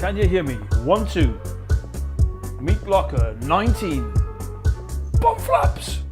Can you hear me? 1, 2. Meat locker 19. Bomb flaps.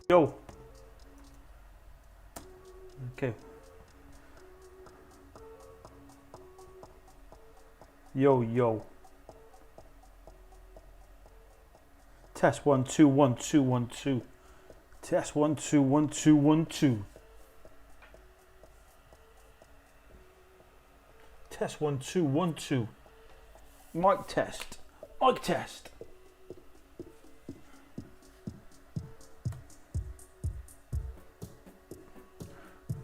Yo. Okay. Yo. Test 1 2 1 2 1 2. Test 1 2 1 2 1 2. Test 1 2 1 2. Mic test. Mic test.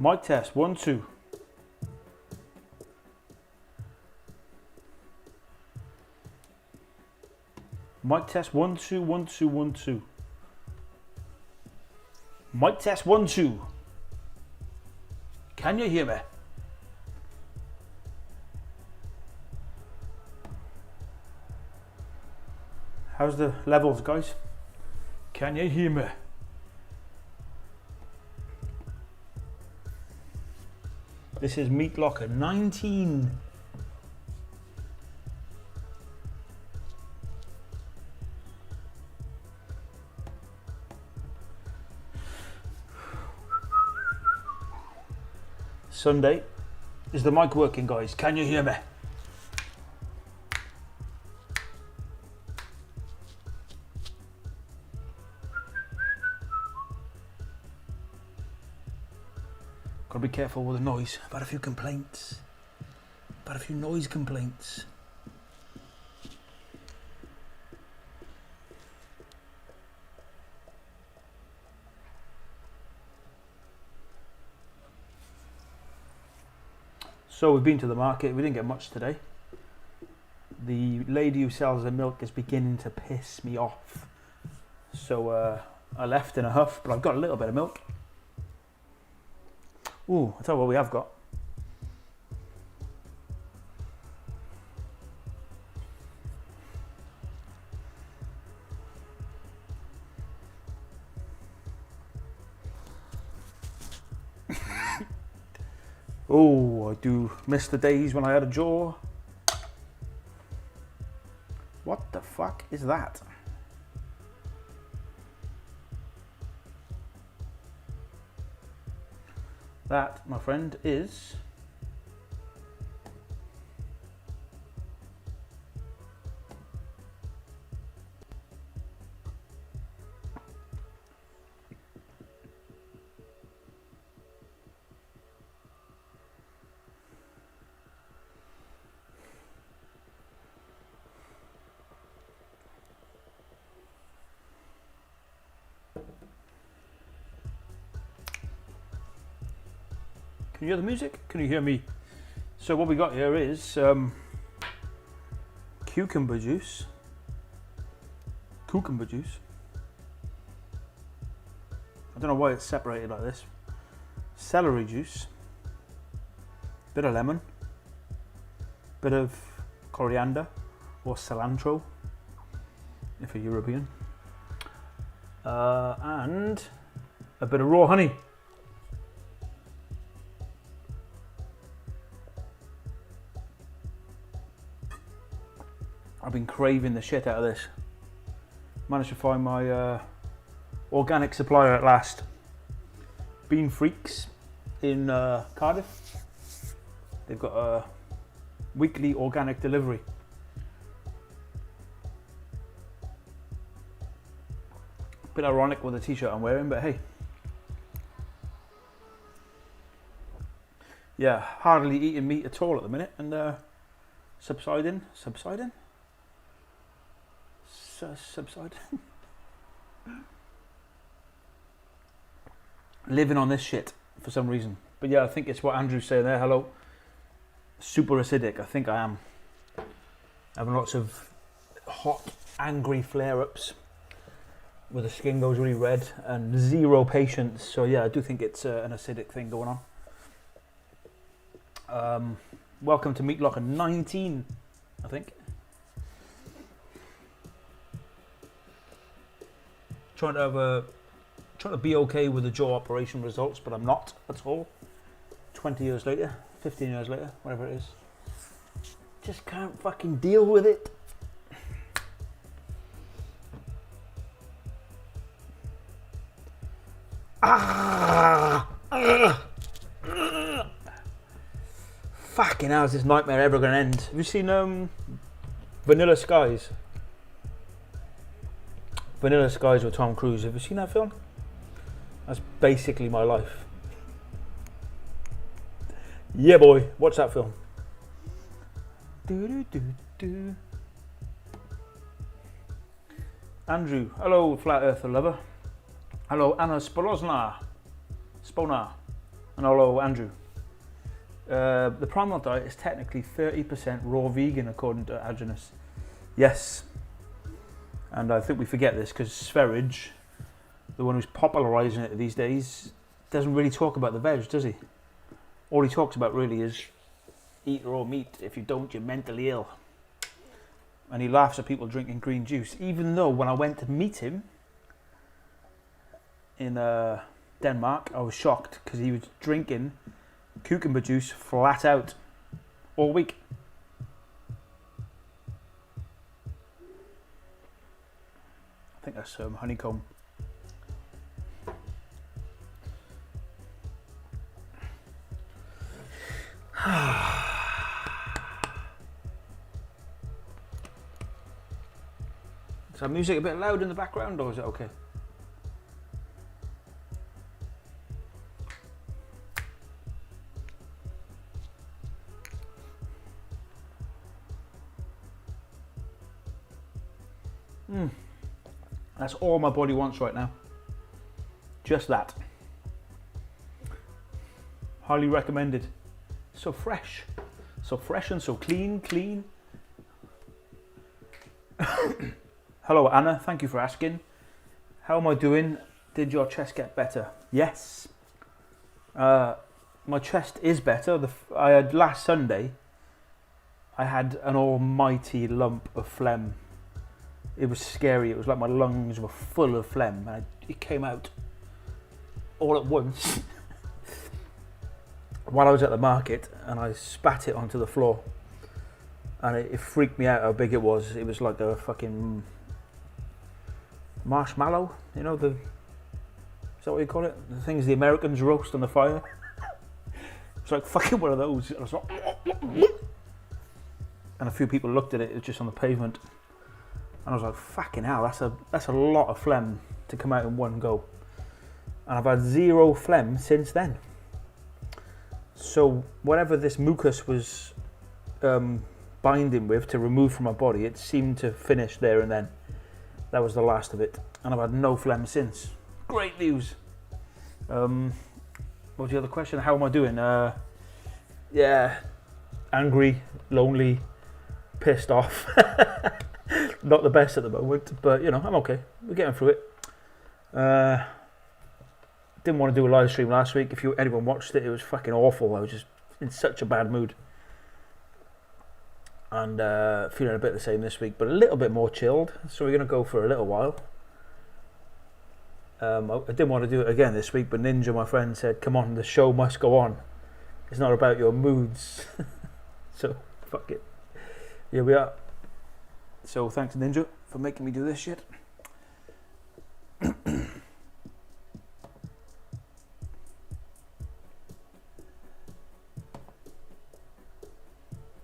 Mic test 1 2. Mic test 1 2 1 2 1 2. Mic test 1 2. Can you hear me? How's the levels, guys? Can you hear me? This is Meat Locker 19. Sunday. Is the mic working, guys? Can you hear me? Gotta be careful with the noise. I've had a few complaints. I've had a few noise complaints. So we've been to the market. We didn't get much today. The lady who sells the milk is beginning to piss me off. So I left in a huff, but I've got a little bit of milk. Ooh, I'll tell you what we have got. Oh, I do miss the days when I had a jaw. What the fuck is that? That, my friend, is Can you hear the music? Can you hear me? So what we got here is cucumber juice. Cucumber juice. I don't know why it's separated like this. Celery juice. Bit of lemon. Bit of coriander or cilantro, if you're European. And a bit of raw honey. I've been craving the shit out of this. Managed to find my organic supplier at last. Bean Freaks in Cardiff. They've got a weekly organic delivery. Bit ironic with the t-shirt I'm wearing, but hey. Yeah, hardly eating meat at all at the minute, and subsiding. Living on this shit for some reason. But yeah, I think it's what Andrew's saying there. Hello. Super acidic. I think I am. Having lots of hot, angry flare-ups where the skin goes really red and zero patience. So yeah, I do think it's an acidic thing going on. Welcome to Meat Locker 19, I think. Trying to be okay with the jaw operation results, but I'm not at all. 20 years later, 15 years later, whatever it is. Just can't fucking deal with it. Fucking hell, is this nightmare ever going to end? Have you seen Vanilla Skies? Vanilla Skies with Tom Cruise. Have you seen that film? That's basically my life. Yeah, boy. Watch that film. Andrew. Hello, Flat Earther lover. Hello, Anna Spolozna. Spona. And hello, Andrew. The primal diet is technically 30% raw vegan, according to Agenus. Yes. And I think we forget this because Sverige, the one who's popularising it these days, doesn't really talk about the veg, does he? All he talks about really is eat raw meat. If you don't, you're mentally ill. And he laughs at people drinking green juice, even though when I went to meet him in Denmark, I was shocked because he was drinking cucumber juice flat out all week. I think that's honeycomb. Is that music a bit loud in the background, or is it okay? That's all my body wants right now. Just that. Highly recommended. So fresh and so clean. Hello Anna, thank you for asking. How am I doing? Did your chest get better? Yes. My chest is better. I had last Sunday, I had an almighty lump of phlegm. It was scary. It was like my lungs were full of phlegm, and it came out all at once. while I was at the market, and I spat it onto the floor, and it freaked me out how big it was. It was like a fucking marshmallow, you know, is that what you call it? The things the Americans roast on the fire. It's like fucking one of those. And I was like, and a few people looked at it. It was just on the pavement, and I was like, fucking hell, that's a lot of phlegm to come out in one go. And I've had zero phlegm since then. So whatever this mucus was binding with to remove from my body, it seemed to finish there and then. That was the last of it, and I've had no phlegm since. Great news. What was the other question? How am I doing? Yeah, angry, lonely, pissed off. Not the best at the moment, but you know, I'm okay. We're getting through it. Didn't want to do a live stream last week. If anyone watched it, it was fucking awful. I was just in such a bad mood. And feeling a bit the same this week, but a little bit more chilled. So we're going to go for a little while. I didn't want to do it again this week, but Ninja, my friend, said, come on, the show must go on. It's not about your moods. So, fuck it. Here we are. So, thanks Ninja for making me do this shit.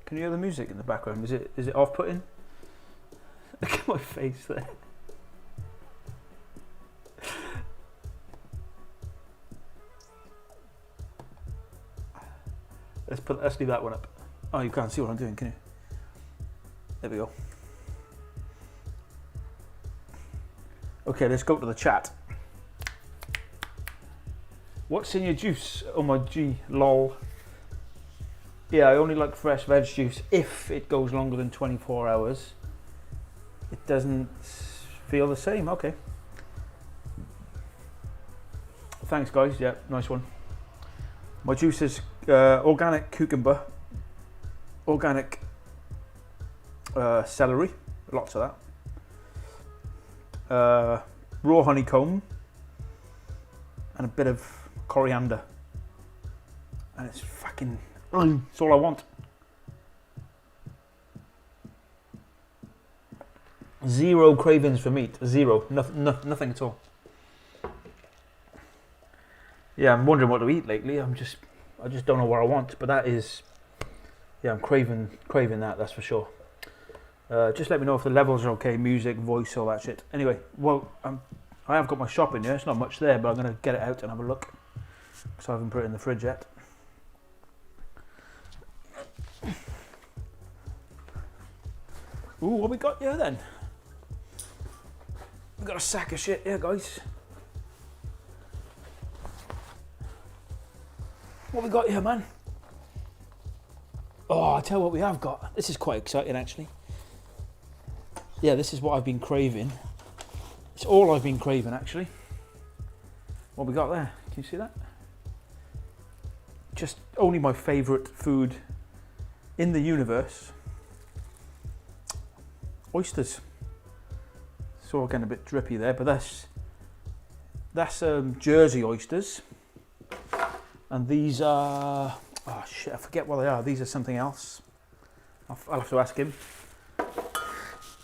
Can you hear the music in the background? Is it off-putting? Look at my face there. Let's leave that one up. Oh, you can't see what I'm doing, can you? There we go. Okay, let's go to the chat. What's in your juice? Oh my G, lol. Yeah, I only like fresh veg juice if it goes longer than 24 hours. It doesn't feel the same. Okay. Thanks, guys. Yeah, nice one. My juice is organic cucumber, organic celery, lots of that, raw honeycomb, and a bit of coriander. And it's fucking... That's all I want. Zero cravings for meat. Zero. Nothing at all. Yeah, I'm wondering what to eat lately. I just don't know what I want. But that is... Yeah, I'm craving that, that's for sure. Just let me know if the levels are okay. Music, voice, all that shit. Anyway, well, I have got my shop in here. It's not much there, but I'm going to get it out and have a look. So I haven't put it in the fridge yet. Ooh, what we got here then? We got a sack of shit here, guys. What we got here, man? Oh, I'll tell you what we have got. This is quite exciting, actually. Yeah, this is what I've been craving. It's all I've been craving, actually. What we got there? Can you see that? Just only my favourite food in the universe. Oysters. It's all getting a bit drippy there, but that's Jersey oysters, and these are, oh shit, I forget what they are. These are something else. I'll have to ask him.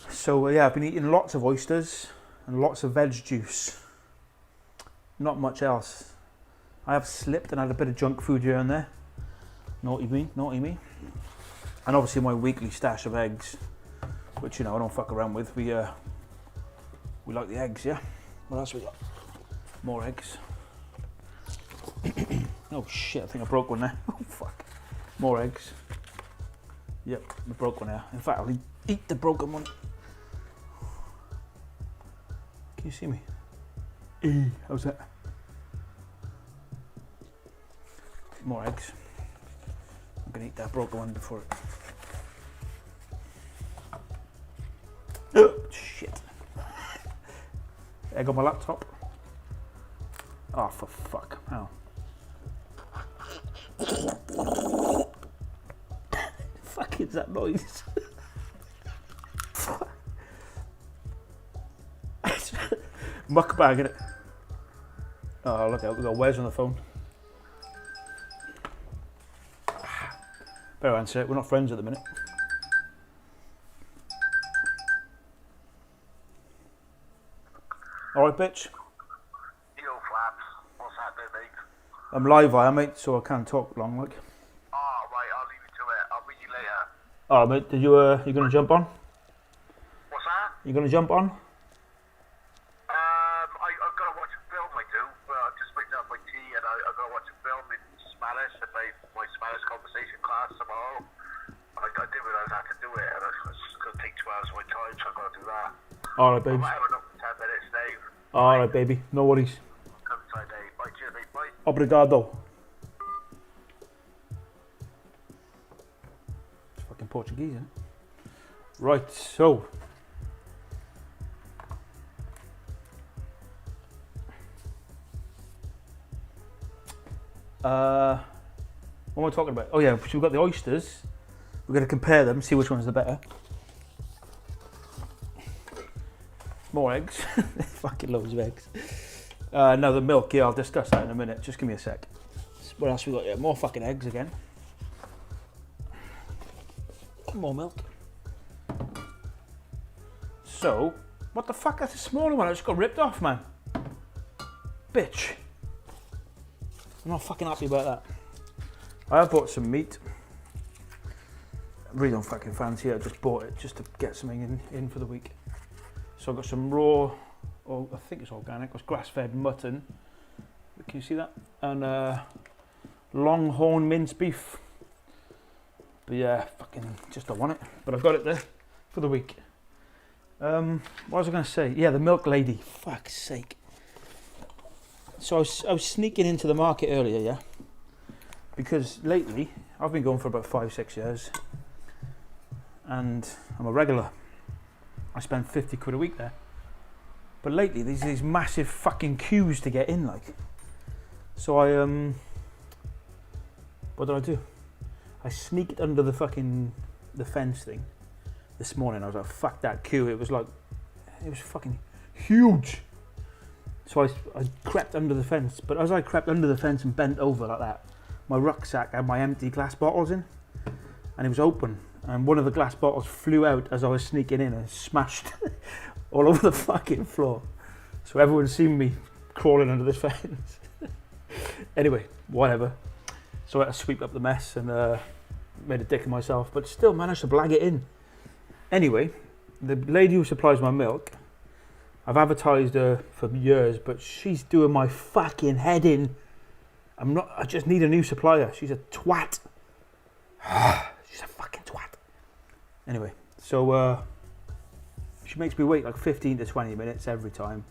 So yeah, I've been eating lots of oysters and lots of veg juice. Not much else. I have slipped and had a bit of junk food here and there. Naughty me, naughty me. And obviously my weekly stash of eggs, which, you know, I don't fuck around with. We like the eggs, yeah? What else we got? More eggs. Oh shit, I think I broke one there. Oh fuck. More eggs. Yep, I broke one there. In fact, I'll eat the broken one. Can you see me? How's that? More eggs. I'm gonna eat that broken one before it... Oh, shit. Egg on my laptop. Oh, for fuck. How? Fuck is that noise? Mukbang, innit? Oh, look out, we got Wes on the phone. Better answer it. We're not friends at the minute. Alright, bitch. Yo, Flaps. What's happening, mate? I'm live, I am, mate, so I can't talk long, like. Oh, right, I'll leave you to it. I'll meet you later. Alright, mate, did you, you gonna jump on? What's that? You gonna jump on? I've got to watch a film, I do. I'm just waiting up my tea, and I've got to watch a film in Spanish at my Spanish conversation class tomorrow. I didn't realise I had to do it, and it's going to take 2 hours of my time, so I've got to do that. Alright, I baby. might have enough for 10 minutes, Dave. Alright, baby. No worries. Come inside, Dave. Bye, cheers, mate. Bye. Obrigado. It's fucking Portuguese, isn't it? Right, so. What am I talking about? Oh yeah, so we've got the oysters. We're going to compare them, see which one's the better. More eggs. Fucking loads of eggs. No, the milk, yeah, I'll discuss that in a minute. Just give me a sec. What else we got? Yeah, more fucking eggs again. More milk. So, what the fuck? That's a smaller one. I just got ripped off, man. Bitch. I'm not fucking happy about that. I have bought some meat. I really don't fucking fancy it. I just bought it just to get something in for the week. So I've got some raw, oh, I think it's organic, it's grass-fed mutton. Can you see that? And longhorn minced beef. But yeah, fucking just don't want it. But I've got it there for the week. What was I going to say? Yeah, the milk lady. Fuck's sake. So I was sneaking into the market earlier, yeah? Because lately, I've been going for about 5-6 years. And I'm a regular. I spend 50 quid a week there. But lately, there's these massive fucking queues to get in, like. So I, what did I do? I sneaked under the fence thing this morning. I was like, fuck that queue. It was fucking huge. So I crept under the fence. But as I crept under the fence and bent over like that, my rucksack had my empty glass bottles in. And it was open. And one of the glass bottles flew out as I was sneaking in and smashed all over the fucking floor. So everyone's seen me crawling under this fence. Anyway, whatever. So I had to sweep up the mess and made a dick of myself, but still managed to blag it in. Anyway, the lady who supplies my milk, I've advertised her for years, but she's doing my fucking head in. I just need a new supplier. She's a twat. She's a fucking twat. Anyway, so she makes me wait like 15 to 20 minutes every time.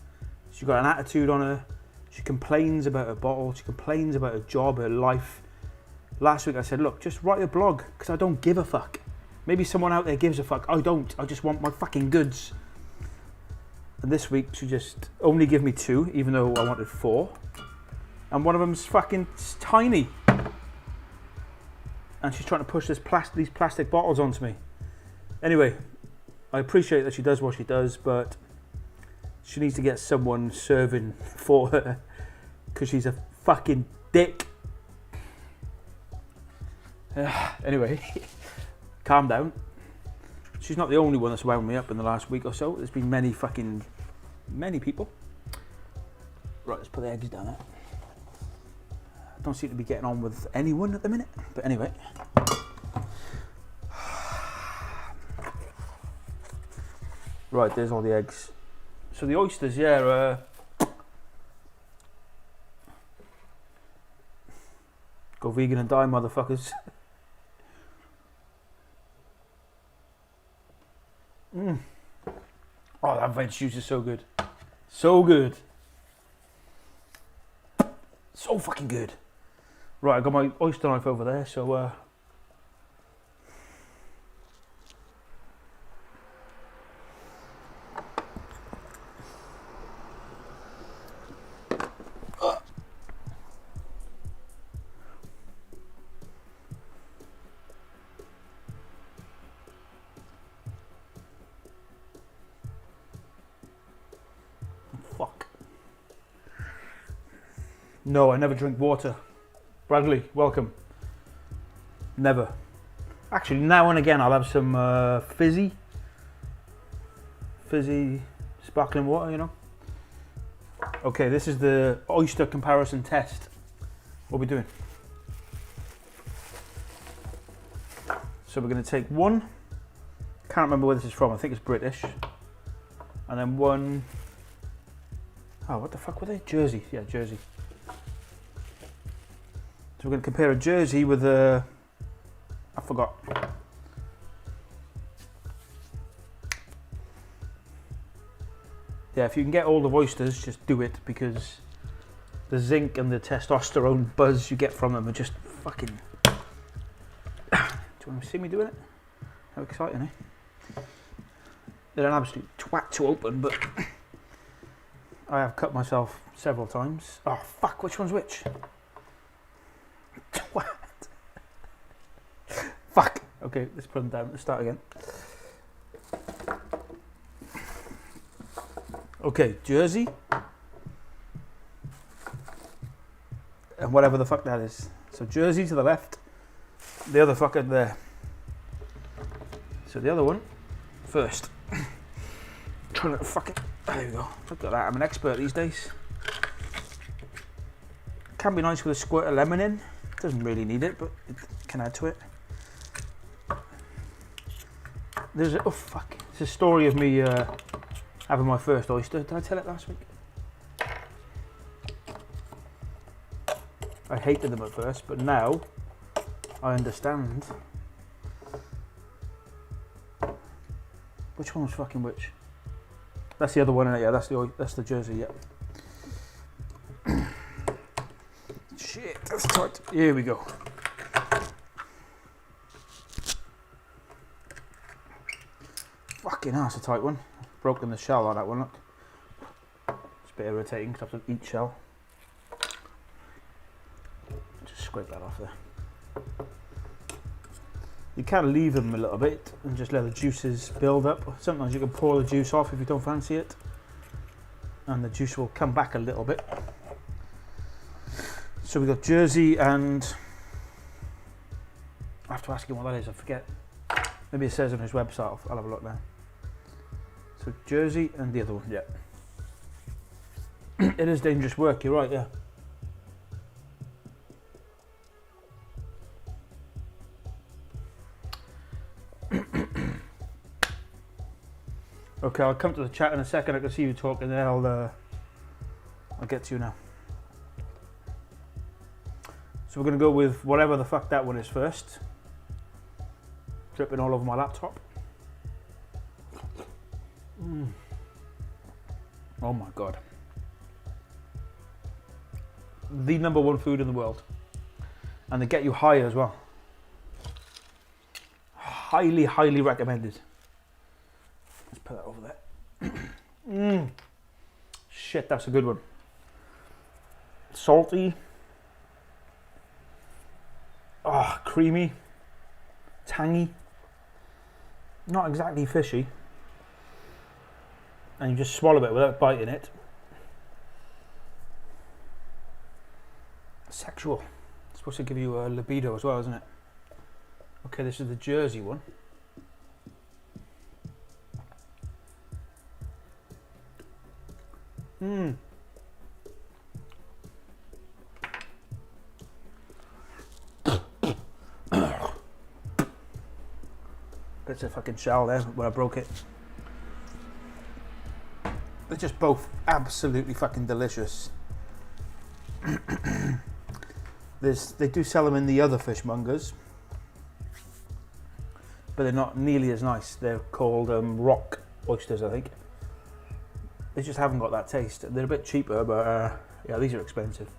She's got an attitude on her. She complains about her bottle. She complains about her job, her life. Last week I said, look, just write a blog because I don't give a fuck. Maybe someone out there gives a fuck. I don't. I just want my fucking goods. And this week she just only gave me 2, even though I wanted 4. And one of them's fucking tiny. And she's trying to push these plastic bottles onto me. Anyway, I appreciate that she does what she does, but she needs to get someone serving for her because she's a fucking dick. Anyway, calm down. She's not the only one that's wound me up in the last week or so. There's been many people. Right, let's put the eggs down there. I don't seem to be getting on with anyone at the minute, but anyway. Right, there's all the eggs. So the oysters, yeah, go vegan and die, motherfuckers. Oh, that veg juice is so good. So good. So fucking good. Right, I got my oyster knife over there, so fuck. No, I never drink water. Bradley, welcome. Never. Actually, now and again I'll have some fizzy sparkling water, you know. Okay, this is the oyster comparison test. What are we doing? So we're going to take one, can't remember where this is from, I think it's British, and then one, oh what the fuck were they? Jersey, yeah, Jersey. So we're going to compare a Jersey with a, I forgot. Yeah, if you can get hold of oysters, just do it, because the zinc and the testosterone buzz you get from them are just fucking... Do you want to see me doing it? How exciting, eh? They're an absolute twat to open, but I have cut myself several times. Oh fuck, which one's which? Twat. Fuck. Okay, let's put them down. Let's start again. Okay, Jersey. And whatever the fuck that is. So Jersey to the left, the other fucker there. So the other one first. Trying to fucking, there you go. Look at that, I'm an expert these days. Can be nice with a squirt of lemon in. Doesn't really need it, but it can add to it. There's a, oh fuck, it's a story of me having my first oyster. Did I tell it last week? I hated them at first, but now I understand. Which one was fucking which? That's the other one, yeah. That's the Jersey, yeah. Shit, that's tight. Here we go. Fucking hell, that's a tight one. Broken the shell on that one, look. It's a bit irritating because I have to eat shell. Just scrape that off there. You can leave them a little bit and just let the juices build up. Sometimes you can pour the juice off if you don't fancy it, and the juice will come back a little bit. So we've got Jersey, and I have to ask him what that is, I forget. Maybe it says on his website, I'll have a look now. So Jersey and the other one, yeah. It is dangerous work, you're right, yeah. Okay, I'll come to the chat in a second. I can see you talking there. I'll get to you now. So we're going to go with whatever the fuck that one is first. Dripping all over my laptop. Oh my god. The #1 food in the world. And they get you high as well. Highly, highly recommended. Let's put that over there. Shit, that's a good one. Salty. Oh, creamy. Tangy. Not exactly fishy. And you just swallow it without biting it. Sexual. It's supposed to give you a libido as well, isn't it? Okay, this is the Jersey one. Bits of fucking shell there where I broke it. They're just both absolutely fucking delicious. They do sell them in the other fishmongers, but they're not nearly as nice. They're called rock oysters, I think. They just haven't got that taste. They're a bit cheaper, but yeah, these are expensive.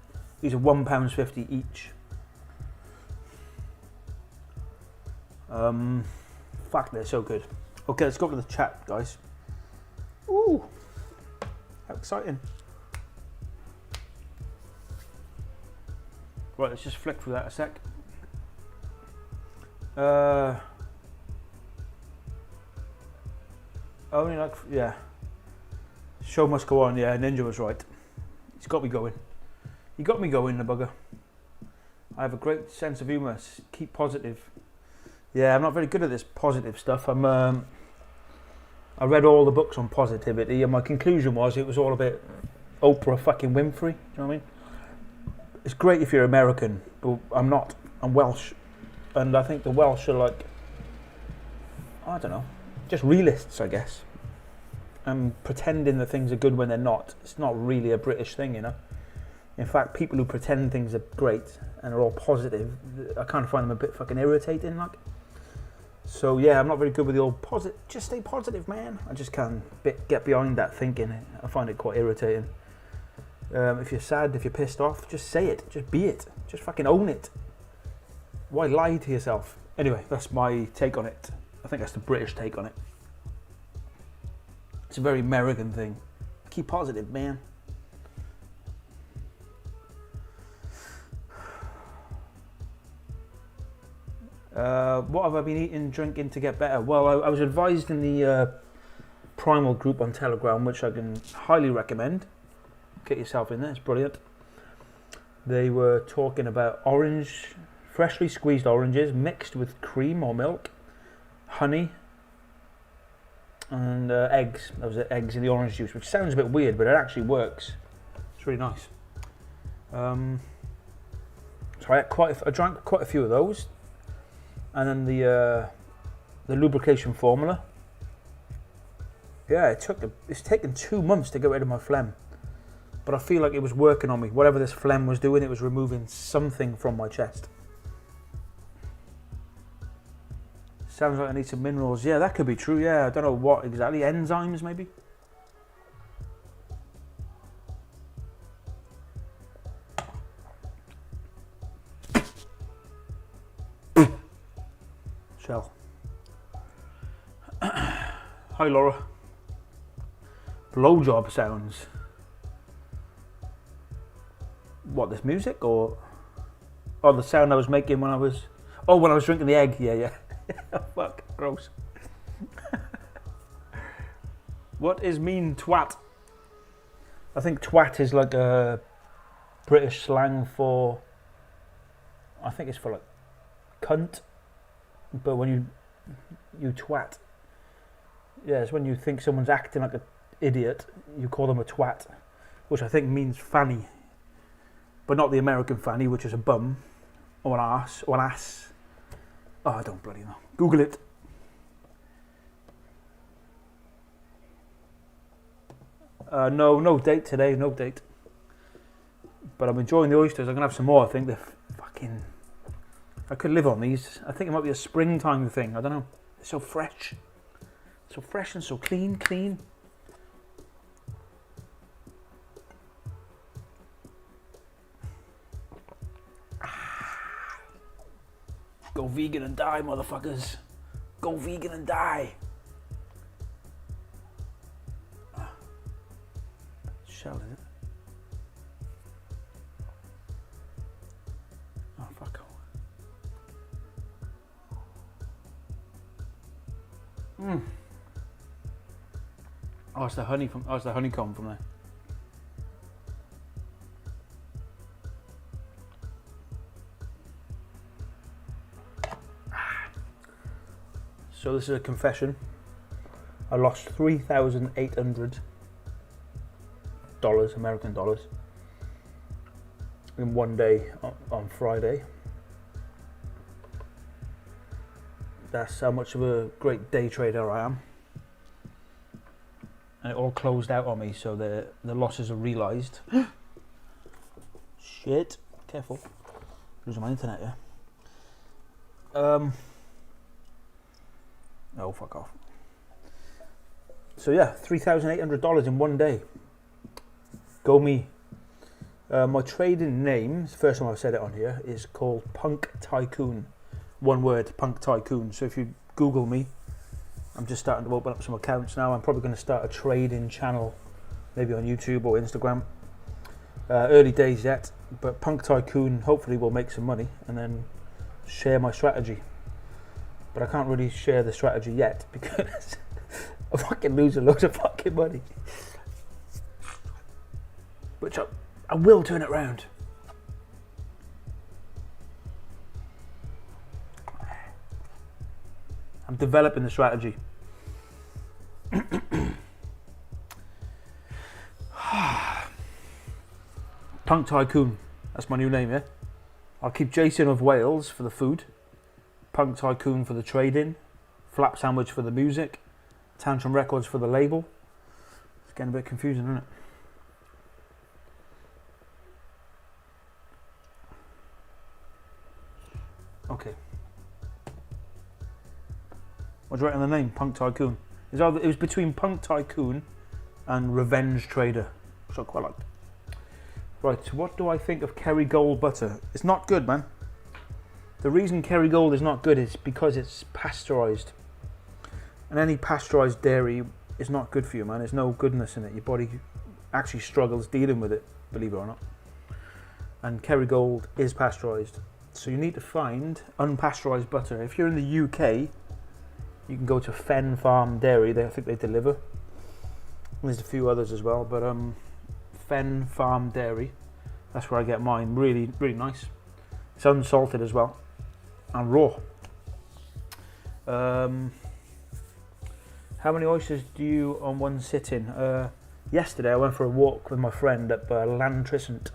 These are £1.50 each. Fuck, they're so good. Okay, let's go to the chat, guys. Ooh, how exciting. Right, let's just flick through that a sec. Only like, yeah. Show must go on, yeah, Ninja was right. He's got me going. He got me going, the bugger. I have a great sense of humour. Keep positive. Yeah, I'm not very good at this positive stuff. I read all the books on positivity, and my conclusion was it was all a bit Oprah fucking Winfrey. Do you know what I mean? It's great if you're American, but I'm not. I'm Welsh, and I think the Welsh are like, I don't know, just realists, I guess. And pretending that things are good when they're not. It's not really a British thing, you know. In fact, people who pretend things are great and are all positive, I kind of find them a bit fucking irritating, like. So yeah, I'm not very good with the old positive. Just stay positive, man. I just can't get behind that thinking. I find it quite irritating. If you're sad, if you're pissed off, just say it. Just be it. Just fucking own it. Why lie to yourself? Anyway, that's my take on it. I think that's the British take on it. It's a very American thing. Keep positive, man. What have I been eating, drinking to get better? Well, I was advised in the Primal group on Telegram, which I can highly recommend. Get yourself in there, it's brilliant. They were talking about freshly squeezed oranges mixed with cream or milk, honey, and eggs. Those are eggs in the orange juice, which sounds a bit weird, but it actually works. It's really nice. So I drank quite a few of those, and then the lubrication formula. Yeah, it's taken 2 months to get rid of my phlegm, but I feel like it was working on me. Whatever this phlegm was doing, it was removing something from my chest. Sounds like I need some minerals. Yeah, that could be true. Yeah, I don't know what exactly. Enzymes, maybe? Shell. Hi, Laura. Blowjob sounds. What, this music or the sound I was making when I was drinking the egg? Yeah. Oh, fuck, gross. What is mean twat? I think twat is like a British slang for, I think it's for like cunt, but when you twat, yeah, it's when you think someone's acting like an idiot, you call them a twat, which I think means fanny, but not the American fanny, which is a bum or an ass or an ass. Oh, I don't bloody know. Google it. No date today, no date. But I'm enjoying the oysters. I'm going to have some more, I think. They're fucking... I could live on these. I think it might be a springtime thing. I don't know. They're so fresh. So fresh and so clean. Go vegan and die, motherfuckers. Go vegan and die. Shell, is it? Oh, fuck. Oh, it's the honeycomb from there. So this is a confession. I lost $3,800 American dollars in one day on Friday. That's how much of a great day trader I am. And it all closed out on me, so the losses are realised. Shit. Careful. Losing my internet, yeah. Oh, fuck off. So yeah, $3,800 in one day. Go me. My trading name, first time I've said it on here, is called Punk Tycoon. One word, Punk Tycoon. So if you Google me, I'm just starting to open up some accounts now. I'm probably going to start a trading channel, maybe on YouTube or Instagram. Early days yet, but Punk Tycoon hopefully will make some money and then share my strategy. But I can't really share the strategy yet because I fucking lose a load of fucking money. Which I will turn it around. I'm developing the strategy. Punk Tycoon. That's my new name, yeah? I'll keep Jason of Wales for the food. Punk Tycoon for the trading. Flap Sandwich for the music. Tantrum Records for the label. It's getting a bit confusing, isn't it? Okay. What's right on the name? Punk Tycoon. It was between Punk Tycoon and Revenge Trader, which I quite liked. Right, so what do I think of Kerrygold butter? It's not good, man. The reason Kerrygold is not good is because it's pasteurised. And any pasteurised dairy is not good for you, man. There's no goodness in it. Your body actually struggles dealing with it, believe it or not. And Kerrygold is pasteurised. So you need to find unpasteurised butter. If you're in the UK, you can go to Fen Farm Dairy. I think they deliver. There's a few others as well, but Fen Farm Dairy, that's where I get mine. Really, really nice. It's unsalted as well, and raw. How many oysters do you on one sitting? Yesterday I went for a walk with my friend up Llantrissant,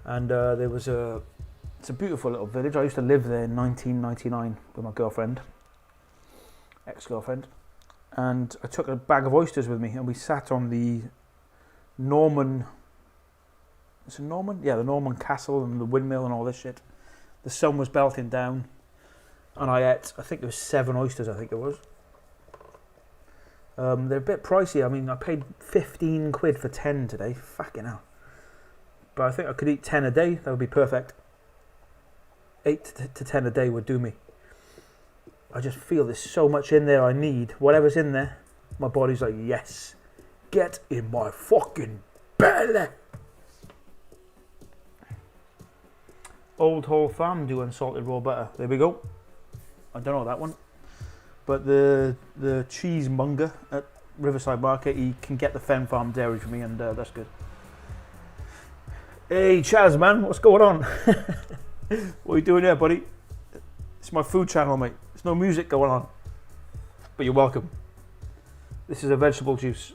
and there was it's a beautiful little village. I used to live there in 1999 with my girlfriend, ex-girlfriend, and I took a bag of oysters with me, and we sat on the Norman. Is it Norman? Yeah, the Norman Castle and the windmill and all this shit. The sun was belting down, and I ate, I think it was 7 oysters, I think it was. They're a bit pricey. I mean, I paid 15 quid for 10 today. Fucking hell. But I think I could eat 10 a day. That would be perfect. 8 to 10 a day would do me. I just feel there's so much in there I need. Whatever's in there, my body's like, yes, get in my fucking belly. Old Hall Farm do unsalted raw butter. There we go. I don't know that one. But the cheesemonger at Riverside Market, he can get the Fen Farm Dairy for me, and that's good. Hey Chaz, man, what's going on? What are you doing here, buddy? It's my food channel, mate. There's no music going on. But you're welcome. This is a vegetable juice.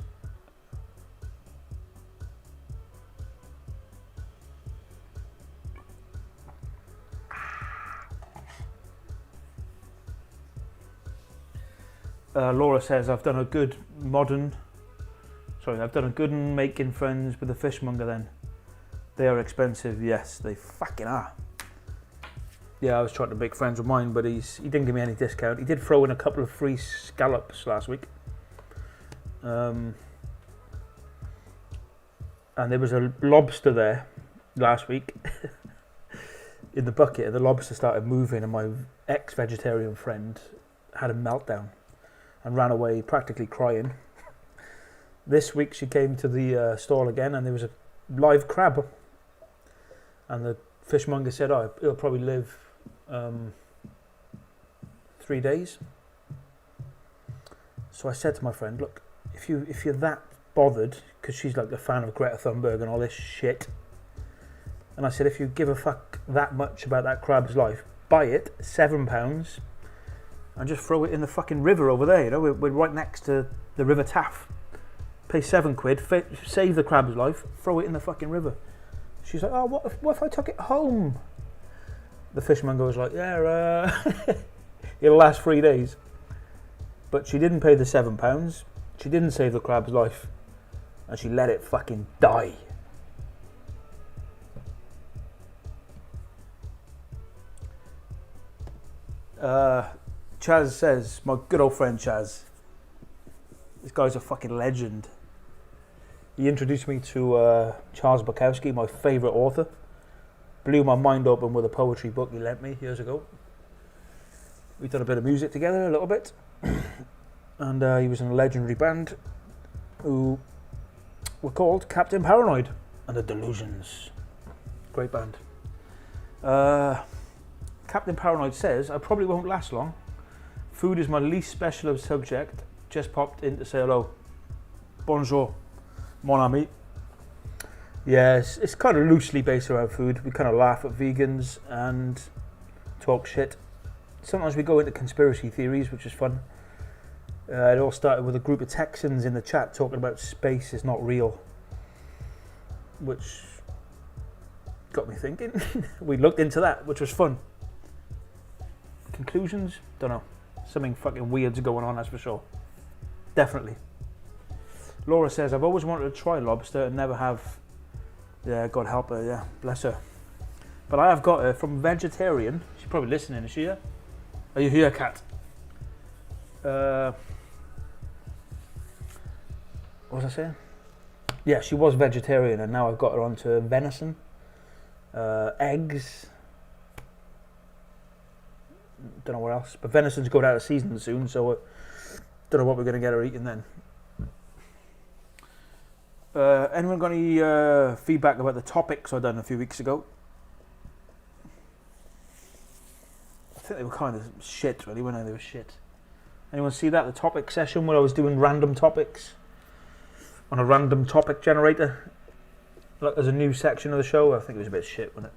Laura says, I've done a good in making friends with the fishmonger then. They are expensive, yes, they fucking are. Yeah, I was trying to make friends with mine, but he didn't give me any discount. He did throw in a couple of free scallops last week. And there was a lobster there last week in the bucket, and the lobster started moving, and my ex-vegetarian friend had a meltdown and ran away practically crying. This week she came to the stall again, and there was a live crab, and the fishmonger said, oh, it'll probably live 3 days. So I said to my friend, look, if you're that bothered, because she's like a fan of Greta Thunberg and all this shit, and I said, if you give a fuck that much about that crab's life, buy it, £7, and just throw it in the fucking river over there. You know, we're right next to the River Taff. Pay 7 quid, save the crab's life, throw it in the fucking river. She's like, oh, what if I took it home? The fishmonger was like, yeah, it'll last 3 days. But she didn't pay the £7. She didn't save the crab's life, and she let it fucking die. Chaz says, my good old friend Chaz, this guy's a fucking legend. He introduced me to Charles Bukowski, my favourite author. Blew my mind open with a poetry book he lent me years ago. We've done a bit of music together, a little bit. And he was in a legendary band who were called Captain Paranoid and the Delusions. Great band. Captain Paranoid says, I probably won't last long. Food is my least special of subject. Just popped in to say hello. Bonjour, mon ami. Yes, it's kind of loosely based around food. We kind of laugh at vegans and talk shit sometimes we go into conspiracy theories, which is fun. It all started with a group of Texans in the chat talking about space is not real, which got me thinking. We looked into that, which was fun. Conclusions? Don't know. Something fucking weird's going on, that's for sure. Definitely. Laura says, I've always wanted to try lobster and never have. Yeah, God help her, yeah, bless her. But I have got her from vegetarian. She's probably listening, is she here? Are you here, Kat? What was I saying? Yeah, she was vegetarian and now I've got her onto venison, eggs. Don't know what else. But venison's going out of season soon, so don't know what we're going to get her eating then. Anyone got any feedback about the topics I done a few weeks ago? I think they were kind of shit, really, weren't they? They were shit. Anyone see that? The topic session where I was doing random topics on a random topic generator? Like there's a new section of the show. I think it was a bit shit, wasn't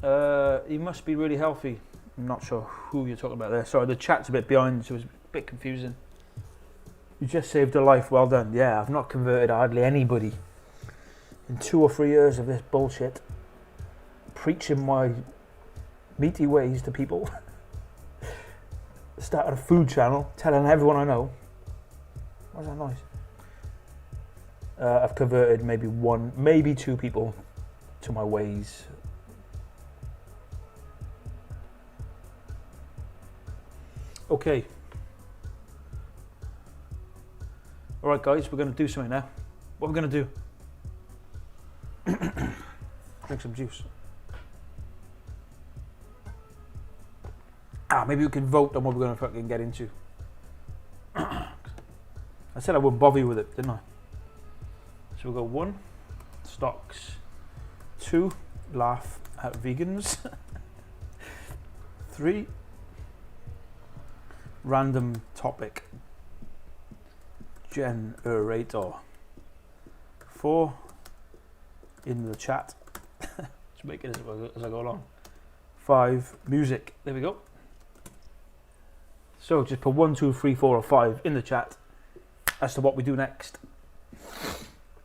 it? He must be really healthy. I'm not sure who you're talking about there. Sorry, the chat's a bit behind, so it was a bit confusing. You just saved a life, well done. Yeah, I've not converted hardly anybody in 2 or 3 years of this bullshit. Preaching my meaty ways to people. Started a food channel, telling everyone I know. What's that noise? I've converted maybe 1, maybe 2 people to my ways. Okay. Alright guys, we're going to do something now. What are we going to do? Drink some juice. Maybe we can vote on what we're going to fucking get into. I said I wouldn't bother you with it, didn't I? So we'll go 1, stocks. 2, laugh at vegans. 3, random topic generator. 4, in the chat. Just make it as I go along. 5, music. There we go. So just put 1, 2, 3, 4 or 5 in the chat as to what we do next.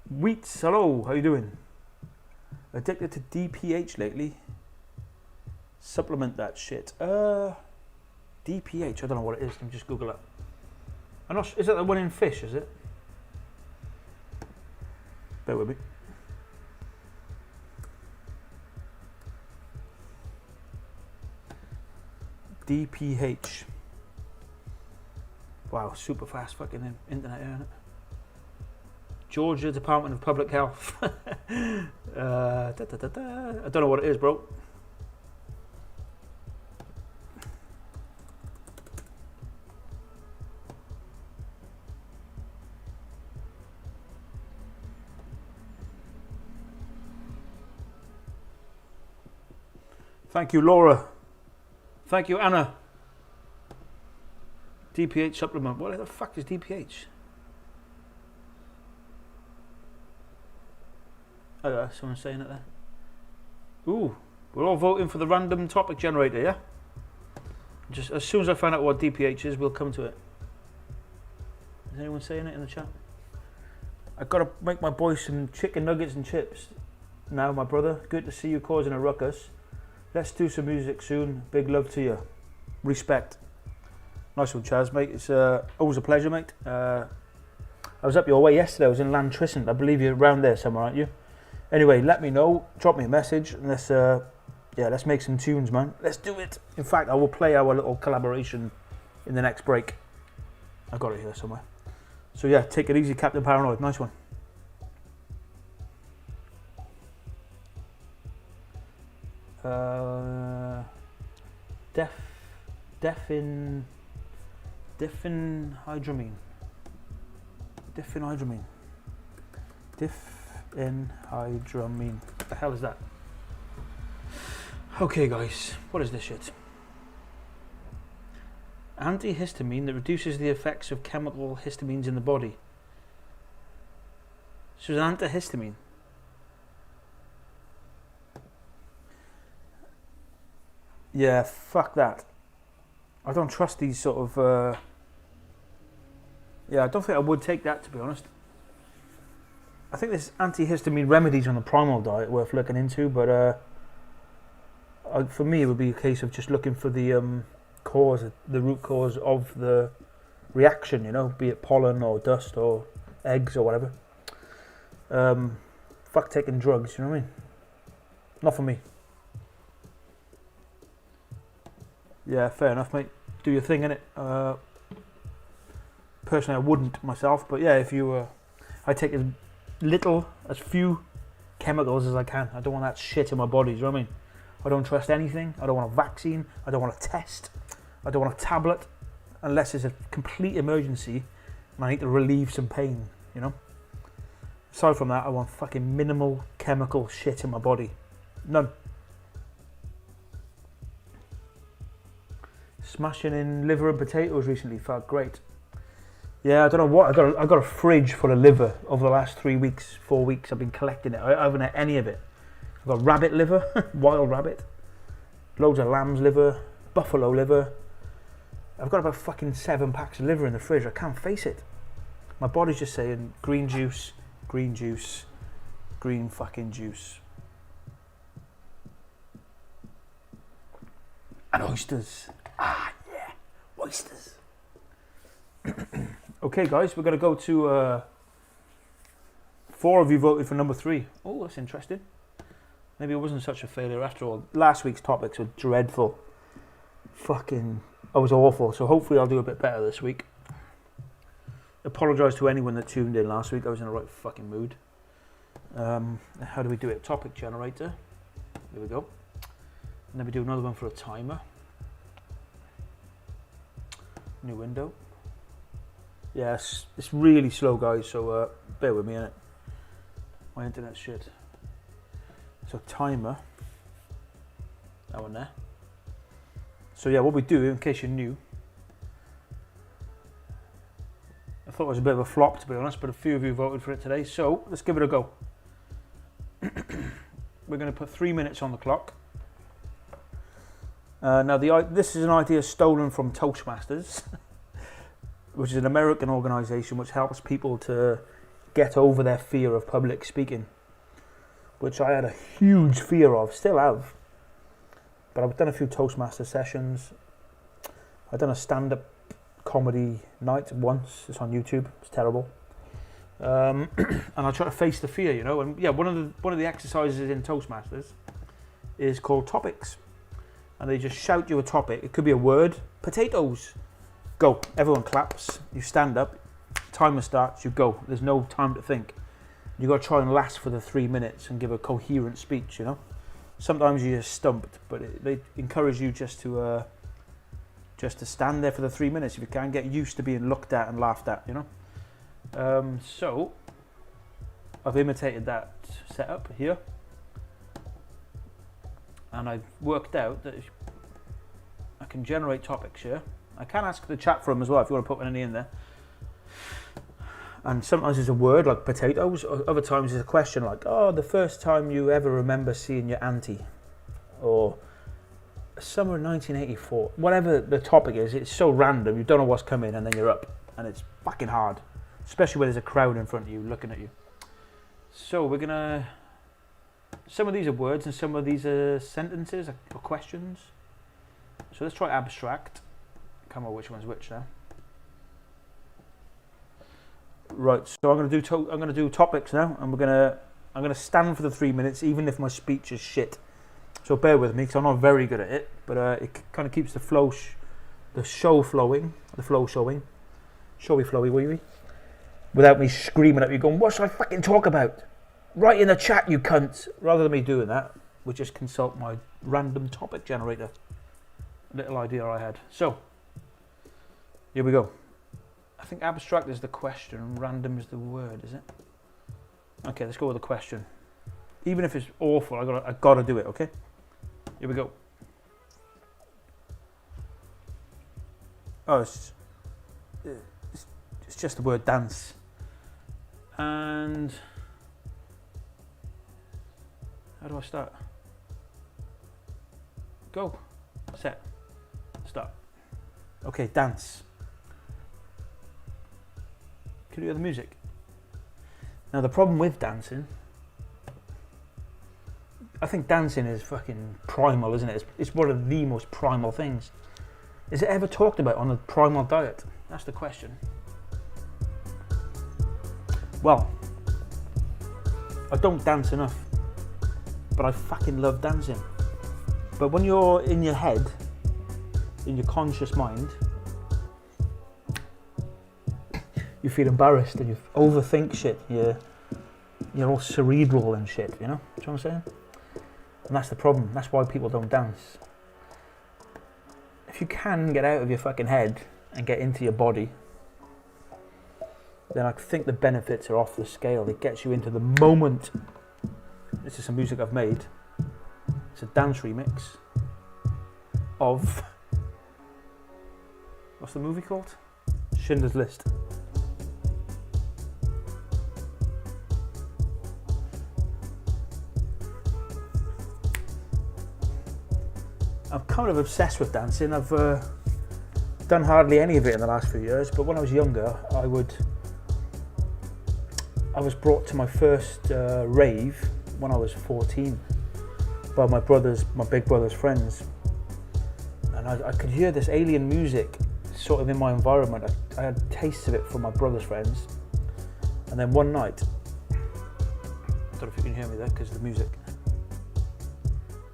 Wheats, hello, how you doing? Addicted to DPH lately? Supplement that shit. DPH, I don't know what it is. Let me just Google it. I'm not. Is that the one in fish? Is it? Bear with me. DPH. Wow, super fast fucking internet, isn't it? Georgia Department of Public Health. I don't know what it is, bro. Thank you, Laura. Thank you, Anna. DPH supplement. What the fuck is DPH? Oh, someone's saying it there. Ooh, we're all voting for the random topic generator, yeah? Just as soon as I find out what DPH is, we'll come to it. Is anyone saying it in the chat? I've got to make my boys some chicken nuggets and chips. Now, my brother, good to see you causing a ruckus. Let's do some music soon. Big love to you. Respect. Nice one, Chaz, mate. It's always a pleasure, mate. I was up your way yesterday. I was in Lantrisant. I believe you're around there somewhere, aren't you? Anyway, let me know. Drop me a message. And let's make some tunes, man. Let's do it. In fact, I will play our little collaboration in the next break. I got it here somewhere. So yeah, take it easy, Captain Paranoid. Nice one. Diphenhydramine. What the hell is that? Okay, guys, what is this shit? Antihistamine that reduces the effects of chemical histamines in the body. So it's an antihistamine. Yeah, fuck that. I don't trust these sort of. Yeah, I don't think I would take that, to be honest. I think there's antihistamine remedies on the primal diet worth looking into, but for me, it would be a case of just looking for the root cause of the reaction. You know, be it pollen or dust or eggs or whatever. Fuck taking drugs. You know what I mean? Not for me. Yeah, fair enough, mate. Do your thing, innit? Personally, I wouldn't myself, but yeah, if you, I take as few chemicals as I can. I don't want that shit in my body. Do you know what I mean? I don't trust anything. I don't want a vaccine. I don't want a test. I don't want a tablet, unless it's a complete emergency and I need to relieve some pain. You know. Aside from that, I want fucking minimal chemical shit in my body. None. Smashing in liver and potatoes recently felt great. Yeah, I don't know what. I got a fridge full of liver over the last 3 weeks, 4 weeks. I've been collecting it. I haven't had any of it. I've got rabbit liver, wild rabbit, loads of lamb's liver, buffalo liver. I've got about fucking 7 packs of liver in the fridge. I can't face it. My body's just saying green juice, green juice, green fucking juice. And oysters. Ah, yeah, oysters. Okay, guys, we're going to go to 4 of you voted for number 3. Oh, that's interesting. Maybe it wasn't such a failure after all. Last week's topics were dreadful. Fucking, I was awful. So hopefully I'll do a bit better this week. Apologise to anyone that tuned in last week. I was in a right fucking mood. How do we do it? Topic generator. There we go. And then we do another one for a timer. New window. Yes, it's really slow, guys, so bear with me, innit? My internet's shit. So timer. That one there. So yeah, what we do, in case you're new, I thought it was a bit of a flop, to be honest, but a few of you voted for it today, so let's give it a go. We're going to put 3 minutes on the clock. Now, this is an idea stolen from Toastmasters, which is an American organisation which helps people to get over their fear of public speaking, which I had a huge fear of, still have. But I've done a few Toastmaster sessions. I've done a stand-up comedy night once. It's on YouTube. It's terrible. And I try to face the fear, you know. And yeah, one of the exercises in Toastmasters is called topics. And they just shout you a topic. It could be a word. Potatoes. Go. Everyone claps. You stand up. Timer starts. You go. There's no time to think. You got to try and last for the 3 minutes and give a coherent speech. You know. Sometimes you're stumped, but they encourage you just to stand there for the 3 minutes if you can. Get used to being looked at and laughed at. You know. So I've imitated that setup here. And I've worked out that I can generate topics here. I can ask the chat for them as well if you want to put any in there. And sometimes it's a word like potatoes. Other times it's a question like, oh, the first time you ever remember seeing your auntie. Or summer 1984. Whatever the topic is, it's so random. You don't know what's coming and then you're up. And it's fucking hard. Especially when there's a crowd in front of you looking at you. So we're going to... Some of these are words and some of these are sentences or questions. So let's try abstract. Can't remember which one's which now. Right, so I'm going to do topics now, and I'm going to stand for the 3 minutes, even if my speech is shit. So bear with me, because I'm not very good at it, but it kind of keeps the flow, the show flowing, the flow showing, showy flowy wee wee, without me screaming at you, going, "What should I fucking talk about? Write in the chat, you cunt!" Rather than me doing that, we just consult my random topic generator. Little idea I had. So, here we go. I think abstract is the question, random is the word, is it? Okay, let's go with the question. Even if it's awful, I gotta do it, okay? Here we go. Oh, it's just the word dance. And how do I start? Go. Set. Start. Okay, dance. Can you hear the music? Now the problem with dancing, I think dancing is fucking primal, isn't it? It's one of the most primal things. Is it ever talked about on a primal diet? That's the question. Well, I don't dance enough, but I fucking love dancing. But when you're in your head, in your conscious mind, you feel embarrassed and you overthink shit. You're all cerebral and shit, you know? Do you know what I'm saying? And that's the problem. That's why people don't dance. If you can get out of your fucking head and get into your body, then I think the benefits are off the scale. It gets you into the moment. This is some music I've made. It's a dance remix of, what's the movie called? Schindler's List. I'm kind of obsessed with dancing. I've done hardly any of it in the last few years, but when I was younger, I was brought to my first rave when I was 14 by my big brother's friends, and I could hear this alien music sort of in my environment. I had tastes of it from my brother's friends, and then one night, I don't know if you can hear me there because of the music.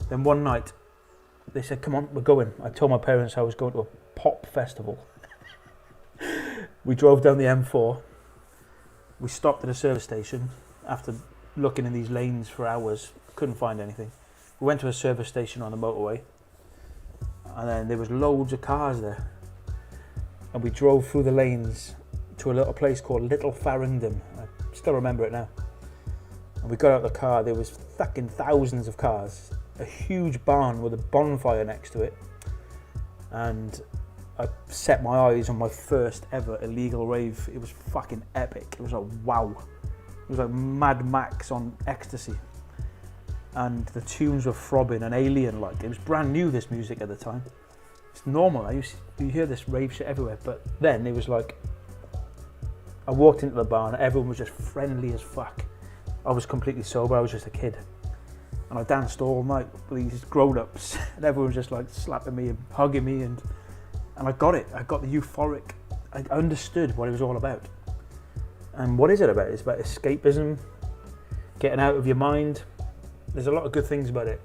Then one night, they said, "Come on, we're going." I told my parents I was going to a pop festival. We drove down the M4. We stopped at a service station after looking in these lanes for hours. Couldn't find anything. We went to a service station on the motorway, and then there was loads of cars there. And we drove through the lanes to a little place called Little Farringdon. I still remember it now. And we got out of the car. There was fucking thousands of cars. A huge barn with a bonfire next to it, and I set my eyes on my first ever illegal rave. It was fucking epic. It was like, wow. It was like Mad Max on ecstasy, and the tunes were throbbing and alien-like. It was brand new, this music at the time. It's normal. You hear this rave shit everywhere, but then it was like, I walked into the barn, everyone was just friendly as fuck. I was completely sober, I was just a kid. And I danced all night with these grown-ups, and everyone was just like slapping me and hugging me, and I got it. I got the euphoric. I understood what it was all about. And what is it about? It's about escapism, getting out of your mind. There's a lot of good things about it.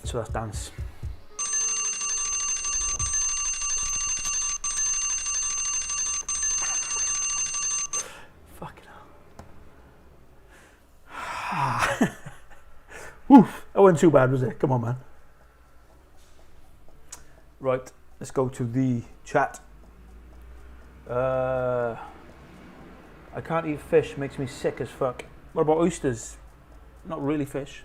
So that's dance. Fucking hell. Woof, that wasn't too bad, was it? Come on, man. Right, let's go to the chat. I can't eat fish, makes me sick as fuck. What about oysters? Not really fish.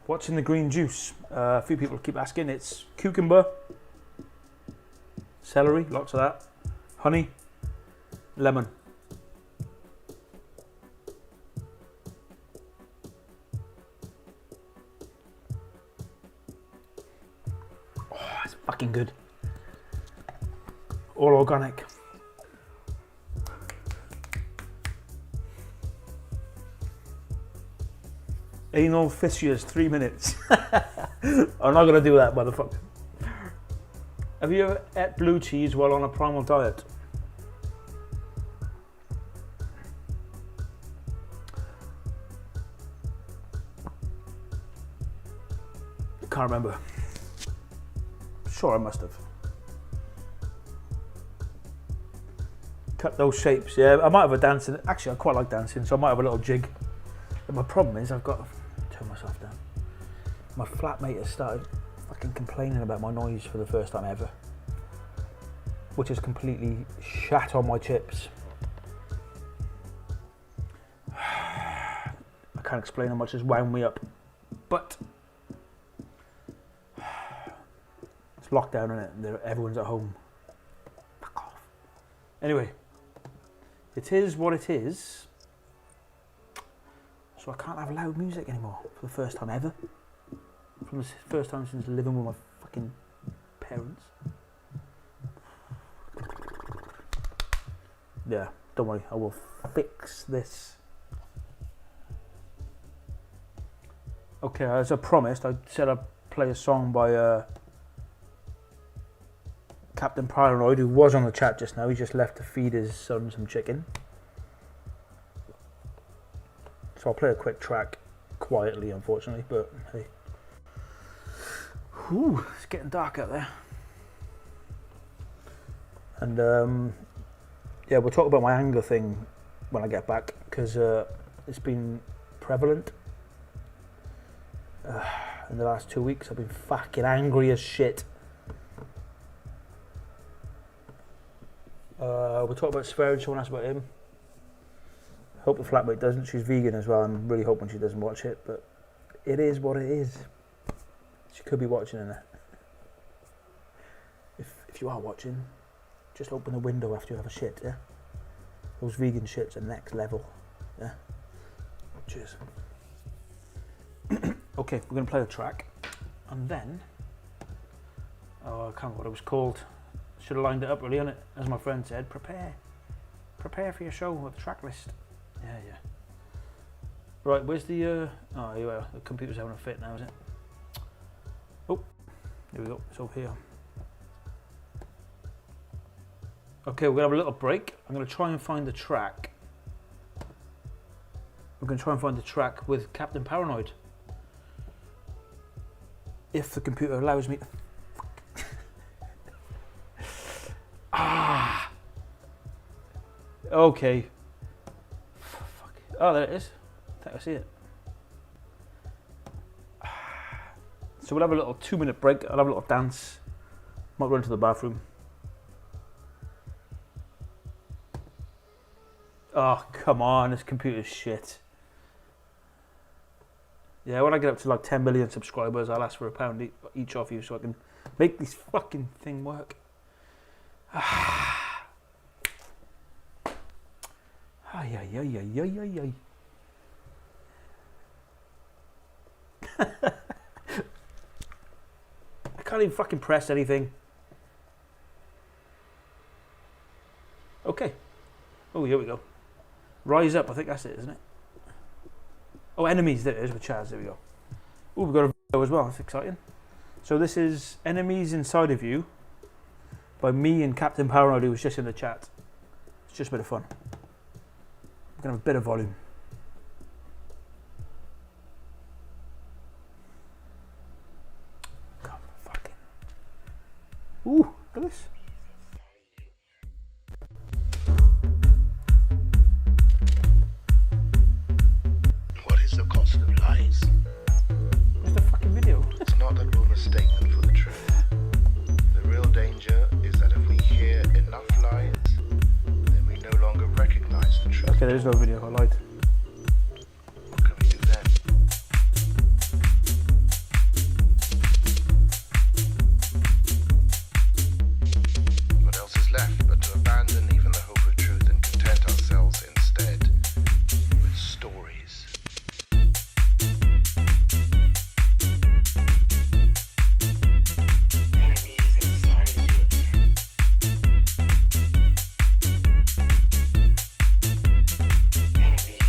What's in the green juice? A few people keep asking. It's cucumber, celery, lots of that, honey, lemon. It's fucking good. All organic. Anal fissures, 3 minutes. I'm not gonna do that, motherfucker. Have you ever ate blue cheese while on a primal diet? Can't remember. Sure, I must have. Cut those shapes, yeah. I might have a dancing. Actually, I quite like dancing, so I might have a little jig. But my problem is I've got to turn myself down. My flatmate has started fucking complaining about my noise for the first time ever, which has completely shat on my chips. I can't explain how much it's wound me up, but it's lockdown, isn't it? Everyone's at home. Fuck off. Anyway, it is what it is. So I can't have loud music anymore for the first time ever. from the first time since living with my fucking parents. Yeah, don't worry, I will fix this. Okay, as I promised, I said I'd play a song by Captain Paranoid, who was on the chat just now. He just left to feed his son some chicken. So I'll play a quick track, quietly, unfortunately, but hey. Whew, it's getting dark out there. And yeah, we'll talk about my anger thing when I get back, because it's been prevalent. In the last 2 weeks, I've been fucking angry as shit. We'll talk about swearing. Someone asked about him. Hope the flatmate doesn't. She's vegan as well. I'm really hoping she doesn't watch it, but it is what it is. She could be watching in it. If you are watching, just open the window after you have a shit, yeah? Those vegan shits are next level, yeah? Cheers. Okay, we're going to play a track, and then, I can't remember what it was called. Should have lined it up really on it, as my friend said. Prepare for your show with a track list. Yeah. Right, where's the? Oh, here we are. The computer's having a fit now, is it? Oh, here we go. It's over here. Okay, we're gonna have a little break. I'm gonna try and find the track. We're gonna try and find the track with Captain Paranoid. If the computer allows me to. Okay. Fuck. Oh, there it is. I think I see it. So we'll have a little 2-minute break. I'll have a little dance. Might run to the bathroom. Oh, come on. This computer's shit. Yeah, when I get up to like 10 million subscribers, I'll ask for £1 each off you so I can make this fucking thing work. Ay. I can't even fucking press anything. Okay. Oh, here we go. Rise Up, I think that's it, isn't it? Oh, Enemies, there it is with Chaz, there we go. Oh, we've got a video as well, that's exciting. So this is Enemies Inside of You by me and Captain Paranoid, who was just in the chat. It's just a bit of fun. We're going to have a bit of volume. God, fucking. Ooh, look at this. What is the cost of lies? Where's the fucking video? It's not that we'll mistake them for the truth. The real danger is that if we hear enough lies, then we no longer recognize the truth. Okay, there is no video, I lied. What can we do then? What else is left but to abandon even the hope of truth and content ourselves instead with stories? Enemies inside of you. Enemies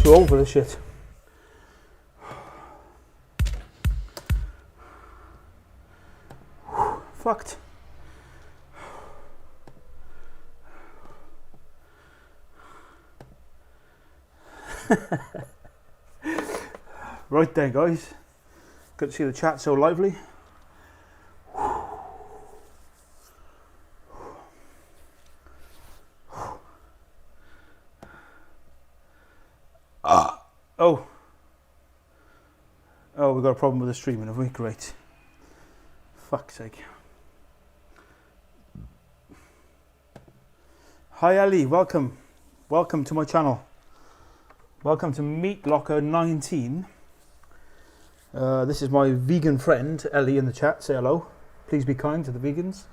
too old for this shit. Fucked. Right then, guys. Good to see the chat so lively. Oh. Oh, we've got a problem with the streaming, have we? Great. Fuck's sake. Hi Ellie, welcome. Welcome to my channel. Welcome to Meat Locker 19. This is my vegan friend, Ellie, in the chat. Say hello. Please be kind to the vegans.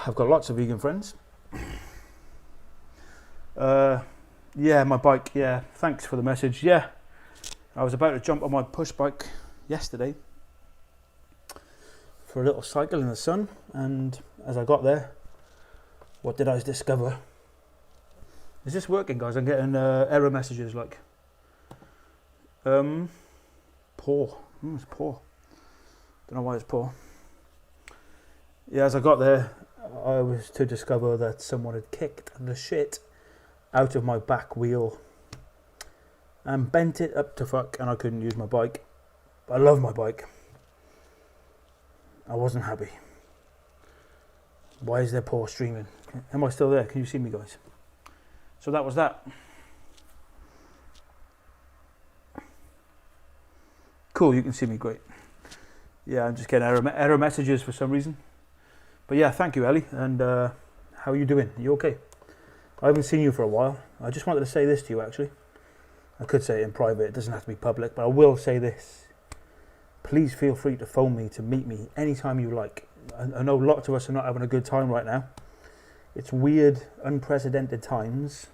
I've got lots of vegan friends. Yeah, my bike. Yeah, thanks for the message. Yeah, I was about to jump on my push bike yesterday for a little cycle in the sun, and as I got there, what did I discover? Is this working, guys? I'm getting error messages like poor. It's poor. Don't know why it's poor. Yeah, as I got there, I was to discover that someone had kicked the shit out of my back wheel and bent it up to fuck, and I couldn't use my bike. I love my bike. I wasn't happy. Why is there poor streaming? Am I still there? Can you see me, guys? So that was that. Cool, you can see me, great. Yeah, I'm just getting error messages for some reason. But yeah, thank you, Ellie. And how are you doing? Are you okay? I haven't seen you for a while. I just wanted to say this to you, actually. I could say it in private, it doesn't have to be public, but I will say this. Please feel free to phone me, to meet me anytime you like. I know lots of us are not having a good time right now. It's weird, unprecedented times.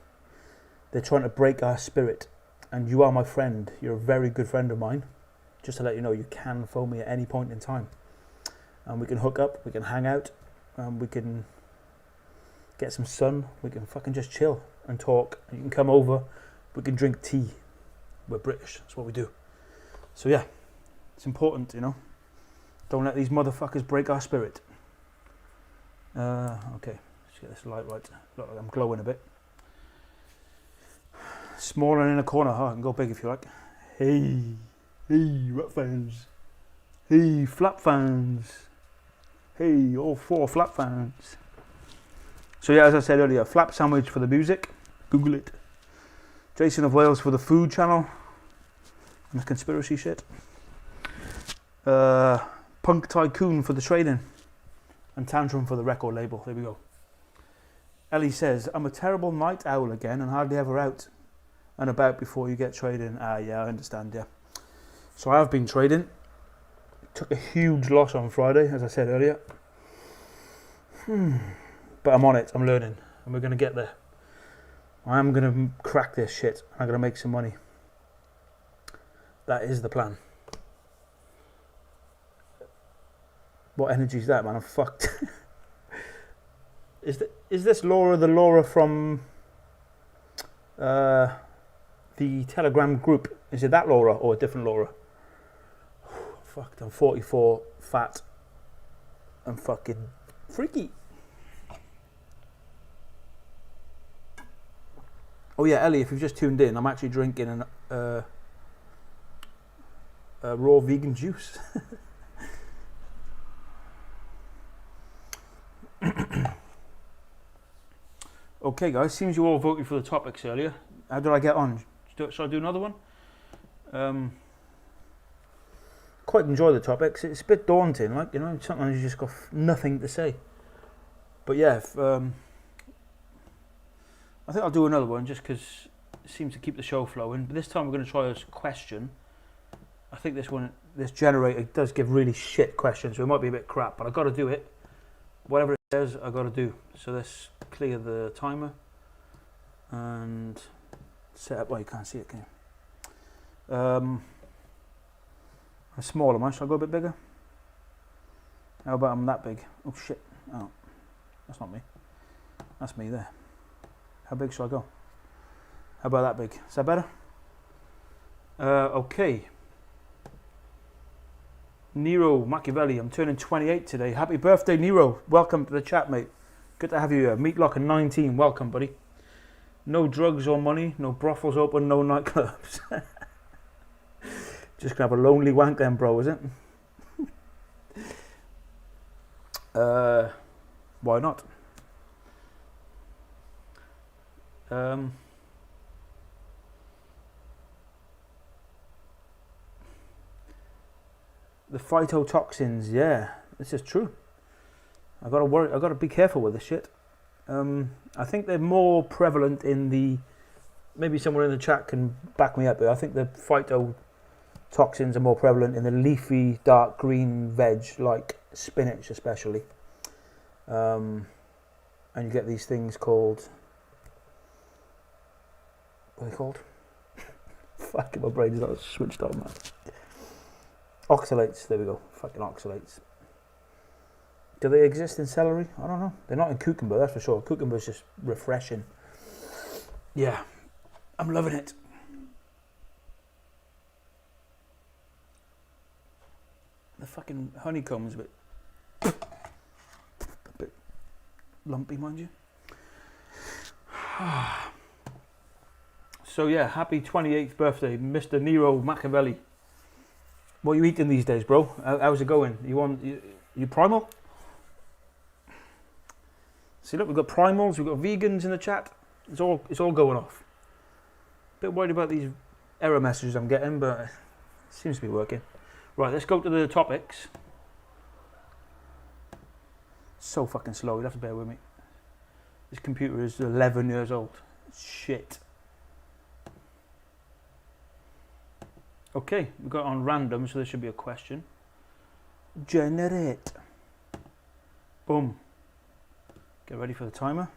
They're trying to break our spirit. And you are my friend. You're a very good friend of mine. Just to let you know, you can phone me at any point in time. And we can hook up, we can hang out, we can get some sun, we can fucking just chill and talk. You can come over, we can drink tea. We're British, that's what we do. So yeah, it's important, you know. Don't let these motherfuckers break our spirit. Okay, let's get this light right. Look like I'm glowing a bit. Small and in a corner, I can go big if you like. Hey, rat fans. Hey, flap fans. Hey, all 4 flap fans. So yeah, as I said earlier, flap sandwich for the music. Google it. Jason of Wales for the food channel. And the conspiracy shit. Punk Tycoon for the trading. And Tantrum for the record label. There we go. Ellie says, I'm a terrible night owl again and hardly ever out and about before you get trading. Yeah, I understand, yeah. So I have been trading. Took a huge loss on Friday, as I said earlier. But I'm on it, I'm learning, and we're going to get there. I am going to crack this shit. I'm going to make some money. That is the plan. What energy is that, man? I'm fucked. Is this Laura the Laura from the Telegram group? Is it that Laura or a different Laura? Fucked, I'm 44, fat, and fucking freaky. Oh yeah, Ellie, if you've just tuned in, I'm actually drinking a raw vegan juice. Okay guys, seems you all voted for the topics earlier. How did I get on? Should I do another one? Quite enjoy the topics. It's a bit daunting, like, you know, sometimes you just got nothing to say. But yeah, I think I'll do another one just because it seems to keep the show flowing. But this time we're going to try a question. I think this generator does give really shit questions, so it might be a bit crap, but I've got to do it. Whatever it says, I've got to do. So let's clear the timer and set up. Well, you can't see it, can you? I'm small, am I? Shall I go a bit bigger? How about I'm that big? Oh shit. Oh, that's not me. That's me there. How big shall I go? How about that, big? Is that better? Okay. Nero Machiavelli, I'm turning 28 today. Happy birthday, Nero. Welcome to the chat, mate. Good to have you here. Meatlocker 19, welcome, buddy. No drugs or money, no brothels open, no nightclubs. Just gonna have a lonely wank then, bro, is it? Why not? The phytotoxins, yeah, this is true. I gotta be careful with this shit. I think they're more prevalent in the. Maybe someone in the chat can back me up, but I think the phytotoxins are more prevalent in the leafy, dark green veg, like spinach, especially. And you get these things called. What are they called? Fucking my brain is not switched on, man. Oxalates, there we go. Fucking oxalates. Do they exist in celery? I don't know. They're not in cucumber, that's for sure. Cucumber's just refreshing. Yeah, I'm loving it. The fucking honeycomb's a bit lumpy, mind you. So yeah, happy 28th birthday, Mr. Nero Machiavelli. What are you eating these days, bro? How's it going? You primal? See, look, we've got primals, we've got vegans in the chat. It's all going off. Bit worried about these error messages I'm getting, but it seems to be working. Right, let's go to the topics. So fucking slow, you'll have to bear with me. This computer is 11 years old. Shit. Okay, we got on random, so there should be a question. Generate. Boom. Get ready for the timer.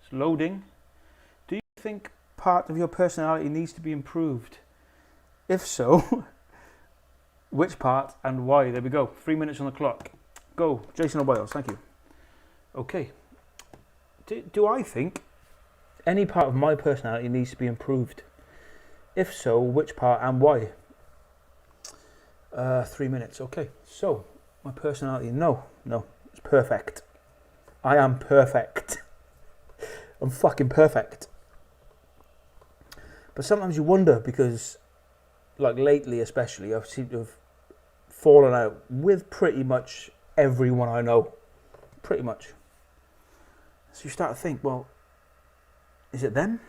It's loading. Do you think part of your personality needs to be improved? If so, which part and why? There we go. 3 minutes on the clock. Go, Jason O'Boyle, thank you. Okay. Do I think any part of my personality needs to be improved? If so, which part and why? 3 minutes, okay. So, my personality, no, it's perfect. I am perfect. I'm fucking perfect. But sometimes you wonder because, like lately especially, I've seemed to have fallen out with pretty much everyone I know. Pretty much. So you start to think, well, is it them?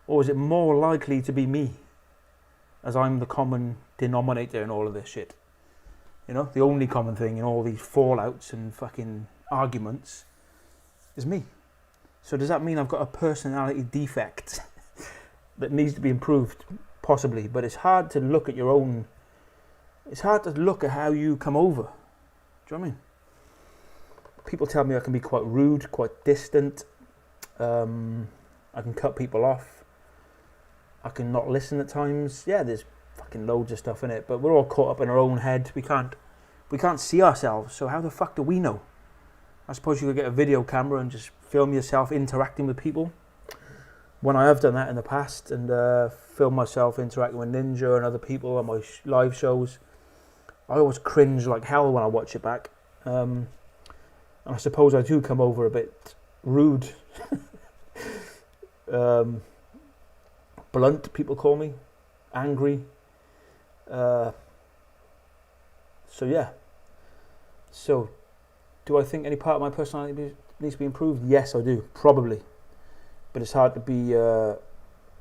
Or is it more likely to be me? As I'm the common denominator in all of this shit. You know, the only common thing in all these fallouts and fucking arguments is me. So does that mean I've got a personality defect that needs to be improved? Possibly, but it's hard to look at your own. It's hard to look at how you come over. Do you know what I mean? People tell me I can be quite rude, quite distant. I can cut people off. I can not listen at times. Yeah, there's fucking loads of stuff in it, but we're all caught up in our own head. We can't see ourselves, so how the fuck do we know? I suppose you could get a video camera and just film yourself interacting with people. When I have done that in the past and filmed myself interacting with Ninja and other people on my live shows, I always cringe like hell when I watch it back. And I suppose I do come over a bit rude. Blunt, people call me. Angry. So yeah. So, do I think any part of my personality needs to be improved? Yes, I do. Probably. But it's hard to be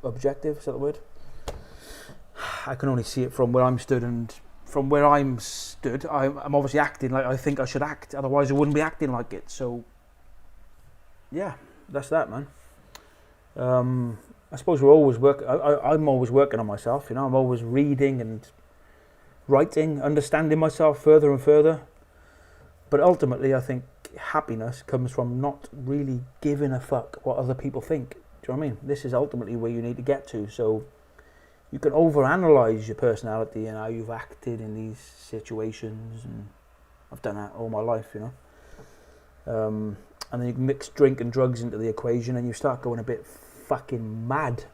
objective, is that the word? I can only see it from where I'm stood, and from where I'm stood, I'm obviously acting like I think I should act, otherwise I wouldn't be acting like it. So, yeah, that's that, man. I suppose we're always I'm always working on myself, you know. I'm always reading and writing, understanding myself further and further. But ultimately, I think happiness comes from not really giving a fuck what other people think. Do you know what I mean? This is ultimately where you need to get to. So you can overanalyze your personality and how you've acted in these situations, and I've done that all my life, you know. And then you can mix drink and drugs into the equation, and you start going a bit fucking mad.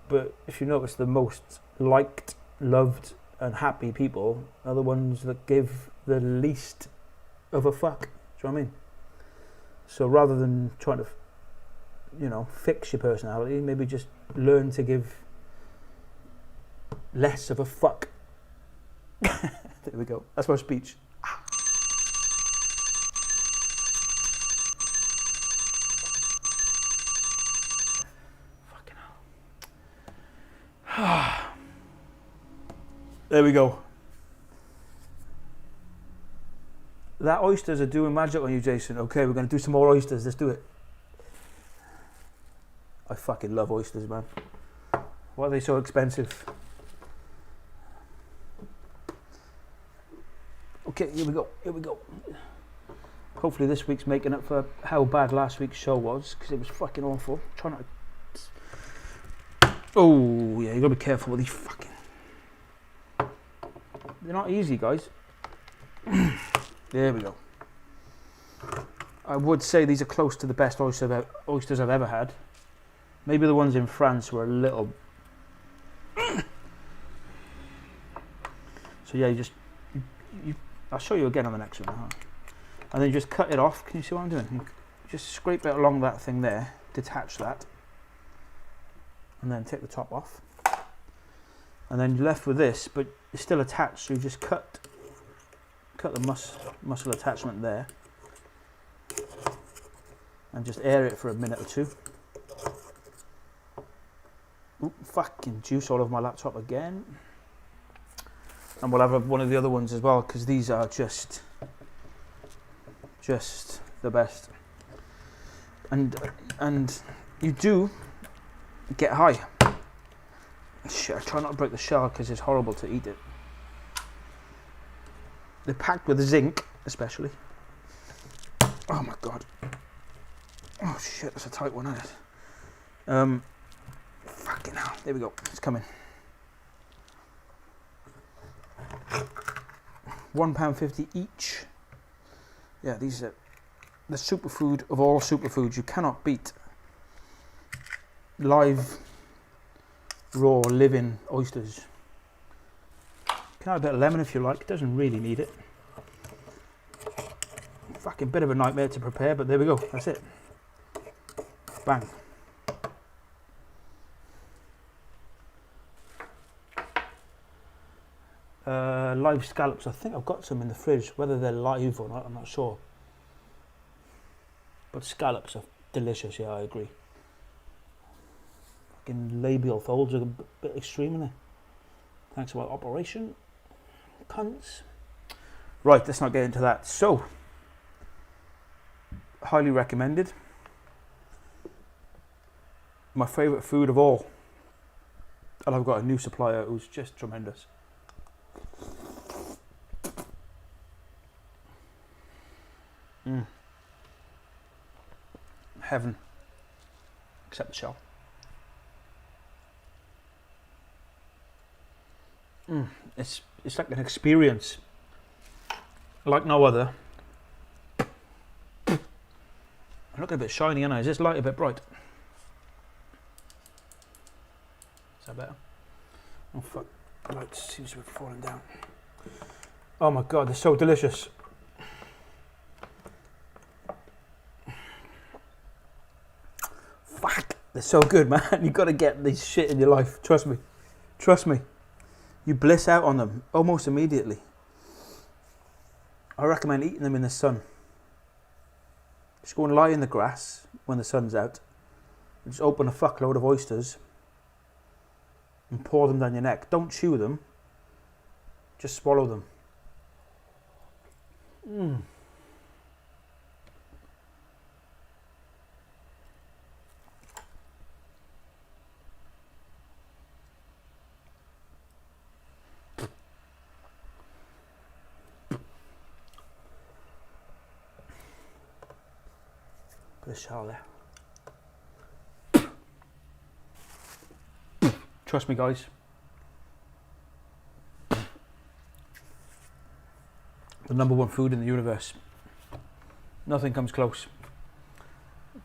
But if you notice, the most liked, loved, and happy people are the ones that give the least of a fuck. Do you know what I mean? So rather than trying to, fix your personality, maybe just learn to give less of a fuck. There we go. That's my speech. Fucking hell. There we go. That oysters are doing magic on you, Jason. Okay, we're going to do some more oysters. Let's do it. I fucking love oysters, man. Why are they so expensive? Okay, here we go. Here we go. Hopefully this week's making up for how bad last week's show was, because it was fucking awful. Try not to... Oh, yeah, you got to be careful with these fucking... They're not easy, guys. There we go. I would say these are close to the best oysters I've ever had. Maybe the ones in France were a little... So yeah, I'll show you again on the next one. Huh? And then you just cut it off. Can you see what I'm doing? You just scrape it along that thing there, detach that, and then take the top off. And then you're left with this, but it's still attached, so you just cut the muscle attachment there, and just air it for a minute or two. Ooh, fucking juice all over my laptop again. And we'll have one of the other ones as well, because these are just the best. And you do get high. Shit, I try not to break the shell because it's horrible to eat it. They're packed with zinc, especially. Oh my god. Oh shit, that's a tight one, isn't it? Fucking hell. There we go. It's coming. £1.50 each. Yeah, these are the superfood of all superfoods. You cannot beat live, raw, living oysters. You can add a bit of lemon if you like. It doesn't really need it. Fucking bit of a nightmare to prepare, but there we go. That's it. Bang. Live scallops. I think I've got some in the fridge. Whether they're live or not, I'm not sure. But scallops are delicious. Yeah, I agree. Fucking labial folds are a bit extreme, aren't they? Thanks for my operation. Cunts. Right, let's not get into that. So, highly recommended. My favourite food of all. And I've got a new supplier who's just tremendous. Heaven. Except the shell. It's like an experience like no other. I'm looking a bit shiny, aren't I? Is this light a bit bright? Is that better? Oh fuck, the light seems to be falling down. Oh my god, they're so delicious. Fuck, they're so good, man. You've got to get this shit in your life. Trust me. Trust me. You bliss out on them almost immediately. I recommend eating them in the sun. Just go and lie in the grass when the sun's out. Just open a fuckload of oysters and pour them down your neck. Don't chew them. Just swallow them. Put a shell there. Trust me, guys. The #1 food in the universe. Nothing comes close.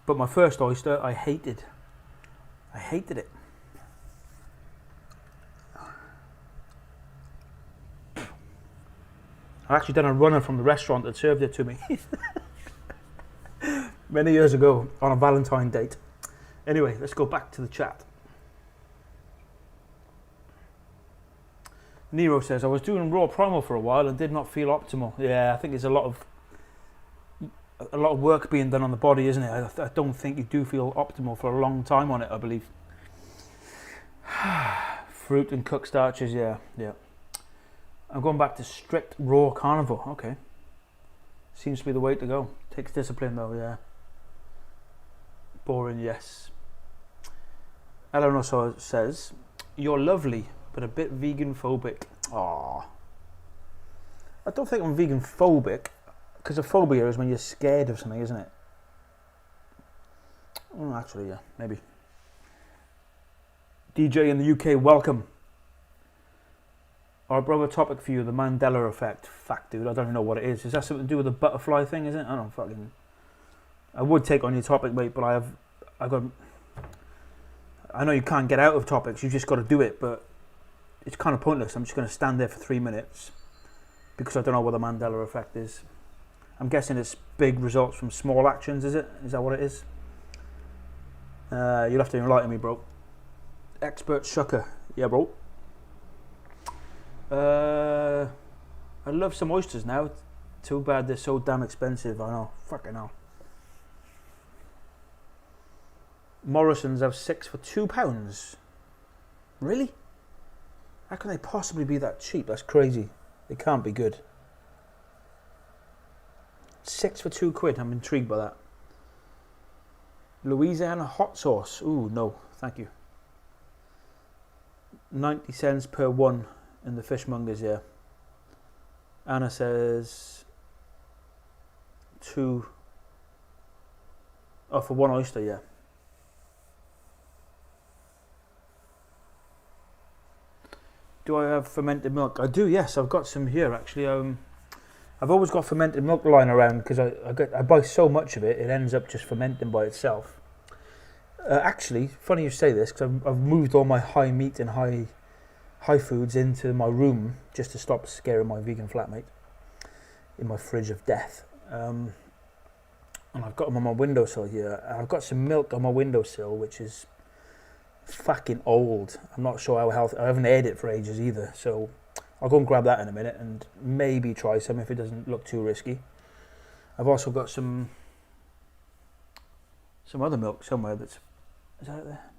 But my first oyster I hated. I hated it. I actually done a runner from the restaurant that served it to me many years ago on a Valentine date. Anyway, let's go back to the chat. Nero says, I was doing raw primal for a while and did not feel optimal. Yeah, I think there's a lot of work being done on the body, isn't it? I don't think you do feel optimal for a long time on it, I believe. Fruit and cooked starches, yeah. I'm going back to strict raw carnivore. Okay. Seems to be the way to go. Takes discipline though, yeah. Boring, yes. Eleanor says, you're lovely, but a bit vegan phobic. Aww. I don't think I'm vegan phobic, because a phobia is when you're scared of something, isn't it? Oh, actually, yeah, maybe. DJ in the UK, welcome. Our brother topic for you, the Mandela effect. Fuck, dude, I don't even know what it is. Is that something to do with the butterfly thing, is it? I don't fucking... I would take on your topic, mate, but I know you can't get out of topics, you just got to do it, but it's kind of pointless. I'm just going to stand there for 3 minutes because I don't know what the Mandela effect is. I'm guessing it's big results from small actions, is it? Is that what it is? You'll have to enlighten me, bro. Expert shucker. Yeah, bro. I love some oysters now. Too bad they're so damn expensive. I know. Fucking hell. Morrison's have 6 for £2. Really? How can they possibly be that cheap? That's crazy. They can't be good. 6 for £2. I'm intrigued by that. Louisiana hot sauce. Ooh, no, thank you. 90 cents per one in the fishmongers, yeah. Anna says 2. Oh, for one oyster, yeah. Do I have fermented milk? I do, yes. I've got some here, actually. I've always got fermented milk lying around because I buy so much of it, it ends up just fermenting by itself. Actually, funny you say this, because I've moved all my high meat and high foods into my room just to stop scaring my vegan flatmate in my fridge of death. And I've got them on my windowsill here. I've got some milk on my windowsill, which is fucking old. I'm not sure how healthy. I haven't ate it for ages either, so I'll go and grab that in a minute and maybe try some if it doesn't look too risky. I've also got some other milk somewhere is that there?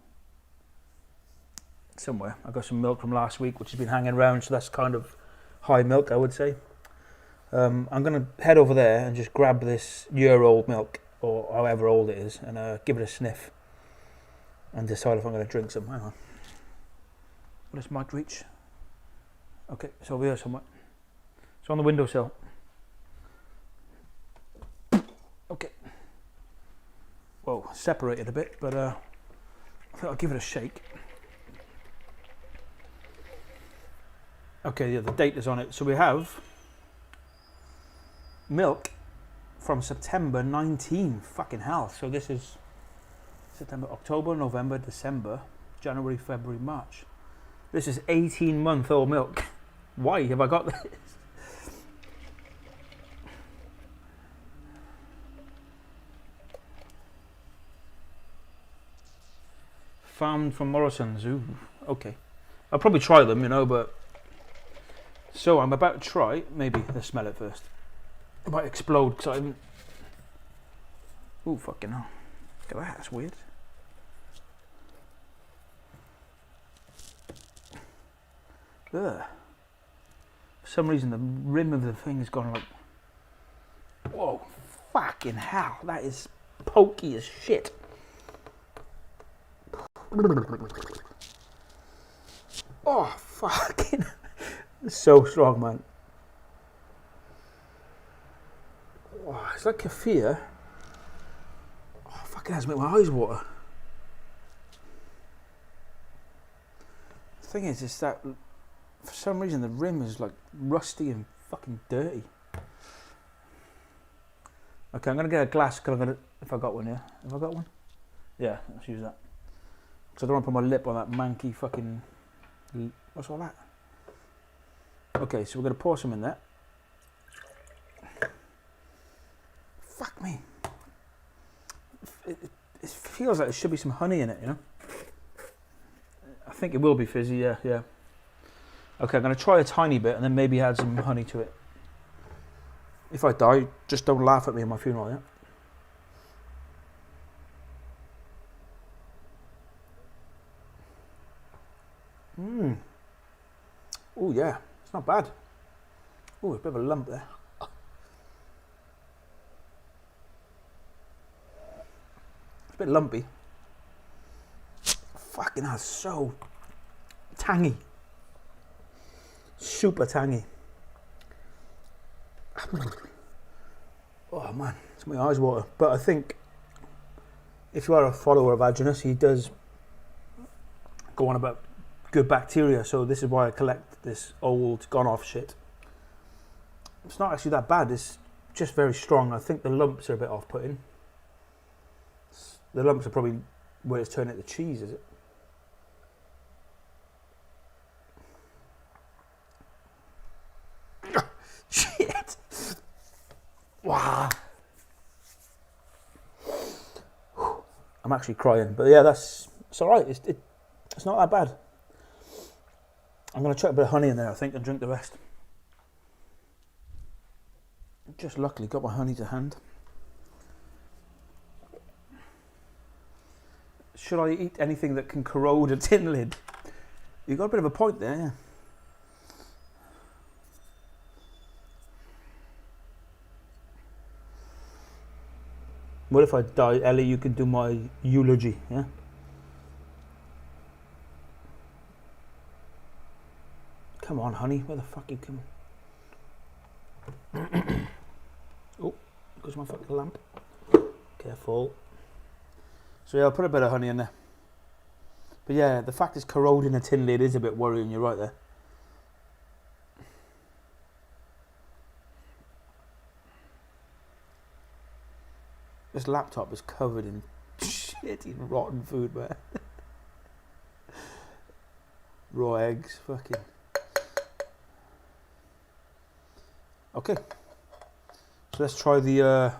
Somewhere. I got some milk from last week which has been hanging around, so that's kind of high milk, I would say. I'm going to head over there and just grab this year-old milk, or however old it is, and give it a sniff and decide if I'm going to drink some. Hang on. Will this mic reach? Okay, it's over here somewhere. It's on the windowsill. Okay. Whoa, separated a bit, but I think I'll give it a shake. Okay, yeah, the date is on it. So we have milk from September 19. Fucking hell. So this is September, October, November, December, January, February, March. This is 18-month-old milk. Why have I got this? Farmed from Morrison's. Ooh, okay. I'll probably try them, you know, but... So I'm about to try, maybe, let's smell it first. It might explode, because I haven't... Ooh, fucking hell. Look at that, that's weird. Ugh. For some reason the rim of the thing has gone like... Whoa, fucking hell, that is pokey as shit. Oh, fucking... It's so strong, man. Oh, it's like kefir. Oh, fucking has made my eyes water. The thing is, it's that... For some reason the rim is like rusty and fucking dirty. Okay, I'm gonna get a glass because if I got one, yeah. Have I got one? Yeah, let's use that. So I don't want to put my lip on that manky fucking... What's all that? Okay, so we're going to pour some in there. Fuck me. It feels like there should be some honey in it, you know? I think it will be fizzy, yeah. Okay, I'm going to try a tiny bit and then maybe add some honey to it. If I die, just don't laugh at me at my funeral, yeah? Oh yeah, it's not bad. Oh, a bit of a lump there. It's a bit lumpy. Fucking hell, so tangy. Super tangy. Oh man, it's my eyes water. But I think if you are a follower of Vaches, he does go on about good bacteria, so this is why I collect this old gone off shit. It's not actually that bad, it's just very strong. I think the lumps are a bit off putting. The lumps are probably where it's turning into cheese, is it? Shit! Wow. I'm actually crying, but yeah, it's alright. It's not that bad. I'm going to chuck a bit of honey in there, I think, and drink the rest. Just luckily got my honey to hand. Should I eat anything that can corrode a tin lid? You've got a bit of a point there, yeah. What if I die, Ellie? You can do my eulogy, yeah? Come on, honey, where the fuck you come? Oh, goes my fucking lamp. Careful. So yeah, I'll put a bit of honey in there. But yeah, the fact it's corroding a tin lid is a bit worrying, you're right there. This laptop is covered in shitty rotten food, man. Raw eggs, fucking. Okay, so let's try the.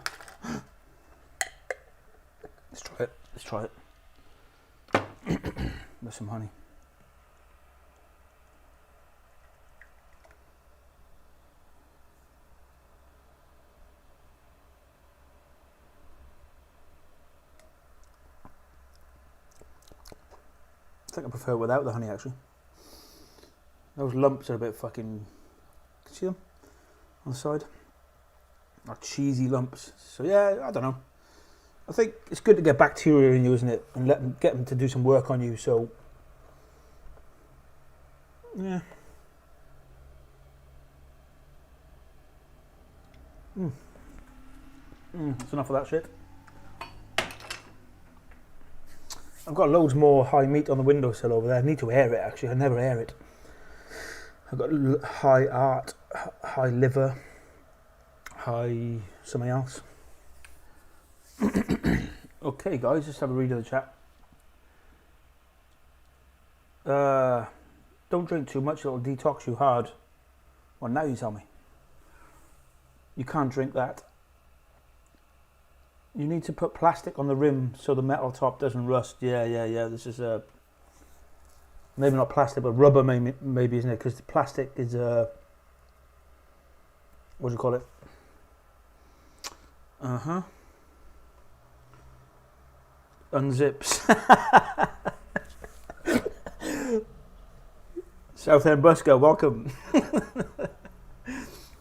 Let's try it. With some honey. I think I prefer it without the honey, actually. Those lumps are a bit fucking. Can you see them on the side? Or cheesy lumps. So yeah, I don't know. I think it's good to get bacteria in you, isn't it? And get them to do some work on you. So yeah. That's enough of that shit. I've got loads more high meat on the windowsill over there. I need to air it, actually. I never air it. I've got high liver, high something else. Okay, guys, just have a read of the chat. Don't drink too much, it'll detox you hard. Well, now you tell me. You can't drink that. You need to put plastic on the rim so the metal top doesn't rust. Yeah. This is maybe not plastic, but rubber maybe, isn't it? Because the plastic is what do you call it? Unzips. Southend Busker, welcome.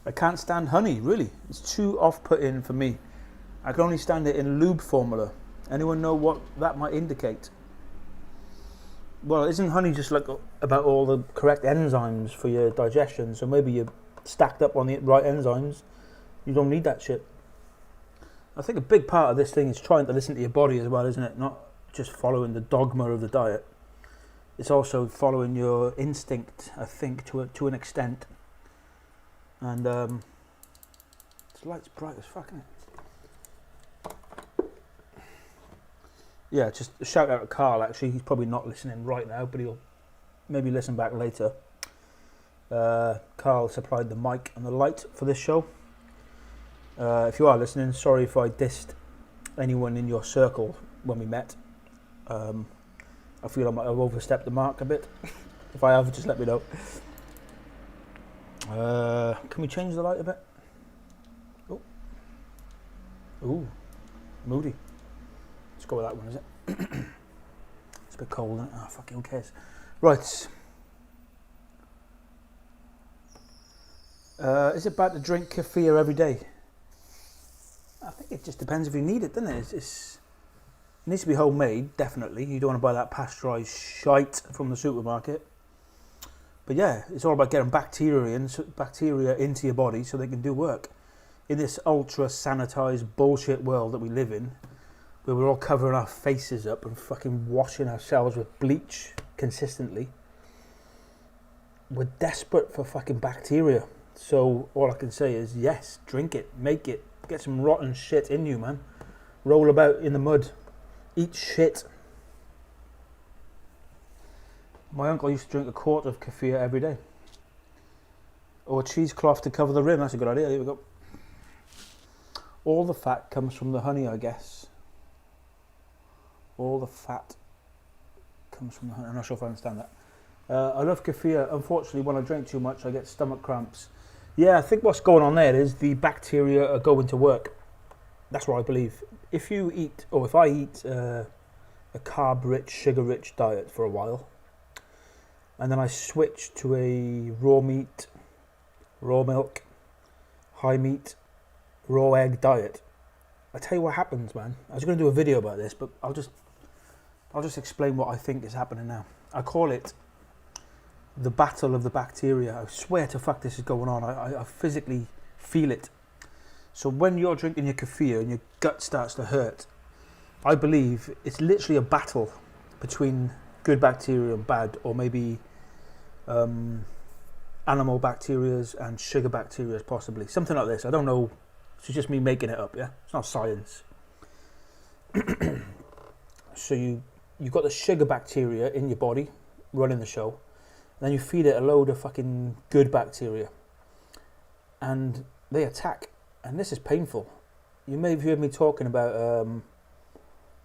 I can't stand honey, really. It's too off-putting for me. I can only stand it in lube formula. Anyone know what that might indicate? Well, isn't honey just like about all the correct enzymes for your digestion? So maybe you're stacked up on the right enzymes. You don't need that shit. I think a big part of this thing is trying to listen to your body as well, isn't it? Not just following the dogma of the diet. It's also following your instinct, I think, to an extent. And this light's bright as fuck, isn't it? yeah, just a shout out to Carl. Actually, he's probably not listening right now, but he'll maybe listen back later. Carl supplied the mic and the light for this show. If you are listening, sorry if I dissed anyone in your circle when we met. I feel I might have overstepped the mark a bit. If I have, just let me know. Can we change the light a bit? Oh. Ooh. Moody. Let's go with that one, is it? It's a bit cold, isn't it? Oh, fucking who cares? Right. Is it bad to drink kefir every day? I think it just depends if you need it, doesn't it? It needs to be homemade, definitely. You don't want to buy that pasteurised shite from the supermarket. But yeah, it's all about getting bacteria into your body so they can do work. In this ultra sanitised bullshit world that we live in, where we're all covering our faces up and fucking washing ourselves with bleach consistently, we're desperate for fucking bacteria. So all I can say is, yes, drink it, make it, get some rotten shit in you, man. Roll about in the mud, eat shit. My uncle used to drink a quart of kefir every day. Or a cheesecloth to cover the rim, that's a good idea, there we go. All the fat comes from the honey, I guess. All the fat comes from the honey. I'm not sure if I understand that. I love kefir. Unfortunately, when I drink too much, I get stomach cramps. Yeah, I think what's going on there is the bacteria are going to work. That's what I believe. If you eat, or if I eat a carb-rich, sugar-rich diet for a while, and then I switch to a raw meat, raw milk, high meat, raw egg diet, I tell you what happens, man. I was going to do a video about this, but I'll just explain what I think is happening now. I call it the battle of the bacteria. I swear to fuck this is going on. I physically feel it. So when you're drinking your kefir and your gut starts to hurt, I believe it's literally a battle between good bacteria and bad, or maybe animal bacterias and sugar bacterias, possibly. Something like this. I don't know. It's just me making it up, yeah? It's not science. So you've got the sugar bacteria in your body running the show. Then you feed it a load of fucking good bacteria. And they attack. And this is painful. You may have heard me talking about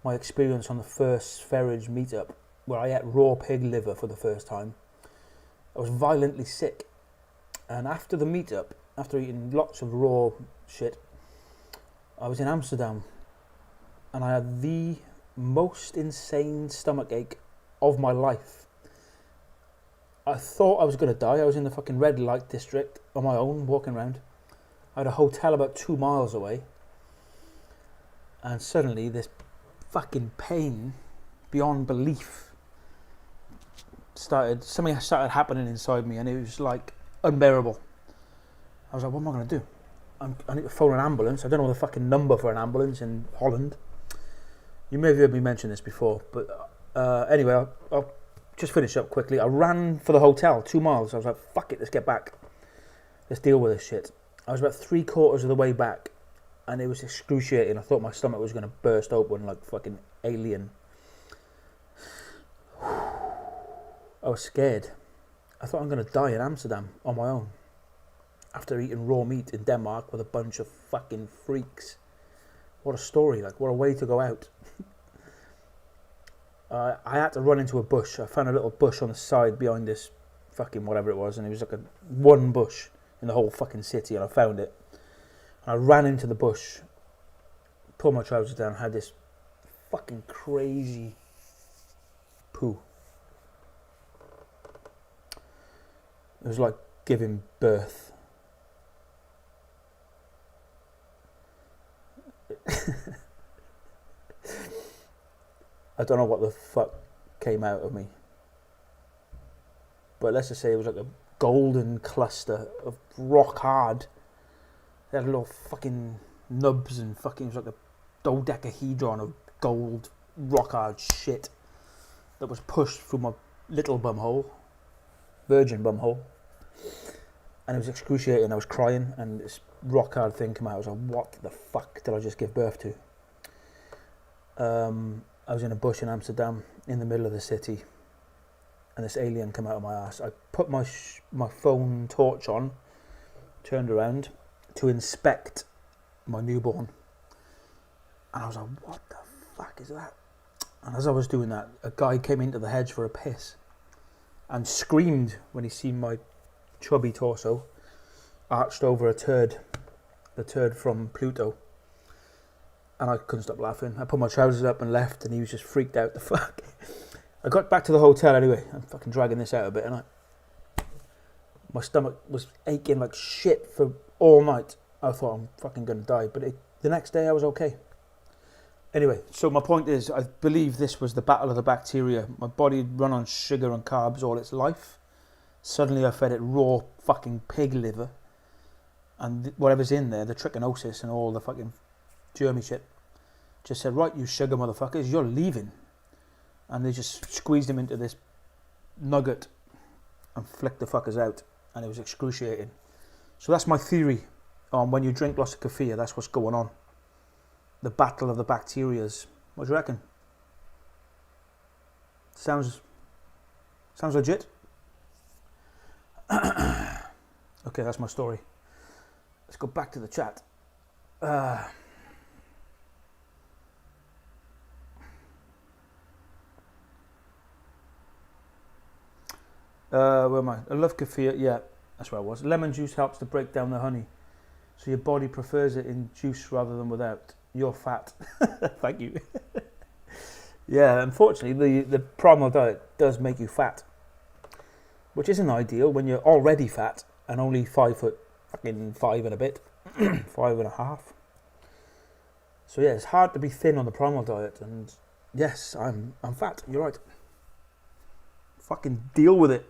my experience on the first Ferrage meetup, where I ate raw pig liver for the first time. I was violently sick. And after the meetup, after eating lots of raw shit, I was in Amsterdam. And I had the most insane stomachache of my life. I thought I was going to die. I was in the fucking red light district on my own, walking around. I had a hotel about 2 miles away. And suddenly this fucking pain beyond belief something started happening inside me, and it was like unbearable. I was like, what am I going to do? I need to phone an ambulance. I don't know the fucking number for an ambulance in Holland. You may have heard me mention this before, but anyway, I'll just finish up quickly. I ran for the hotel, 2 miles. I was like, fuck it, let's get back. Let's deal with this shit. I was about 3/4 of the way back, and it was excruciating. I thought my stomach was going to burst open like fucking alien. I was scared. I thought I'm going to die in Amsterdam on my own after eating raw meat in Denmark with a bunch of fucking freaks. What a story, like, what a way to go out. I had to run into a bush. I found a little bush on the side behind this fucking whatever it was, and it was like one bush in the whole fucking city, and I found it. And I ran into the bush, pulled my trousers down, had this fucking crazy poo. It was like giving birth. I don't know what the fuck came out of me, but let's just say it was like a golden cluster of rock hard. It had little fucking nubs and fucking, it was like a dodecahedron of gold rock hard shit that was pushed through my little bumhole, virgin bumhole, and it was excruciating. I was crying, and this rock hard thing came out. I was like, what the fuck did I just give birth to? I was in a bush in Amsterdam, in the middle of the city, and this alien came out of my ass. I put my phone torch on, turned around to inspect my newborn, and I was like, what the fuck is that? And as I was doing that, a guy came into the hedge for a piss and screamed when he seen my chubby torso arched over the turd from Pluto. And I couldn't stop laughing. I put my trousers up and left, and he was just freaked out the fuck. I got back to the hotel anyway. I'm fucking dragging this out a bit, and my stomach was aching like shit for all night. I thought I'm fucking gonna die, but the next day I was okay. Anyway, so my point is, I believe this was the battle of the bacteria. My body had run on sugar and carbs all its life. Suddenly I fed it raw fucking pig liver, and whatever's in there, the trichinosis and all the fucking germy shit, just said, right, you sugar motherfuckers, you're leaving. And they just squeezed him into this nugget and flicked the fuckers out, and it was excruciating. So that's my theory on when you drink lots of kefir, that's what's going on. The battle of the bacterias. What do you reckon? Sounds legit? Okay, that's my story. Let's go back to the chat. Where am I? I love kefir. Yeah, that's where I was. Lemon juice helps to break down the honey, so your body prefers it in juice rather than without. You're fat. Thank you. Yeah, unfortunately, the primal diet does make you fat, which isn't ideal when you're already fat and only 5'5" and a bit, 5.5. So yeah, it's hard to be thin on the primal diet, and yes, I'm fat. You're right. Fucking deal with it.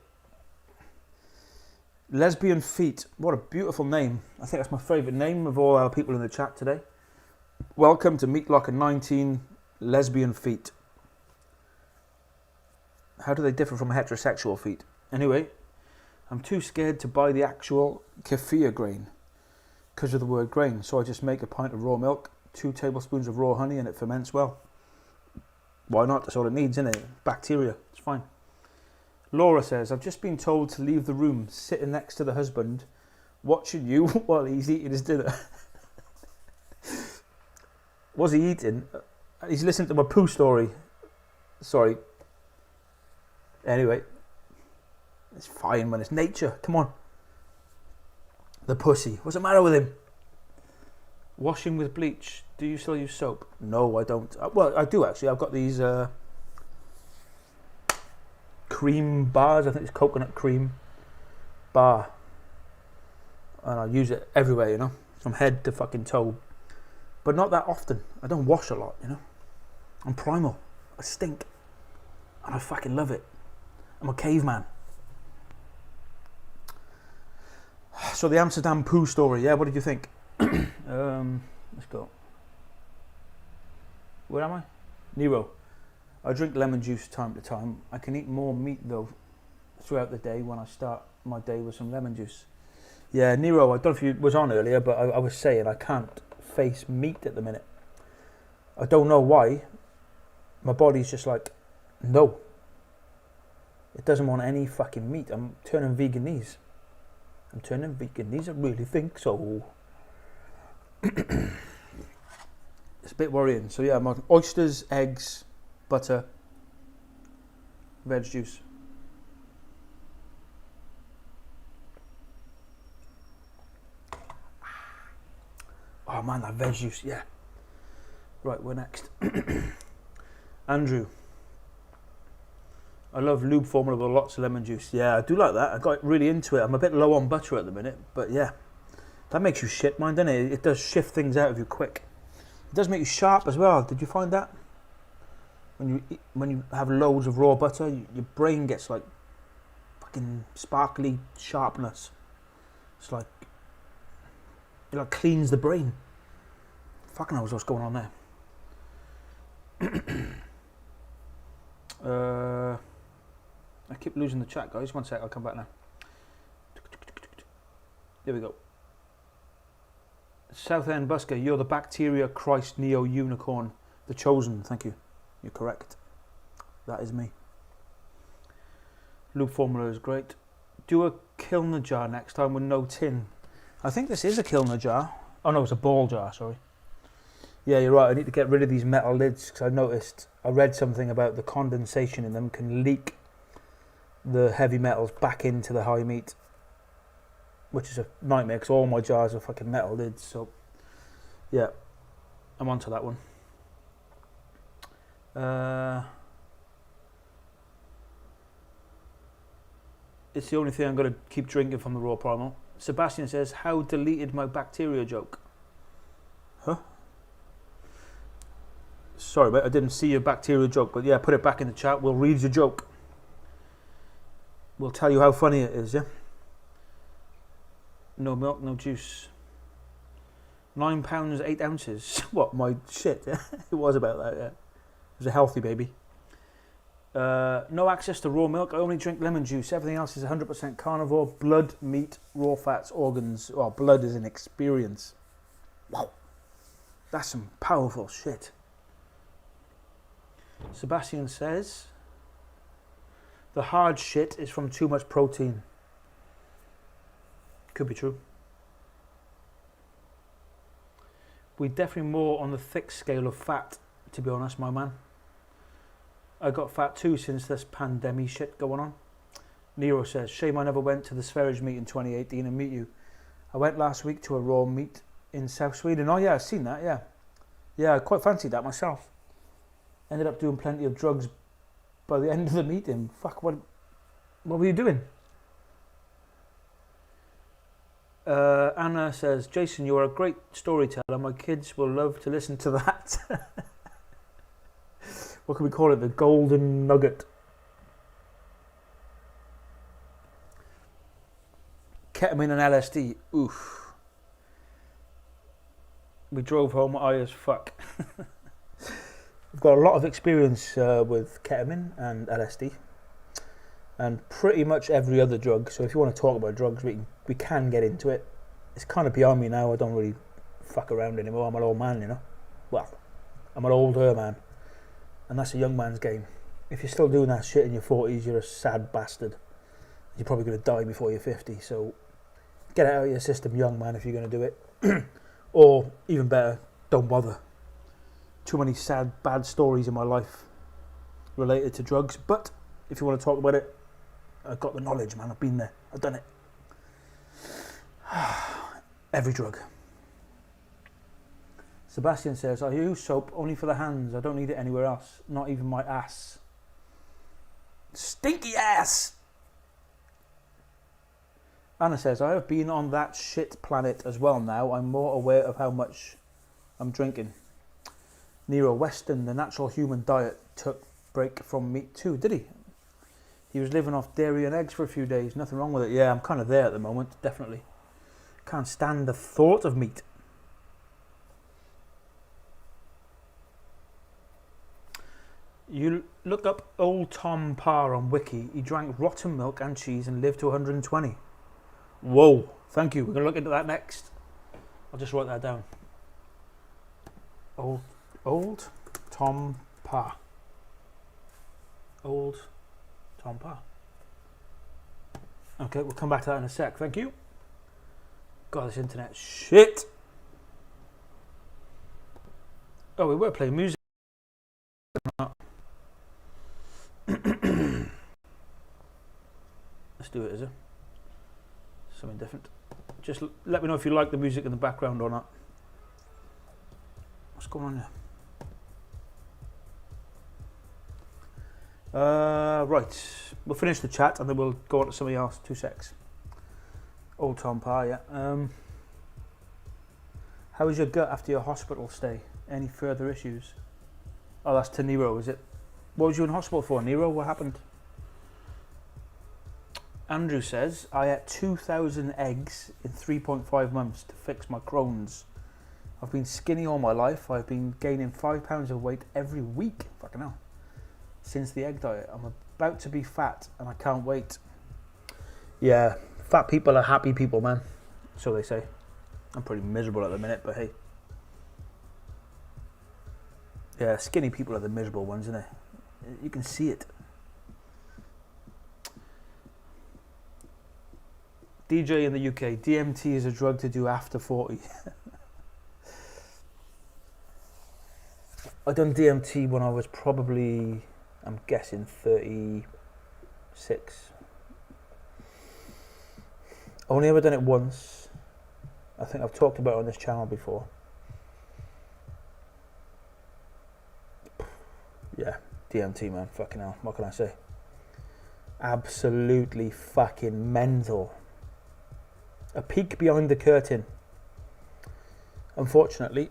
Lesbian Feet. What a beautiful name. I think that's my favourite name of all our people in the chat today. Welcome to Meat Locker 19, Lesbian Feet. How do they differ from heterosexual feet? Anyway, I'm too scared to buy the actual kefir grain because of the word grain, so I just make a pint of raw milk, 2 tablespoons of raw honey, and it ferments well. Why not? That's all it needs, isn't it? Bacteria. It's fine. Laura says, I've just been told to leave the room, sitting next to the husband, watching you while he's eating his dinner. Was he eating? He's listening to my poo story. Sorry. Anyway, it's fine, man. It's nature. Come on. The pussy. What's the matter with him? Washing with bleach. Do you still use soap? No, I don't. Well, I do actually. I've got these cream bars. I think it's coconut cream bar. And I use it everywhere, you know, from head to fucking toe. But not that often. I don't wash a lot, you know. I'm primal. I stink. And I fucking love it. I'm a caveman. So the Amsterdam poo story, yeah, what did you think? Let's go. Where am I? Nero. I drink lemon juice time to time. I can eat more meat though throughout the day when I start my day with some lemon juice. Yeah, Nero, I don't know if you was on earlier, but I was saying I can't face meat at the minute. I don't know why. My body's just like, no. It doesn't want any fucking meat. I'm turning Vietnamese. I really think so. It's a bit worrying. So yeah, I'm on oysters, eggs, butter, veg juice. Oh man, that veg juice, yeah. Right, we're next. Andrew. I love lube formula with lots of lemon juice. Yeah, I do like that. I got really into it. I'm a bit low on butter at the minute, but yeah. That makes you shit, mind, doesn't it? It does shift things out of you quick. It does make you sharp as well. Did you find that? When you have loads of raw butter, your brain gets like fucking sparkly sharpness. It's like it like cleans the brain. Fucking knows what's going on there. I keep losing the chat, guys. 1 sec, I'll come back now. There we go. Southend Busker, you're the bacteria Christ Neo Unicorn, the chosen. Thank you. You're correct. That is me. Loop formula is great. Do a Kilner jar next time with no tin. I think this is a Kilner jar. Oh no, it's a ball jar, sorry. Yeah, you're right. I need to get rid of these metal lids because I read something about the condensation in them can leak the heavy metals back into the high meat, which is a nightmare because all my jars are fucking metal lids. So, yeah, I'm onto that one. It's the only thing I'm going to keep drinking from the raw primal. Sebastian says, how deleted my bacteria joke? Huh? Sorry, mate, I didn't see your bacteria joke, but yeah, put it back in the chat. We'll read your joke. We'll tell you how funny it is, yeah? No milk, no juice. £9, 8 ounces. What, my shit, yeah? It was about that, yeah. It was a healthy baby. No access to raw milk. I only drink lemon juice. Everything else is 100% carnivore. Blood, meat, raw fats, organs. Well, blood is an experience. Wow. That's some powerful shit. Sebastian says, the hard shit is from too much protein. Could be true. We're definitely more on the thick scale of fat, to be honest, my man. I got fat too since this pandemic shit going on. Nero says, shame I never went to the Sverige meet in 2018 and meet you. I went last week to a raw meet in South Sweden. Oh yeah, I've seen that, yeah. Yeah, I quite fancied that myself. Ended up doing plenty of drugs by the end of the meeting. Fuck, what were you doing? Anna says, Jason, you are a great storyteller. My kids will love to listen to that. What can we call it? The golden nugget. Ketamine and LSD. Oof. We drove home high as fuck. I've got a lot of experience with ketamine and LSD. And pretty much every other drug. So if you want to talk about drugs, we can get into it. It's kind of beyond me now. I don't really fuck around anymore. I'm an old man, you know. Well, I'm an older man. And that's a young man's game. If you're still doing that shit in your 40s, you're a sad bastard. You're probably going to die before you're 50. So get it out of your system, young man, if you're going to do it. Or even better, don't bother. Too many sad, bad stories in my life related to drugs. But if you want to talk about it, I've got the knowledge, man. I've been there. I've done it. Every drug. Sebastian says, I use soap only for the hands. I don't need it anywhere else. Not even my ass. Stinky ass! Anna says, I have been on that shit planet as well now. I'm more aware of how much I'm drinking. Nero Weston, the natural human diet, took break from meat too, did he? He was living off dairy and eggs for a few days. Nothing wrong with it. Yeah, I'm kind of there at the moment, definitely. Can't stand the thought of meat. You look up old Tom Parr on Wiki. He drank rotten milk and cheese and lived to 120. Whoa, thank you. We're going to look into that next. I'll just write that down. Old Tom Parr. Old Tom Parr. Okay, we'll come back to that in a sec. Thank you. God, this internet shit. Oh, we were playing music. Let's do it, is it? Something different. Just let me know if you like the music in the background or not. What's going on here? Right, we'll finish the chat and then we'll go on to something else. 2 secs. Old Tom Parr, yeah. How was your gut after your hospital stay? Any further issues? Oh, that's to Nero, is it? What was you in hospital for, Nero? What happened? Andrew says, I ate 2,000 eggs in 3.5 months to fix my Crohn's. I've been skinny all my life. I've been gaining 5 pounds of weight every week. Fucking hell. Since the egg diet. I'm about to be fat and I can't wait. Yeah, fat people are happy people, man. So they say. I'm pretty miserable at the minute, but hey. Yeah, skinny people are the miserable ones, isn't they? You can see it. DJ in the UK, DMT is a drug to do after 40. I done DMT when I was probably, I'm guessing, 36. Only ever done it once. I think I've talked about it on this channel before. Yeah, DMT, man, fucking hell, what can I say? Absolutely fucking mental. A peek behind the curtain. Unfortunately,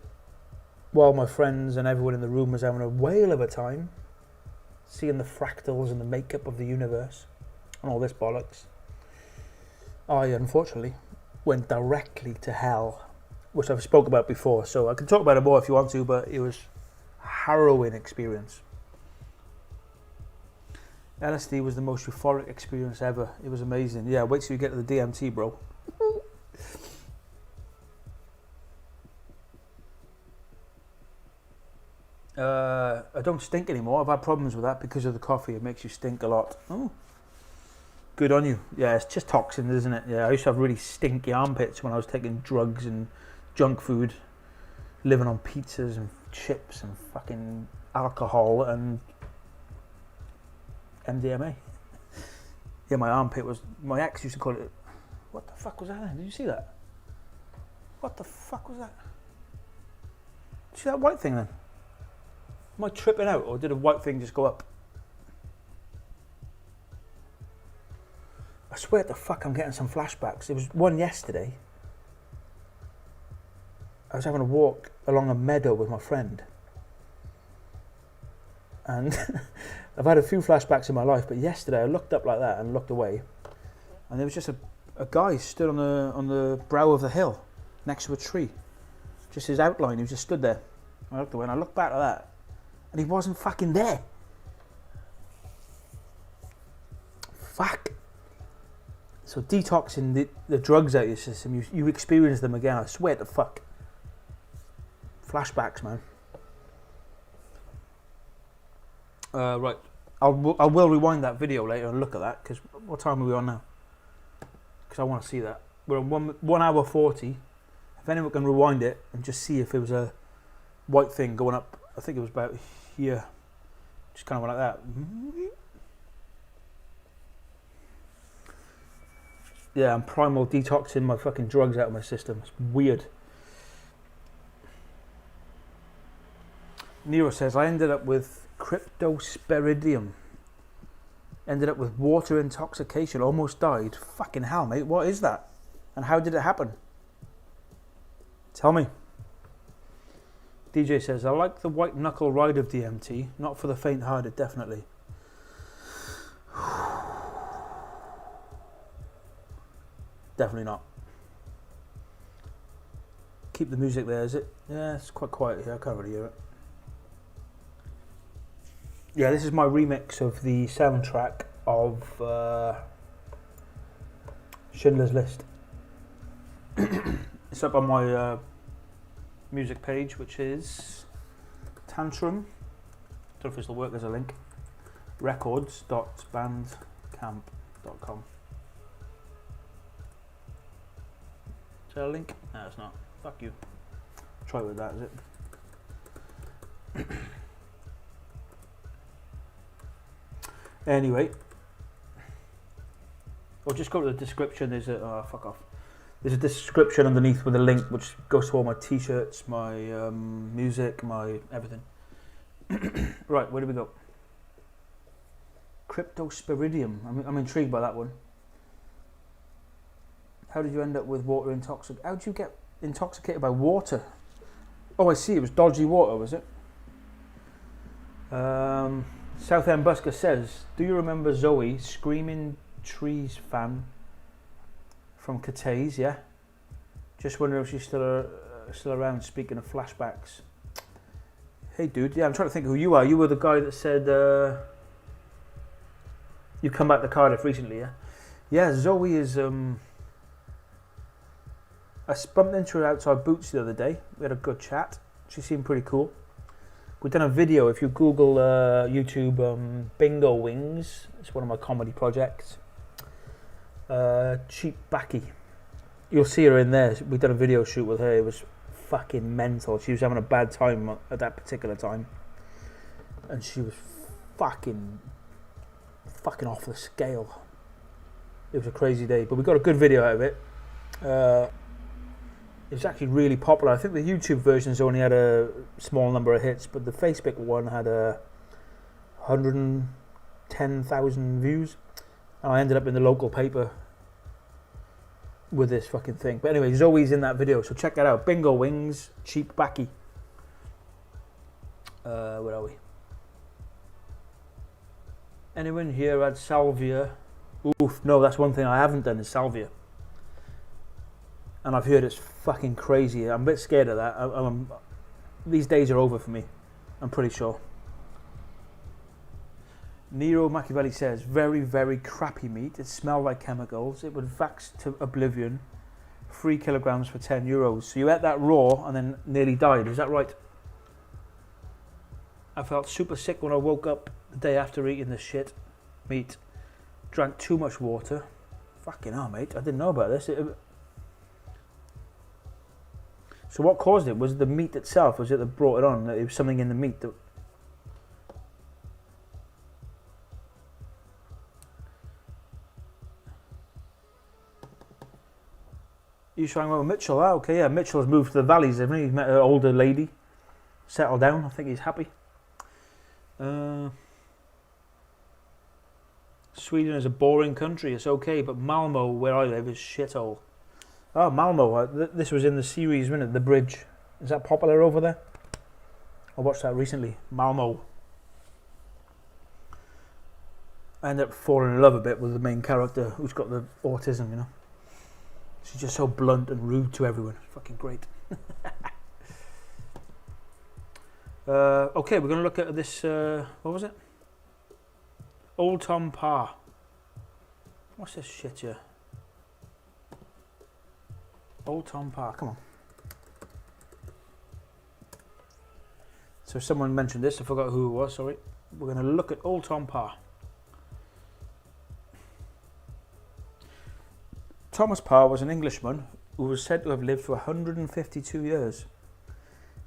while my friends and everyone in the room was having a whale of a time, seeing the fractals and the makeup of the universe, and all this bollocks, I unfortunately went directly to hell, which I've spoke about before, so I can talk about it more if you want to, but it was a harrowing experience. LSD was the most euphoric experience ever. It was amazing. Yeah, wait till you get to the DMT, bro. I don't stink anymore. I've had problems with that because of the coffee. It makes you stink a lot. Oh, good on you. Yeah, it's just toxins, isn't it? Yeah, I used to have really stinky armpits when I was taking drugs and junk food, living on pizzas and chips and fucking alcohol and MDMA. Yeah, my armpit was, my ex used to call it, what the fuck was that then? Did you see that? What the fuck was that? See that white thing then? Am I tripping out, or did a white thing just go up? I swear to fuck I'm getting some flashbacks. There was one yesterday. I was having a walk along a meadow with my friend. And I've had a few flashbacks in my life, but yesterday I looked up like that and looked away. And there was just a guy stood on the brow of the hill next to a tree. Just his outline, he was just stood there. I looked away and I looked back at that. And he wasn't fucking there. Fuck. So detoxing the drugs out of your system, you experience them again, I swear to fuck. Flashbacks, man. Right. I will rewind that video later and look at that, because what time are we on now? Because I want to see that. We're on 1 hour 40. If anyone can rewind it and just see if there was a white thing going up, I think it was about here. Just kind of went like that. Yeah, I'm primal detoxing my fucking drugs out of my system. It's weird. Nero says, I ended up with cryptosporidium. Ended up with water intoxication. Almost died. Fucking hell, mate. What is that? And how did it happen? Tell me. DJ says, I like the white knuckle ride of DMT. Not for the faint-hearted, definitely. Definitely not. Keep the music there, is it? Yeah, it's quite quiet here. I can't really hear it. Yeah, this is my remix of the soundtrack of Schindler's List. It's up on my music page, which is Tantrum. Don't know if this will work as a link. Records.bandcamp.com. Is that a link? No, it's not. Fuck you. Try with that, is it? Anyway, or just go to the description. There's a fuck off. There's a description underneath with a link which goes to all my t-shirts, my music, my everything. Right, where do we go? Cryptosporidium. I'm intrigued by that one. How did you end up with water intoxication? How did you get intoxicated by water? Oh, I see. It was dodgy water, was it? Southend Busker says, do you remember Zoe, Screaming Trees fan from Cathays? Yeah. Just wondering if she's still around. Speaking of flashbacks. Hey, dude. Yeah, I'm trying to think who you are. You were the guy that said you come back to Cardiff recently, yeah? Yeah, Zoe is... I bumped into her outside Boots the other day. We had a good chat. She seemed pretty cool. We've done a video. If you Google YouTube Bingo Wings, it's one of my comedy projects. Cheap Backy. You'll see her in there. We've done a video shoot with her. It was fucking mental. She was having a bad time at that particular time. And she was fucking off the scale. It was a crazy day. But we got a good video out of it. It was actually really popular. I think the YouTube versions only had a small number of hits, but the Facebook one had 110,000 views. And I ended up in the local paper with this fucking thing. But anyway, Zoe's in that video, so check that out. Bingo Wings, Cheap Backy. Where are we? Anyone here had salvia? Oof, no, that's one thing I haven't done is salvia. And I've heard it's fucking crazy. I'm a bit scared of that. These days are over for me, I'm pretty sure. Nero Machiavelli says, very, very crappy meat. It smelled like chemicals. It would vax to oblivion. 3 kilograms for €10. So you ate that raw and then nearly died. Is that right? I felt super sick when I woke up the day after eating the shit meat. Drank too much water. Fucking hell, mate. I didn't know about this. So what caused it? Was it the meat itself? Was it that brought it on? It was something in the meat that... You trying with Mitchell? Ah, okay, yeah. Mitchell has moved to the valleys, hasn't he? He's met an older lady. Settled down. I think he's happy. Sweden is a boring country. It's okay, but Malmo, where I live, is shithole. Oh, Malmo. This was in the series, wasn't it? The Bridge. Is that popular over there? I watched that recently. Malmo. I ended up falling in love a bit with the main character who's got the autism, you know. She's just so blunt and rude to everyone. It's fucking great. Okay, we're going to look at this, what was it? Old Tom Parr. What's this shit here? Old Tom Parr, come on. So someone mentioned this, I forgot who it was, sorry. We're going to look at Old Tom Parr. Thomas Parr was an Englishman who was said to have lived for 152 years.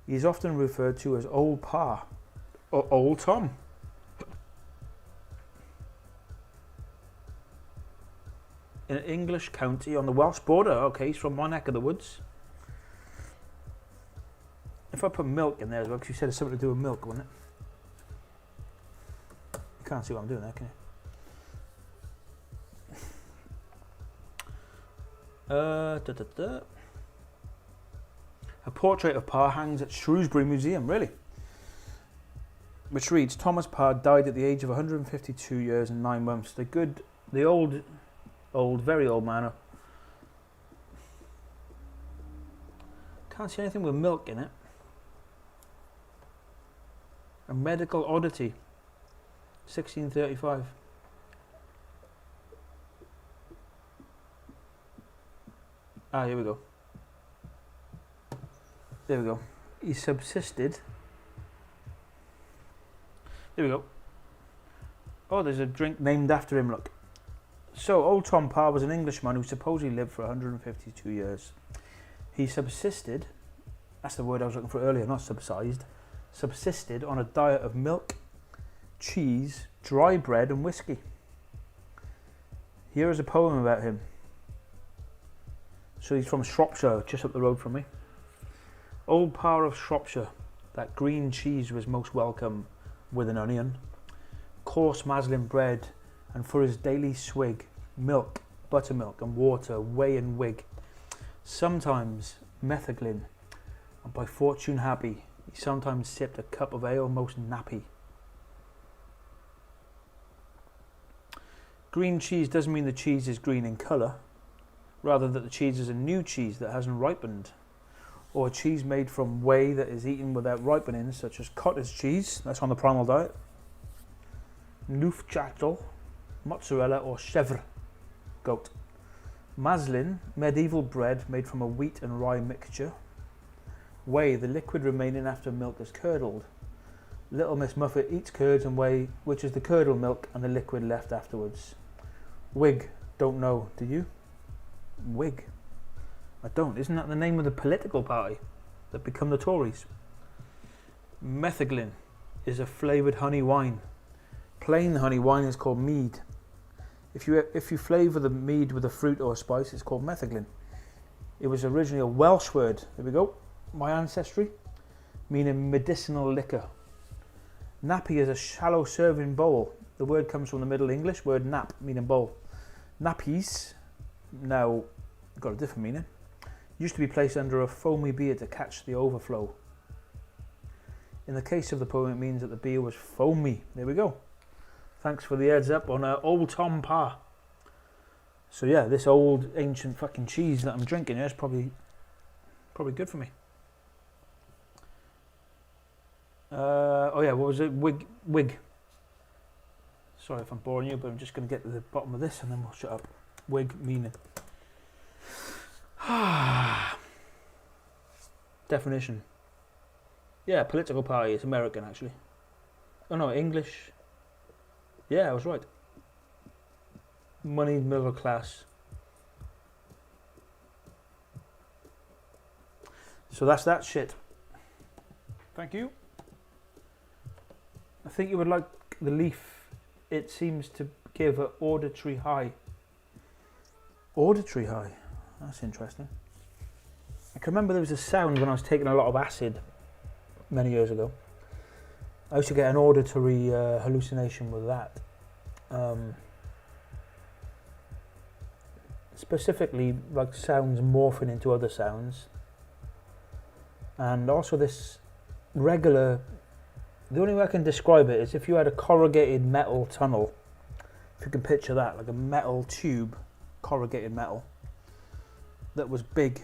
He is often referred to as Old Parr, or Old Tom. In an English county on the Welsh border. Okay, he's from my neck of the woods. If I put milk in there as well, because you said it's something to do with milk, wasn't it? You can't see what I'm doing there, can you? A portrait of Parr hangs at Shrewsbury Museum, really? Which reads, Thomas Parr died at the age of 152 years and 9 months. The old, very old man. Can't see anything with milk in it. A medical oddity. 1635. Ah, here we go. There we go. He subsisted. There we go. Oh, there's a drink named after him, look. So, Old Tom Parr was an Englishman who supposedly lived for 152 years. He subsisted, that's the word I was looking for earlier, not subsised, subsisted on a diet of milk, cheese, dry bread and whiskey. Here is a poem about him. So he's from Shropshire, just up the road from me. Old Parr of Shropshire, that green cheese was most welcome with an onion, coarse maslin bread, and for his daily swig, milk, buttermilk and water, whey and wig, sometimes metheglin, and by fortune happy, he sometimes sipped a cup of ale most nappy. Green cheese doesn't mean the cheese is green in colour, rather that the cheese is a new cheese that hasn't ripened, or a cheese made from whey that is eaten without ripening, such as cottage cheese, that's on the primal diet, Neufchâtel, mozzarella or chèvre, goat. Maslin, medieval bread made from a wheat and rye mixture. Whey, the liquid remaining after milk is curdled. Little Miss Muffet eats curds and whey, which is the curdle milk and the liquid left afterwards. Whig, don't know. Do you? Whig? I don't. Isn't that the name of the political party that become the Tories? Metheglin is a flavoured honey wine. Plain honey wine is called mead. If you flavour the mead with a fruit or a spice, it's called metheglin. It was originally a Welsh word. There we go. My ancestry, meaning medicinal liquor. Nappy is a shallow serving bowl. The word comes from the Middle English word nap, meaning bowl. Nappies, now got a different meaning, used to be placed under a foamy beer to catch the overflow. In the case of the poem, it means that the beer was foamy. There we go. Thanks for the heads up on Old Tom Parr. So yeah, this old ancient fucking cheese that I'm drinking here is probably good for me. Oh yeah, what was it? Wig. Sorry if I'm boring you, but I'm just going to get to the bottom of this and then we'll shut up. Wig meaning. Definition. Yeah, political party. It's American actually. Oh no, English. Yeah, I was right. Money, middle class. So that's that shit. Thank you. I think you would like the leaf. It seems to give an auditory high. Auditory high? That's interesting. I can remember there was a sound when I was taking a lot of acid many years ago. I used to get an auditory hallucination with that. Specifically, like sounds morphing into other sounds. And also this regular... The only way I can describe it is if you had a corrugated metal tunnel, if you can picture that, like a metal tube, corrugated metal, that was big,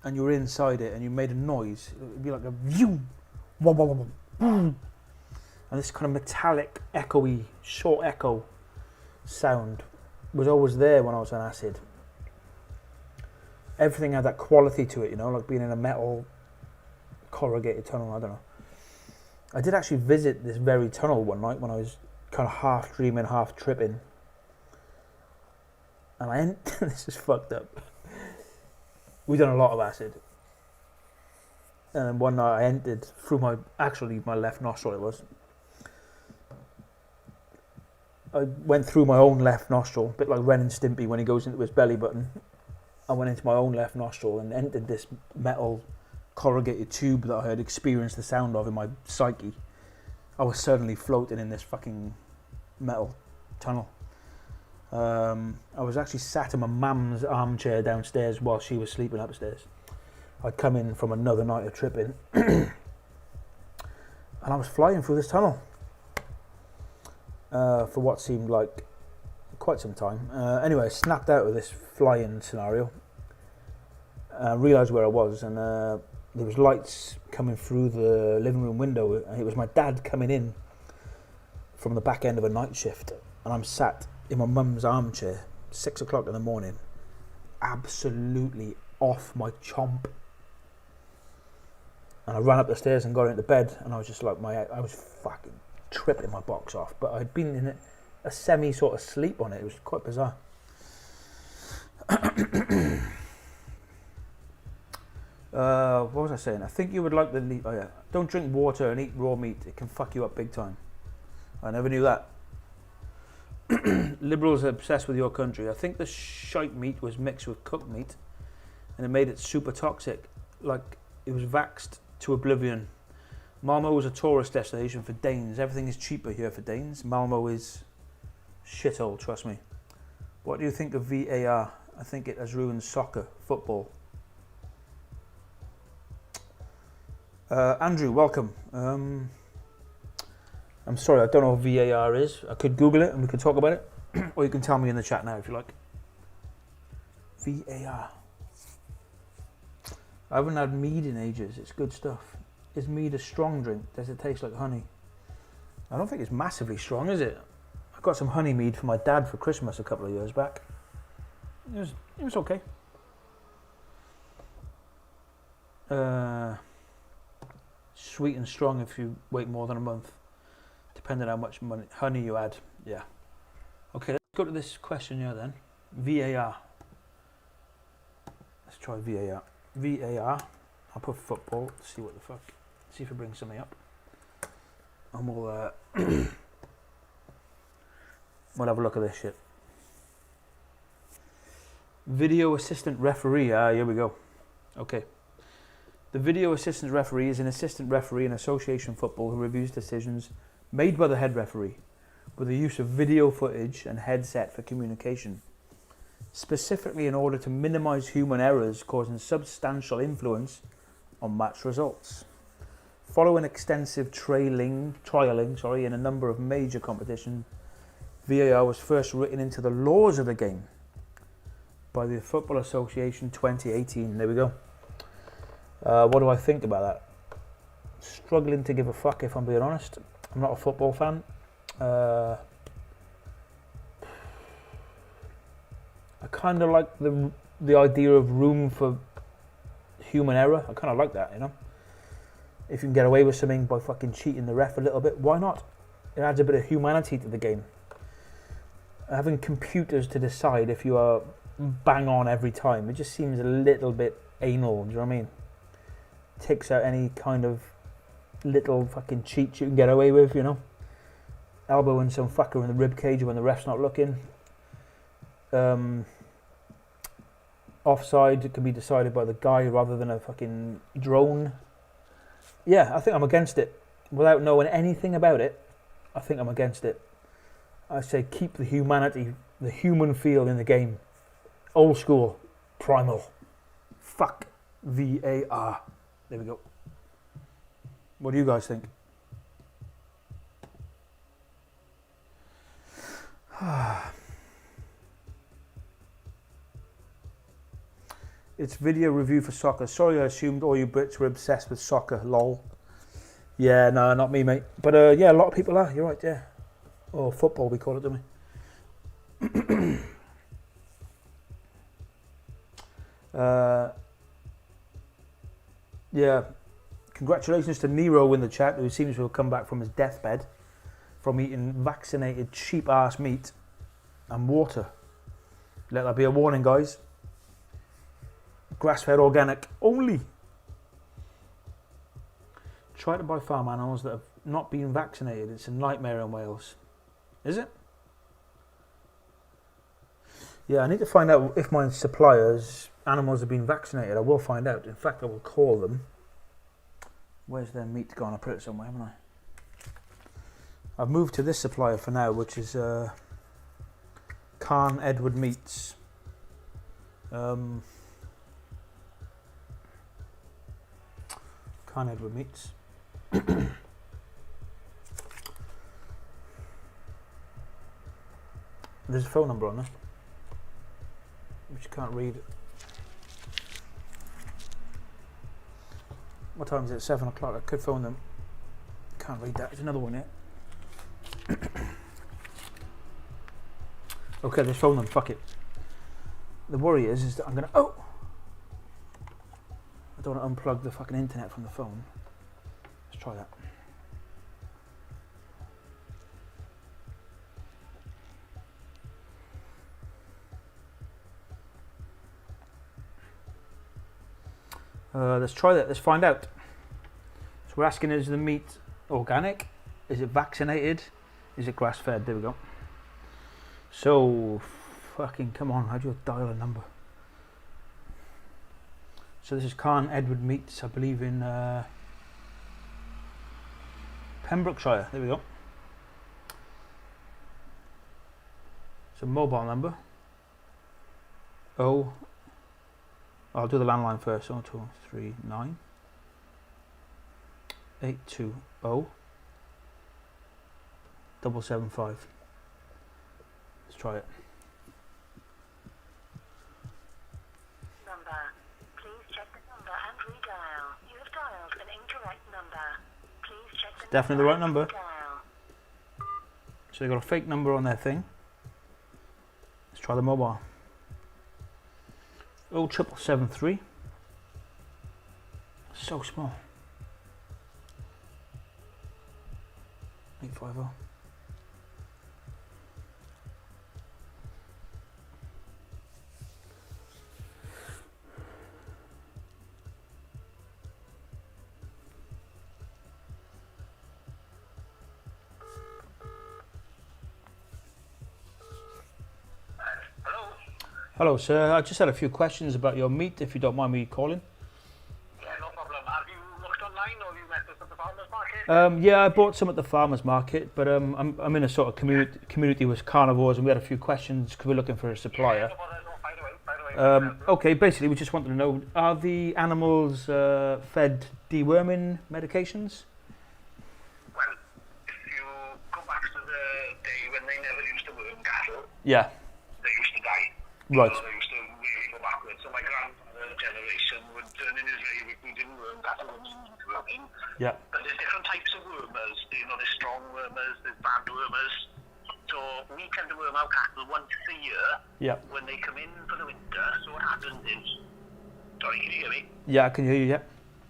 and you were inside it and you made a noise, it would be like a vroom, wom, wom, wom, boom, and this kind of metallic, echoey, short echo sound was always there when I was on acid. Everything had that quality to it, you know, like being in a metal corrugated tunnel, I don't know. I did actually visit this very tunnel one night when I was kind of half dreaming, half tripping. And this is fucked up. We've done a lot of acid. And one night I entered through my left nostril it was. I went through my own left nostril, a bit like Ren and Stimpy when he goes into his belly button. I went into my own left nostril and entered this metal corrugated tube that I had experienced the sound of in my psyche. I was suddenly floating in this fucking metal tunnel. I was actually sat in my mum's armchair downstairs while she was sleeping upstairs. I'd come in from another night of tripping and I was flying through this tunnel for what seemed like quite some time. Anyway, I snapped out of this flying scenario. Realised where I was, and there was lights coming through the living room window, and it was my dad coming in from the back end of a night shift, and I'm sat in my mum's armchair, 6 o'clock in the morning, absolutely off my chomp. And I ran up the stairs and got into bed, and I was just like, I was fucking tripping my box off, but I'd been in a semi sort of sleep on it. It was quite bizarre. What was I saying? I think you would like the... Oh yeah. Don't drink water and eat raw meat. It can fuck you up big time. I never knew that. Liberals are obsessed with your country. I think the shite meat was mixed with cooked meat and it made it super toxic. Like, it was vaxxed to oblivion. Malmo was a tourist destination for Danes. Everything is cheaper here for Danes. Malmo is shithole, trust me. What do you think of VAR? I think it has ruined soccer, football. Andrew, welcome. I'm sorry, I don't know what VAR is. I could Google it and we could talk about it. Or you can tell me in the chat now if you like. VAR. I haven't had mead in ages. It's good stuff. Is mead a strong drink? Does it taste like honey? I don't think it's massively strong, is it? I got some honey mead for my dad for Christmas a couple of years back. It was okay. Sweet and strong if you wait more than a month, depending on how much honey you add. Yeah. Okay, let's go to this question here then. VAR. Let's try VAR. VAR. I'll put football. See what the fuck. See if it brings something up. And we'll we'll have a look at this shit. Video assistant referee. Here we go. Okay. The video assistant referee is an assistant referee in association football who reviews decisions made by the head referee with the use of video footage and headset for communication, specifically in order to minimize human errors causing substantial influence on match results. Following extensive trialing in a number of major competitions, VAR was first written into the laws of the game by the Football Association 2018. There we go. What do I think about that? Struggling to give a fuck, if I'm being honest. I'm not a football fan. I kind of like the idea of room for human error. I kind of like that, you know. If you can get away with something by fucking cheating the ref a little bit, why not? It adds a bit of humanity to the game. Having computers to decide if you are bang on every time, it just seems a little bit anal, do you know what I mean? Takes out any kind of little fucking cheat you can get away with, you know. Elbowing some fucker in the rib cage when the ref's not looking. Offside, it can be decided by the guy rather than a fucking drone. Yeah, I think I'm against it. Without knowing anything about it, I think I'm against it. I say keep the humanity, the human feel in the game. Old school, primal. Fuck VAR. There we go. What do you guys think? It's video review for soccer. Sorry, I assumed all you Brits were obsessed with soccer. Lol. Yeah, no, not me, mate. But yeah, a lot of people are. You're right, yeah. Or football, we call it, don't we? Yeah. Congratulations to Nero in the chat, who seems to have come back from his deathbed from eating vaccinated cheap-ass meat and water. Let that be a warning, guys. Grass-fed organic only. Try to buy farm animals that have not been vaccinated. It's a nightmare in Wales. Is it? Yeah, I need to find out if my suppliers' animals have been vaccinated. I will find out. In fact, I will call them. Where's their meat gone? I put it somewhere, haven't I? I've moved to this supplier for now, which is Carn Edward Meats. Carn Edward Meats. There's a phone number on there, which you can't read. What time is it? 7 o'clock. I could phone them. Can't read that. There's another one here. Okay, let's phone them. Fuck it. The worry is that I'm gonna. Oh! I don't want to unplug the fucking internet from the phone. Let's try that. Let's try that. Let's find out. So we're asking, is the meat organic? Is it vaccinated? Is it grass-fed? There we go. So, fucking come on. How do you dial a number? So this is Carn Edward Meats, I believe in Pembrokeshire. There we go. So mobile number. Oh. I'll do the landline first. 0239 820 775. Let's try it. Number. Please check the number and redial. You have dialed an incorrect number. Please check the It's definitely the right number. redial. So they got a fake number on their thing. Let's try the mobile. 07773. So small. 850. Hello? Hello, sir. I just had a few questions about your meat, if you don't mind me calling. Yeah, no problem. Have you looked online or have you met us at the farmer's market? Yeah, I bought some at the farmer's market, but I'm in a sort of community with carnivores, and we had a few questions because we're looking for a supplier. No bother, no, by the way. Okay, basically, we just wanted to know: are the animals fed deworming medications? Well, if you go back to the day when they never used to worm cattle, Yeah. they used to die. Right. So they used to really go backwards. So my grandfather's generation would turn in his grave if we didn't worm cattle when we needed worming. Yeah. But there's different types of wormers. There's strong wormers, there's bad wormers. So we tend to worm our cattle once a year Yeah. when they come in for the winter. So what happens is, sorry, can you hear me? Yeah, I can hear you. Yeah.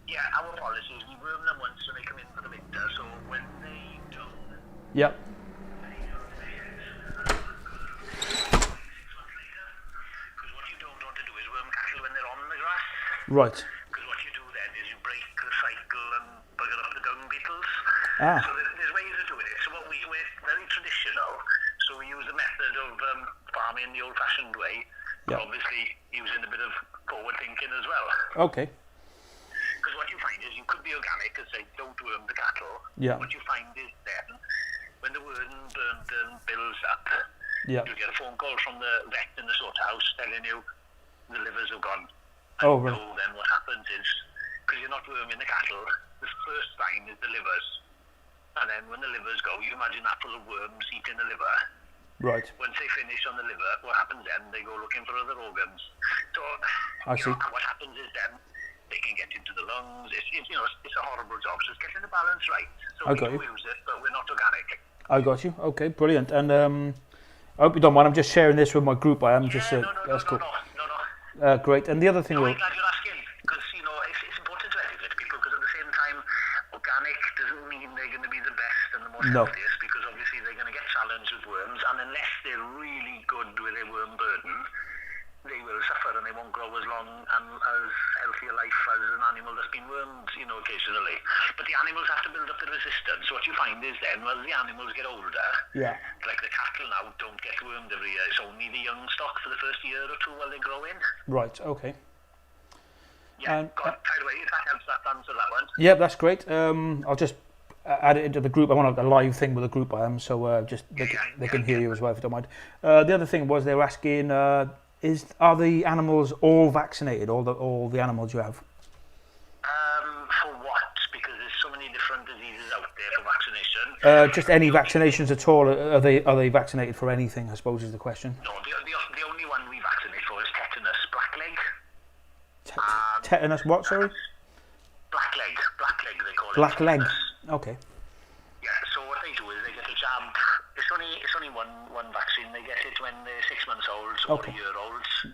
Yeah, our policy is we worm them once when they come in for the winter. So when they don't, Yeah. because what you don't want to do is worm cattle when they're on the grass. Right. Because what you do then is you break the cycle and bugger up the dung beetles. Ah. So there's ways of doing it. So we're very traditional. So we use the method of farming the old-fashioned way, but Yeah. obviously using a bit of forward thinking as well. Okay. Because what you find is you could be organic and say don't worm the cattle. Yeah. What you find is then when the worm builds up, Yeah. you get a phone call from the vet in the slaughterhouse telling you the livers have gone. Oh, right. So then what happens is, because you're not worming the cattle, the first sign is the livers. And then when the livers go, you imagine that full of worms eating the liver. Right. Once they finish on the liver, what happens then? They go looking for other organs. So I see. and what happens is then they can get into the lungs. It's a horrible job. So it's getting the balance right. So I we got do you. use it, but we're not organic. I got you. Okay, brilliant. And I hope you don't mind. I'm just sharing this with my group. I am just. No. That's cool. No. Great. And the other thing. No, I'm glad you're asking, because it's important to educate people, because at the same time, organic doesn't mean they're going to be the best and the most No. healthiest, because obviously they're going to get challenged with worms, and unless they're really good with their worm burden, they will suffer and they won't grow as long and as healthy a life as an animal that's been wormed, occasionally. But the animals have to build up the resistance. So what you find is then, as the animals get older, Yeah. like the cattle now don't get wormed every year. It's only the young stock for the first year or two while they grow in. Right. Okay. Yeah, by the way, if that helps that answer that one. Yeah, that's great. I'll just add it into the group. I want a live thing with the group I am, so just they can hear you as well if you don't mind. The other thing was they were asking, are the animals all vaccinated? All the animals you have? For what? Because there's so many different diseases out there for vaccination. Just any vaccinations at all? Are they vaccinated for anything? I suppose is the question. No, the only one we vaccinate for is tetanus, blackleg. Tetanus what? Sorry. Blackleg they call it. Black leg. Tetanus. Okay. Yeah, so what they do is they get a jab. It's only one vaccine. They get it when they're 6 months old or Okay. a year olds.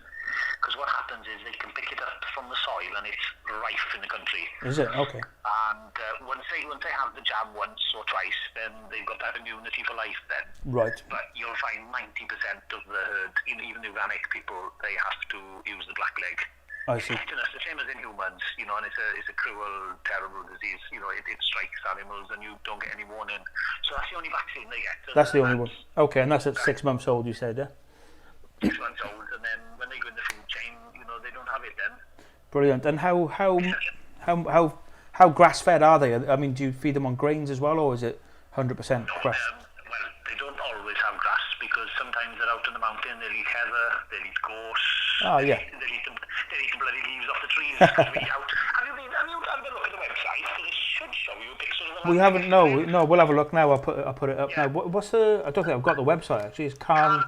Because what happens is they can pick it up from the soil and it's rife in the country. Is it? Okay. And once they have the jab once or twice, then they've got that immunity for life then. Right. But you'll find 90% of the herd, even the organic people, they have to use the blackleg. I see. Tetanus, the same as in humans, and it's a cruel, terrible disease. It strikes animals and you don't get any warning. So that's the only vaccine they get. That's the only one. Okay, and that's at 6 months old, you said, yeah? 6 months old, and then when they go in the food chain, they don't have it then. Brilliant. And how grass fed are they? I mean, do you feed them on grains as well, or is it 100% grass? Well, they don't always have grass because sometimes they're out in the mountain. They'll eat heather, they'll eat gorse. Oh, yeah. They'll eat the bloody leaves off the trees. Have you had a look at the website? Because it should show you pictures of the We haven't. landscape. No. We'll have a look now. I'll put it up Yeah. now. What's the? I don't think I've got the website actually. It's Carn.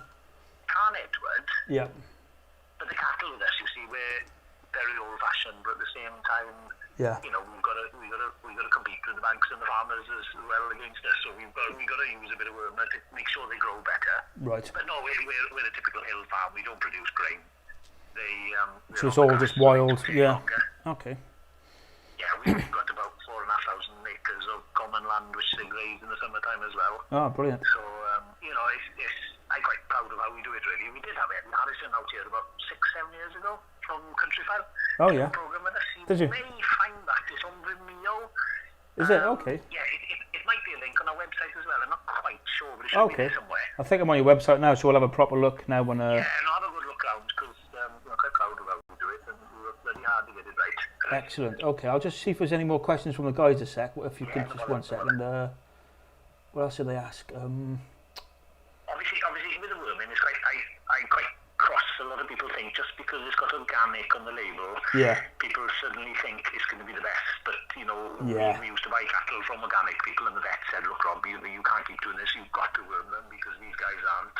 Carn Edward. Yeah. But the cattle with us, you see, we're very old-fashioned, but at the same time, Yeah. we've got to compete with the banks and the farmers as well against us. So we've got to use a bit of worm to make sure they grow better. Right. But no, we're a typical hill farm. We don't produce grain. So it's all just wild. Yeah. Okay. Yeah, we've got about 4,500 acres of common land which they graze in the summertime as well. Oh, brilliant. So, I'm quite proud of how we do it, really. We did have it in Harrison out here about 6-7 years ago from Countryfile. Oh, yeah. Program with us. Did you? May find that. It's on Vimeo. Is it? Okay. Yeah, it might be a link on our website as well. I'm not quite sure, but it should be Okay. there somewhere. I think I'm on your website now, so we'll have a proper look now when... Yeah, and I'll have a good look around because I'm quite proud of how we do it and we work very hard to get it right. Excellent. Okay, I'll just see if there's any more questions from the guys a sec. If you could, just 1 second. What else did they ask? Obviously, with the worming, it's I quite cross. A lot of people think just because it's got organic on the label, Yeah. people suddenly think it's going to be the best. But Yeah. we used to buy cattle from organic people, and the vet said, "Look, Rob, you can't keep doing this. You've got to worm them because these guys aren't.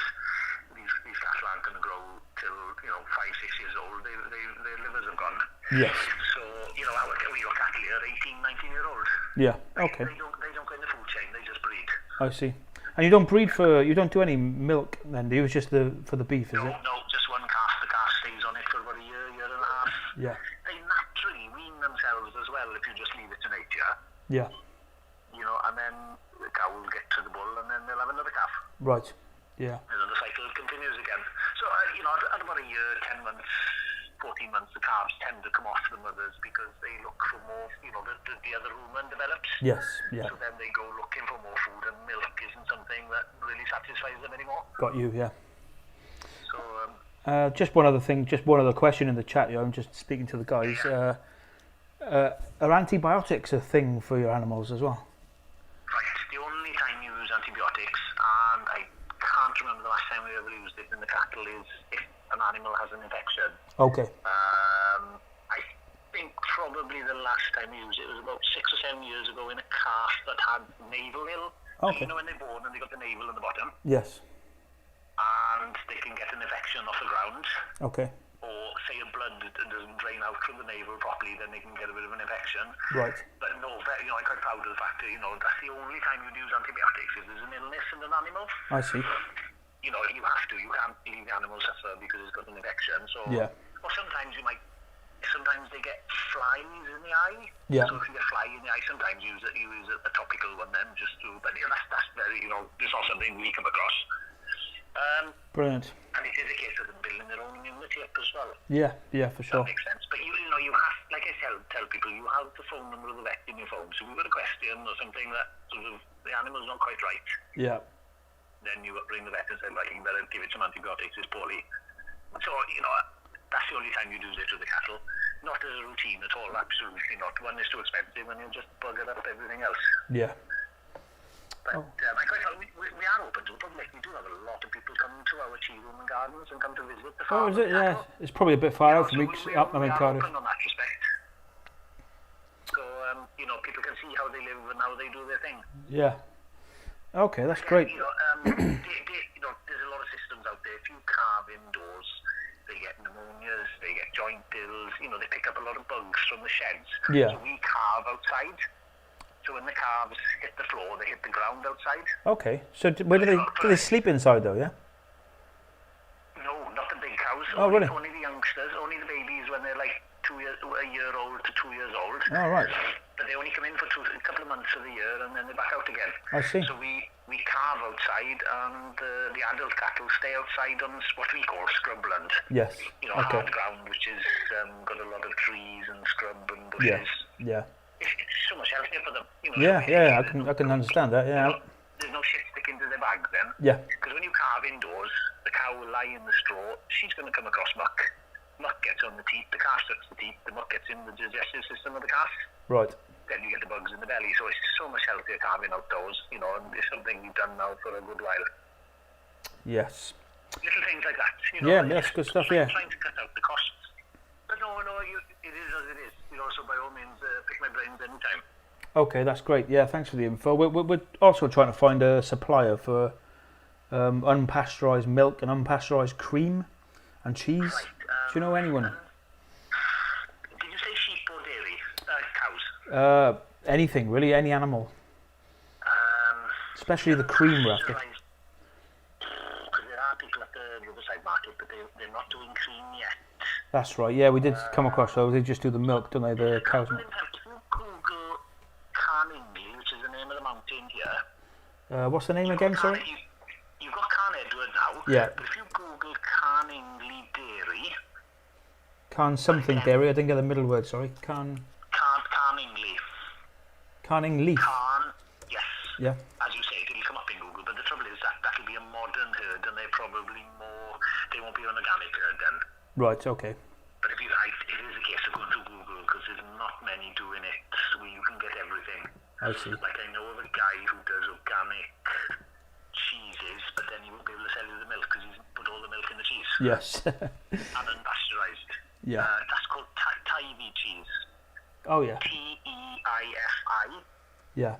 These cattle aren't going to grow till 5-6 years old. Their livers have gone." Yes. So we got cattle here, 18, 19-year-old. Yeah. Okay. They don't go in the food chain. They just breed. I see. And you don't breed you don't do any milk then, do you? It's just for the beef, is it? No, just one calf. The calf stays on it for about a year and a half. Yeah. They naturally wean themselves as well if you just leave it to nature. Yeah. And then the cow will get to the bull and then they'll have another calf. Right. Yeah. And then the cycle continues again. So, at about a year, 10 months, 14 months, the calves tend to come off the mothers because they look for more, the other rumen develops. Yes. Yeah. So then they go looking for more food and milk isn't something that really satisfies them anymore. Got you. Yeah. So, just one other thing, just one other question in the chat. I'm just speaking to the guys. Are antibiotics a thing for your animals as well? right, the only time you use antibiotics, and I can't remember the last time we ever used it in the cattle, is if an animal has an infection. Okay. I think probably the last time we used it was about 6 or 7 years ago in a calf that had navel ill. Okay. When they're born and they got the navel in the bottom, Yes. and they can get an infection off the ground, Okay. or say a blood that doesn't drain out from the navel properly, then they can get a bit of an infection. Right. But no, I'm quite proud of the fact that, that's the only time you'd use antibiotics if there's an illness in an animal. I see. You have to. You can't leave the animal suffer because it's got an infection. So, Yeah. or sometimes they get flies in the eye. Yeah. So if you get fly in the eye, sometimes you use a topical one then just to, but that's very, it's not something we come across. Brilliant. And it is a case of them building their own immunity up as well. Yeah. Yeah, for sure. That makes sense. But you have, like I tell people, you have the phone number of the vet in your phone. So if you've got a question or something that sort of the animal's not quite right, Yeah. then you ring the vet and say, right, you better give it some antibiotics, it's poorly. So, that's the only time you use it with the cattle. Not as a routine at all, absolutely not. One is too expensive and you'll just bugger up everything else. Yeah. But we are open to the public. We do have a lot of people come to our tea room and gardens and come to visit the farm. Oh, is it? Yeah. It's probably a bit far out for me. We I'm in are Cardiff. open on that respect. So, people can see how they live and how they do their thing. Yeah. Okay, that's great. There's a lot of systems out there. If you carve indoors, they get pneumonias, they get joint ills, they pick up a lot of bugs from the sheds. Yeah. So we carve outside. So when the calves hit the floor, they hit the ground outside. Okay. So where do they sleep inside though? Yeah. No, not the big cows. Oh, really? Only the youngsters, only the babies when they're like a year old to 2 years old. Oh, right. But they only come in for a couple of months of the year and then they're back out again. I see. So we carve outside and the adult cattle stay outside on what we call scrubland. Yes. Okay. Hard ground, which is got a lot of trees and scrub and Yeah. bushes. Yeah. It's so much healthier for them. Yeah. I can understand that. Yeah. There's no shit sticking to their bags then. Yeah. Because when you carve indoors, the cow will lie in the straw. She's going to come across muck. Muck gets on the teeth. The calf sucks the teeth. The muck gets in the digestive system of the calf. Right. Then you get the bugs in the belly. So it's so much healthier carving outdoors. And it's something we've done now for a good while. Yes. Little things like that. Yeah, that's good stuff. Yeah. Trying to cut out the costs. But no, it is as it is. So by all means, pick my brains anytime. Okay, that's great. Yeah, thanks for the info. We're also trying to find a supplier for unpasteurised milk and unpasteurised cream and cheese. Right, Do you know anyone? Did you say sheep or dairy? Cows? Anything really, any animal, especially the cream racket. Because there are people at the Riverside Market, but they're not doing cream yet. That's right. Yeah, we did come across those. They just do the milk, don't they? The cows. Well, in fact, if you Google Carnegie, which is the name of the mountain What's the name again, sorry? You've got Carn Edward now. Yeah. But if you Google Carningley Dairy. Carn something dairy. I didn't get the middle word, sorry. Carningley. Carningley. Carn, yes. Yeah. As you say, it'll come up in Google, but the trouble is that'll be a modern herd and they're probably more, they won't be an organic herd then. Right, okay. But if it is a case of going through Google because there's not many doing it where you can get everything. I see. Like I know of a guy who does organic cheeses, but then he won't be able to sell you the milk because he's put all the milk in the cheese. Yes. And unpasteurised. Yeah. That's called Taivi cheese. Oh, yeah. Teifi Yeah.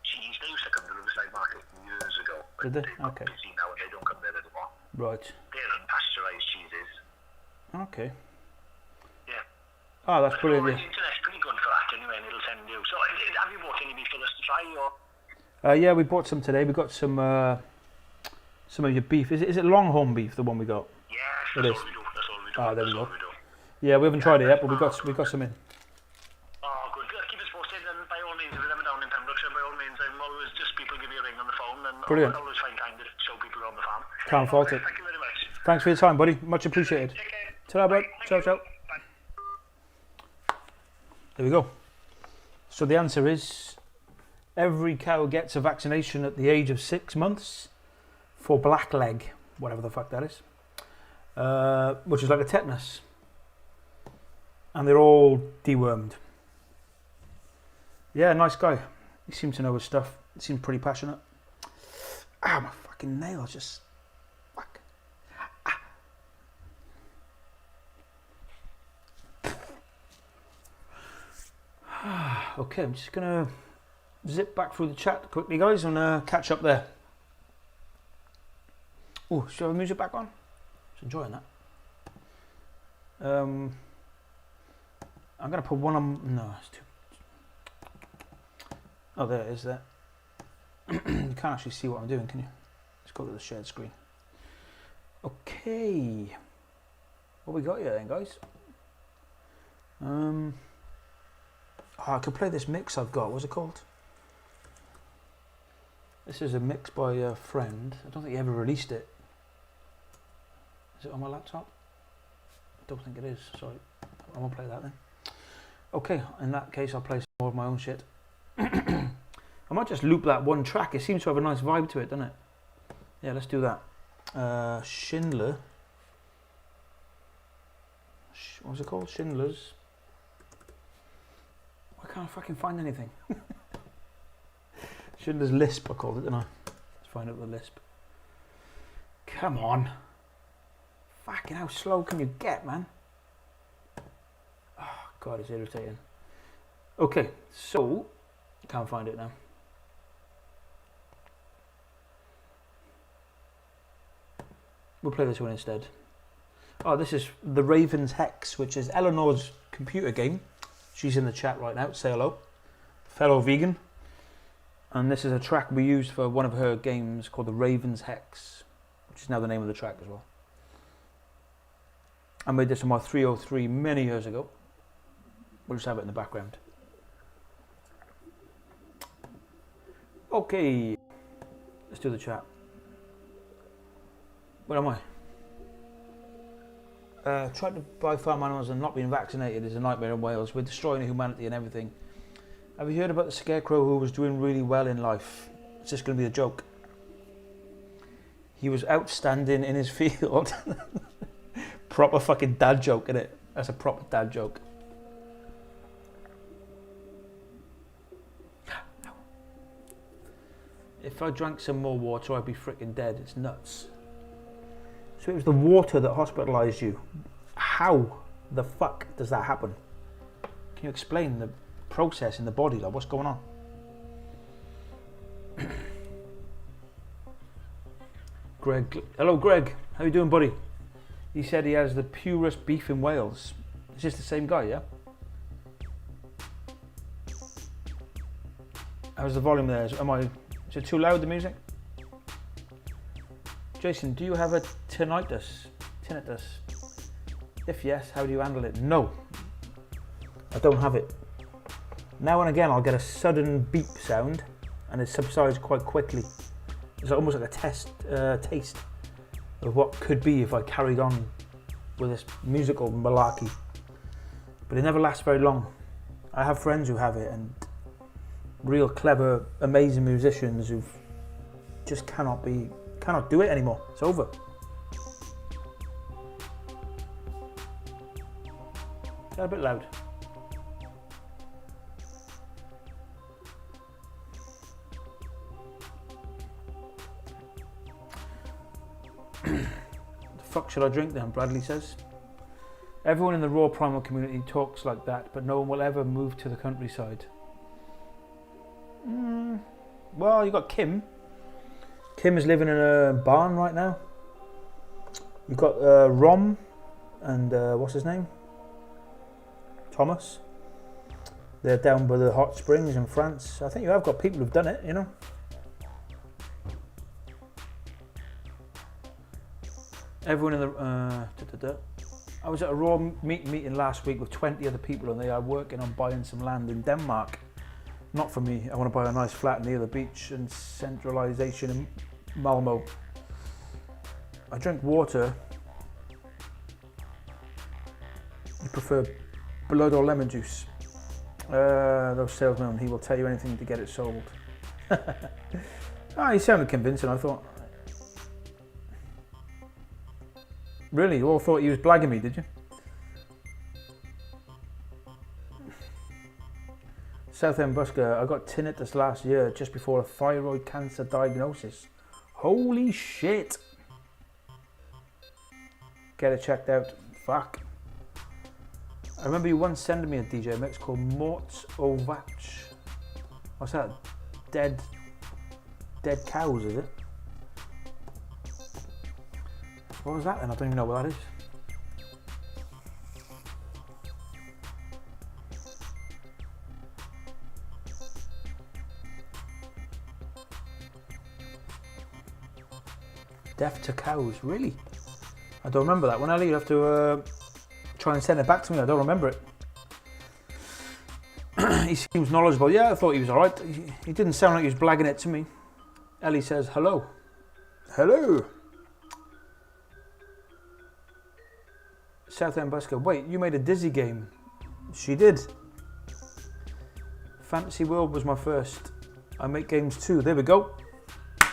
cheese. They used to come to the Riverside Market years ago. But Did they? they've got Okay. busy now and they don't come there anymore. Right. They're unpasteurised cheeses. Okay. Yeah. Oh, that's brilliant. The Yeah. internet's pretty good for that anyway, and it'll send you. So, have you bought any meat for us to try, or? Yeah, we bought some today. We got some of your beef. Is it Longhorn beef, the one we got? Yes, It that's is. all we do. That's all we do. Ah, there we That's go. all we do. Yeah, we haven't tried it yet, but we got some in. Oh, good. Keep us posted, and by all means, if you're ever down in Pembrokeshire, by all means, I'm always just people give you a ring on the phone, and Brilliant. I always find time to show people around the farm. Can't fault it. Thank you very much. Thanks for your time, buddy. Much appreciated. Take care. Ta-ra, bud. Ciao, ciao. Bye. There we go. So the answer is every cow gets a vaccination at the age of 6 months for blackleg, whatever the fuck that is, which is like a tetanus. And they're all dewormed. Yeah, nice guy. He seems to know his stuff. He seems pretty passionate. Ah, my fucking nails just... Fuck. Ah. Okay, I'm just going to zip back through the chat quickly, guys, and catch up there. Oh, should I have the music back on? Just enjoying that. I'm going to put one on... No, it's too... Oh, there it is there. You can't actually see what I'm doing, can you? Let's go to the shared screen. Okay. What we got here then, guys? Oh, I could play this mix I've got. What's it called? This is a mix by a friend. I don't think he ever released it. Is it on my laptop? I don't think it is. Sorry. I won't play that then. Okay, in that case I'll play some more of my own shit. I might just loop that one track. It seems to have a nice vibe to it, doesn't it? Yeah, let's do that. Schindler. What was it called? Schindler's. Why can't I fucking find anything? Schindler's Lisp, I called it, didn't I? Let's find out the Lisp. Come on. Fucking how slow can you get, man? Oh, God, it's irritating. Okay, so... Can't find it now. We'll play this one instead. Oh, this is The Raven's Hex, which is Eleanor's computer game. She's in the chat right now. Say hello. Fellow vegan. And this is a track we used for one of her games called The Raven's Hex, which is now the name of the track as well. I made this on my 303 many years ago. We'll just have it in the background. Okay, let's do the chat. Where am I? Trying to buy farm animals and not being vaccinated is a nightmare in Wales. We're destroying humanity and everything. Have you heard about the scarecrow who was doing really well in life? It's just going to be a joke. He was outstanding in his field. Proper fucking dad joke, innit? That's a proper dad joke. If I drank some more water, I'd be freaking dead. It's nuts. So it was the water that hospitalised you. How the fuck does that happen? Can you explain the process in the body? Like, what's going on? Greg. Hello, Greg. How you doing, buddy? He said he has the purest beef in Wales. Is this the same guy, yeah? How's the volume there? Is it too loud, the music? Jason, do you have a tinnitus? If yes, how do you handle it? No, I don't have it. Now and again I'll get a sudden beep sound and it subsides quite quickly. It's almost like a taste of what could be if I carried on with this musical malarkey. But it never lasts very long. I have friends who have it, and real clever, amazing musicians who just cannot do it anymore. It's over. Got a bit loud. The fuck should I drink then? Bradley says. Everyone in the raw primal community talks like that, but no one will ever move to the countryside. Well, you got Kim. Kim is living in a barn right now. You've got Rom and what's his name? Thomas. They're down by the hot springs in France. I think you have got people who've done it, you know. Everyone in the... I was at a raw meeting last week with 20 other people, and they are working on buying some land in Denmark. Not for me. I want to buy a nice flat near the beach and centralisation in Malmo. I drink water. You prefer blood or lemon juice? Those salesmen, he will tell you anything to get it sold. He sounded convincing, I thought. Really? You all thought he was blagging me, did you? Southend Busker, I got tinnitus last year just before a thyroid cancer diagnosis. Holy shit! Get it checked out. Fuck. I remember you once sending me a DJ mix called Morts or Vaches. What's that? Dead cows, is it? What was that then? I don't even know what that is. Deaf to cows, really? I don't remember that one, Ellie. You have to try and send it back to me. I don't remember it. He seems knowledgeable. Yeah, I thought he was alright. He didn't sound like he was blagging it to me. Ellie says, hello. Hello. Southend Busker. Wait, you made a Dizzy game? She did. Fantasy World was my first. I make games too. There we go.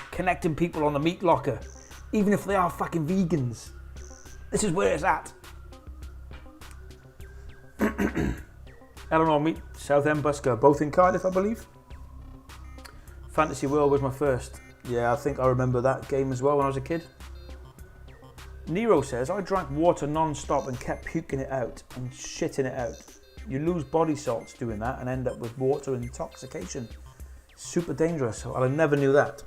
Connecting people on the meat locker. Even if they are fucking vegans. This is where it's at. Eleanor Meat, Southend Busker, both in Cardiff, I believe. Fantasy World was my first. Yeah, I think I remember that game as well when I was a kid. Nero says, I drank water non-stop and kept puking it out and shitting it out. You lose body salts doing that and end up with water intoxication. Super dangerous. Well, I never knew that.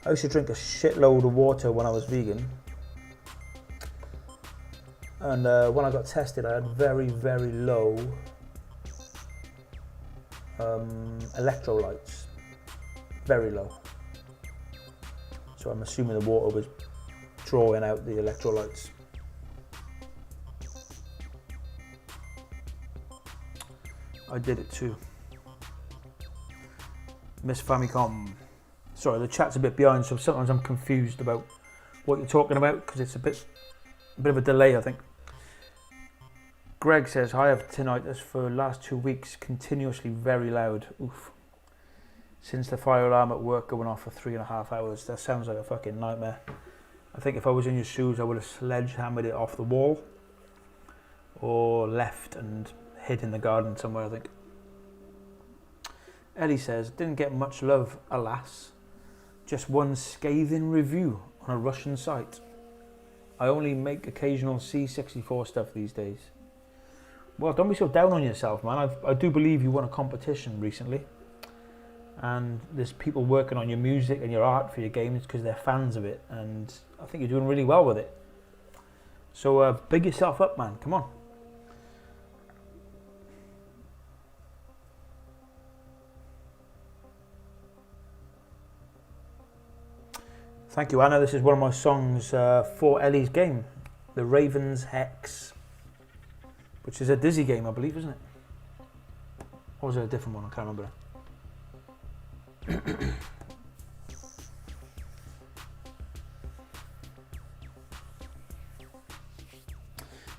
I used to drink a shitload of water when I was vegan. And when I got tested, I had very, very low electrolytes. Very low. So I'm assuming the water was drawing out the electrolytes. I did it too. Miss Famicom. Sorry, the chat's a bit behind, so sometimes I'm confused about what you're talking about because it's a bit of a delay, I think. Greg says, I have tinnitus for the last 2 weeks, continuously very loud. Oof. Since the fire alarm at work going off for 3.5 hours. That sounds like a fucking nightmare. I think if I was in your shoes, I would have sledgehammered it off the wall or left and hid in the garden somewhere, I think. Ellie says, didn't get much love, alas. Just one scathing review on a Russian site. I only make occasional C64 stuff these days. Well, don't be so down on yourself, man. I do believe you won a competition recently. And there's people working on your music and your art for your games because they're fans of it. And I think you're doing really well with it. So big yourself up, man. Come on. Thank you, Anna. This is one of my songs for Ellie's game, The Raven's Hex, which is a Dizzy game, I believe, isn't it? Or was it a different one? I can't remember.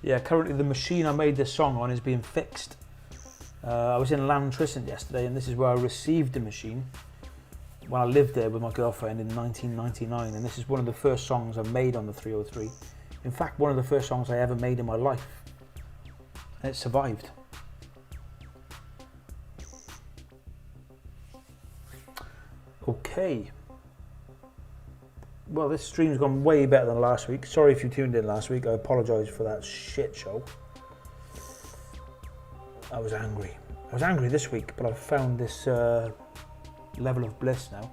Yeah, currently the machine I made this song on is being fixed. I was in Lantrisant yesterday, and this is where I received the machine when I lived there with my girlfriend in 1999, and this is one of the first songs I made on the 303. In fact, one of the first songs I ever made in my life, and it survived. Okay. Well, this stream's gone way better than last week. Sorry if you tuned in last week. I apologise for that shit show. I was angry. I was angry this week, but I've found this level of bliss now.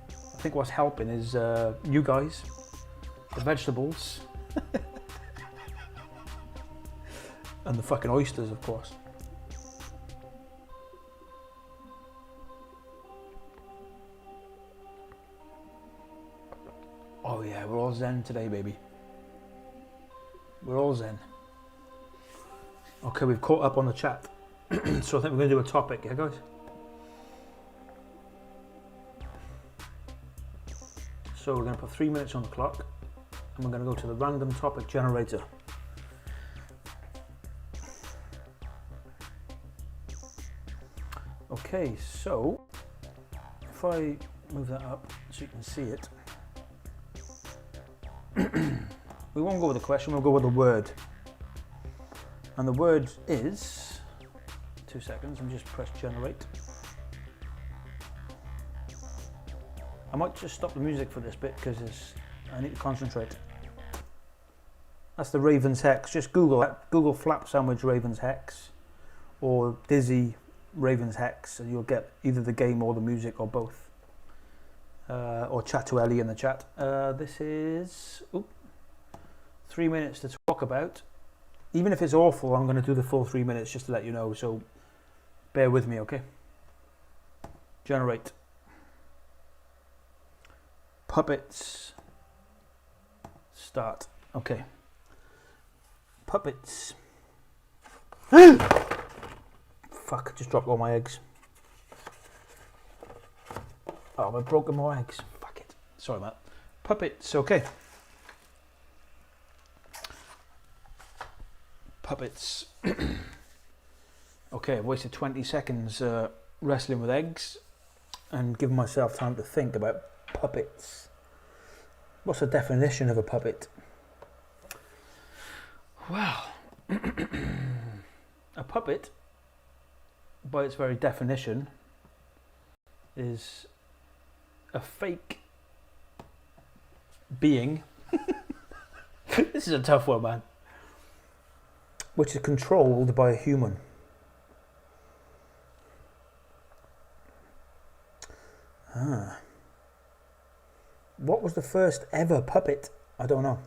I think what's helping is you guys, the vegetables, and the fucking oysters, of course. Oh yeah, we're all zen today, baby. We're all zen. Okay, we've caught up on the chat. So I think we're going to do a topic, yeah guys? So we're going to put 3 minutes on the clock, and we're going to go to the random topic generator. Okay, so if I move that up so you can see it. We won't go with the question, we'll go with the word. And the word is, 2 seconds, and just press generate. I might just stop the music for this bit because I need to concentrate. That's the Raven's Hex. Just Google that. Google Flap Sandwich Raven's Hex or Dizzy Raven's Hex, and you'll get either the game or the music or both. Or chat to Ellie in the chat. This is 3 minutes to talk about. Even if it's awful, I'm going to do the full 3 minutes just to let you know, so bear with me, okay? Generate. Puppets. Start. Okay. Puppets. Fuck, I just dropped all my eggs. Oh, I've broken more eggs. Fuck it. Sorry, Matt. Puppets, okay. Puppets. Okay, I've wasted 20 seconds wrestling with eggs and giving myself time to think about puppets. What's the definition of a puppet? Well, a puppet, by its very definition, is a fake being. This is a tough one, man. Which is controlled by a human. What was the first ever puppet? I don't know.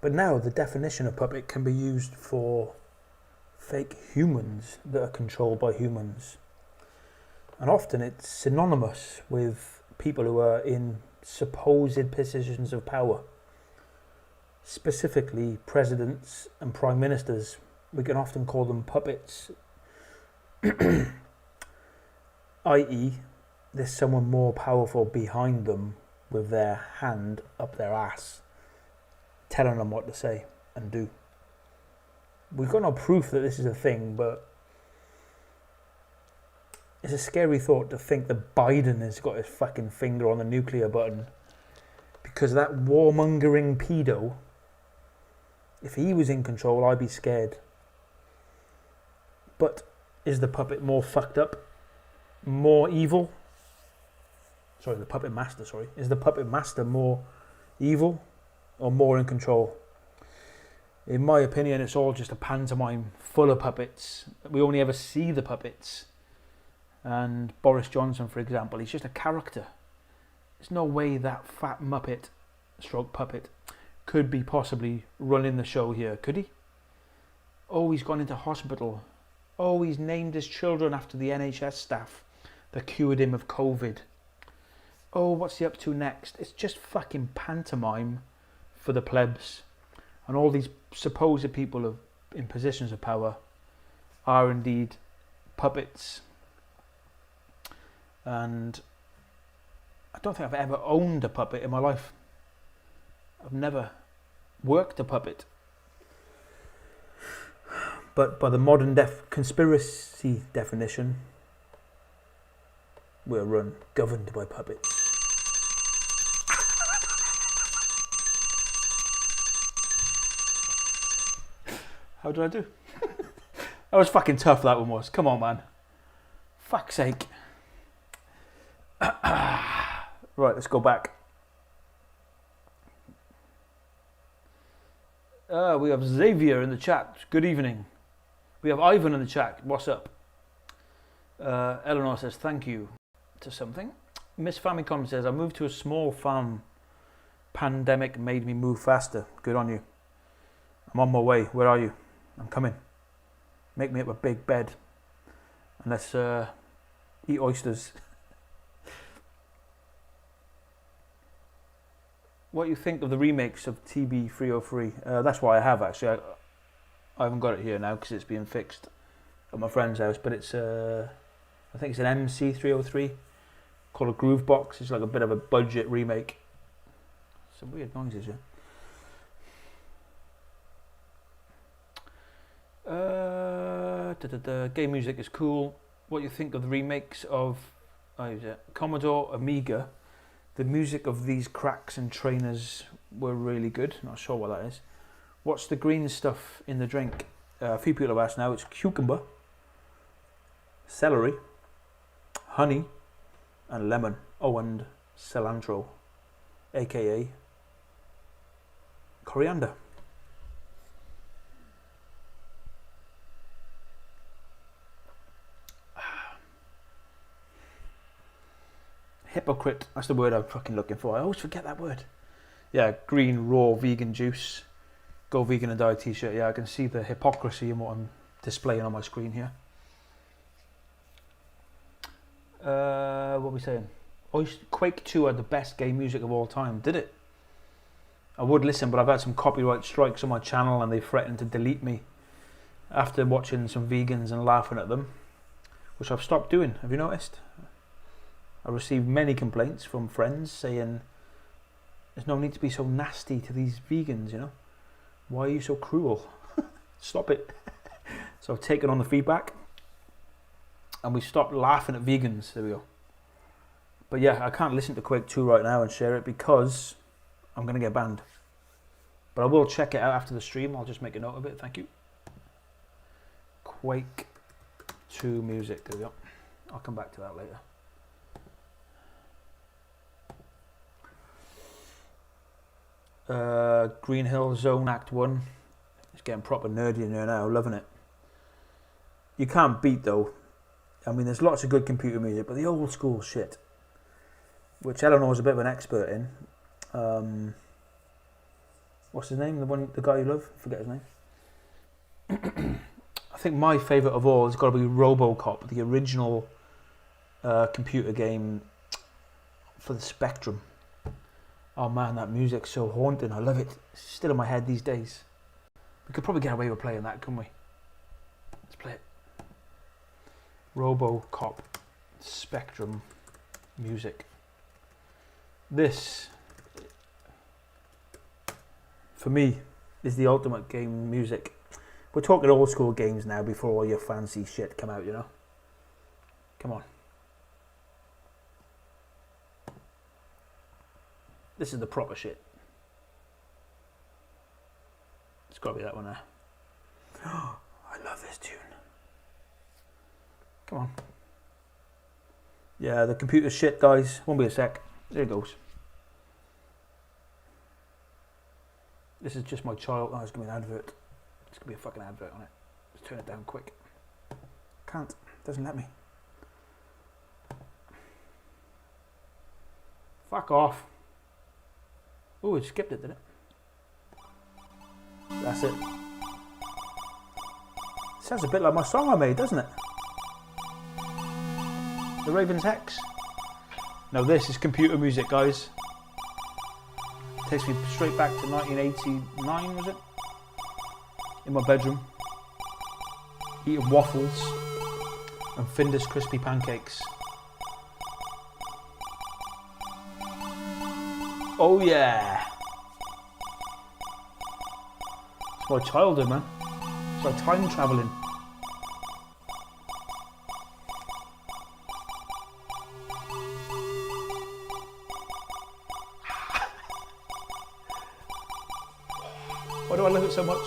But now the definition of puppet can be used for fake humans that are controlled by humans. And often it's synonymous with people who are in supposed positions of power. Specifically presidents and prime ministers. We can often call them puppets. I.e., there's someone more powerful behind them with their hand up their ass, telling them what to say and do. We've got no proof that this is a thing, but it's a scary thought to think that Biden has got his fucking finger on the nuclear button because that warmongering pedo. If he was in control, I'd be scared. But is the puppet more fucked up? More evil? Sorry, the puppet master, sorry. Is the puppet master more evil or more in control? In my opinion, it's all just a pantomime full of puppets. We only ever see the puppets. And Boris Johnson, for example, he's just a character. There's no way that fat muppet, stroke puppet, could be possibly running the show here, could he? Oh, he's gone into hospital. Oh, he's named his children after the NHS staff that cured him of COVID. Oh, what's he up to next? It's just fucking pantomime for the plebs. And all these supposed people in positions of power are indeed puppets, and I don't think I've ever owned a puppet in my life. I've never worked a puppet. But by the modern conspiracy definition, we're governed by puppets. How did I do? That was fucking tough, that one was. Come on, man. Fuck's sake. Right, let's go back. We have Xavier in the chat. Good evening. We have Ivan in the chat. What's up? Eleanor says thank you to something. Miss Famicom says I moved to a small farm. Pandemic made me move faster. Good on you. I'm on my way. Where are you? I'm coming. Make me up a big bed. And let's eat oysters. What do you think of the remakes of TB303? That's what I have actually. I haven't got it here now because it's being fixed at my friend's house. But it's I think it's an MC303 called a Groove Box. It's like a bit of a budget remake. Some weird noises, yeah. Game music is cool. What do you think of the remakes of Commodore Amiga? The music of these cracks and trainers were really good. Not sure what that is. What's the green stuff in the drink? A few people have asked now. It's cucumber, celery, honey, and lemon. Oh, and cilantro, aka coriander. Hypocrite, that's the word I'm fucking looking for. I always forget that word. Yeah, green raw vegan juice. Go vegan and die t-shirt. Yeah, I can see the hypocrisy in what I'm displaying on my screen here. What are we saying? Quake 2 had the best game music of all time. Did it? I would listen, but I've had some copyright strikes on my channel and they threatened to delete me after watching some vegans and laughing at them, which I've stopped doing. Have you noticed? I received many complaints from friends saying there's no need to be so nasty to these vegans, you know? Why are you so cruel? Stop it. So I've taken on the feedback and we stopped laughing at vegans. There we go. But yeah, I can't listen to Quake 2 right now and share it because I'm going to get banned. But I will check it out after the stream. I'll just make a note of it. Thank you. Quake 2 music. There we go. I'll come back to that later. Green Hill Zone Act 1. It's getting proper nerdy in here now, loving it. You can't beat though. I mean, there's lots of good computer music, but the old school shit, which Eleanor's a bit of an expert in. What's his name? The guy you love? I forget his name. I think my favourite of all has got to be RoboCop, the original computer game for the Spectrum. Oh man, that music's so haunting. I love it. It's still in my head these days. We could probably get away with playing that, couldn't we? Let's play it. RoboCop Spectrum music. This, for me, is the ultimate game music. We're talking old school games now before all your fancy shit come out, you know? Come on. This is the proper shit. It's got to be that one there. Oh, I love this tune. Come on. Yeah, the computer's shit, guys. Won't be a sec. There it goes. This is just my child. Oh, it's going to be an advert. It's going to be a fucking advert on it. Let's turn it down quick. Can't. Doesn't let me. Fuck off. Oh, it skipped it, did it? That's it. Sounds a bit like my song I made, doesn't it? The Raven's Hex. Now this is computer music, guys. Takes me straight back to 1989, was it? In my bedroom. Eating waffles. and Findus crispy pancakes. Oh yeah! It's my childhood, man. It's like time travelling. Why do I love it so much?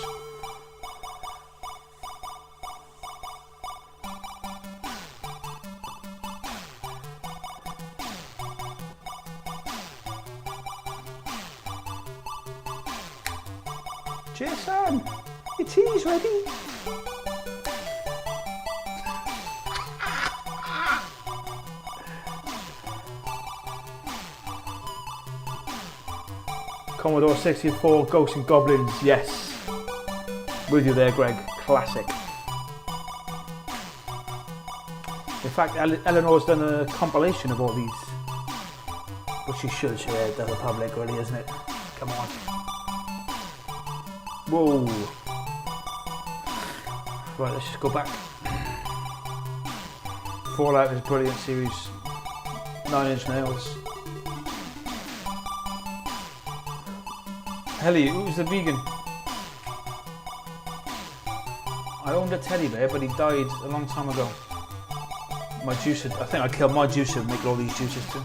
Jason, your tea's ready. Commodore 64, Ghosts and Goblins, yes. With you there, Greg. Classic. In fact, Eleanor's done a compilation of all these. But she should share it to the public, really, isn't it? Come on. Whoa. Right, let's just go back. Fallout is a brilliant series. 9 Inch Nails. Helly, who's the vegan? I owned a teddy bear, but he died a long time ago. My juicer, I think I killed my juicer making all these juices too.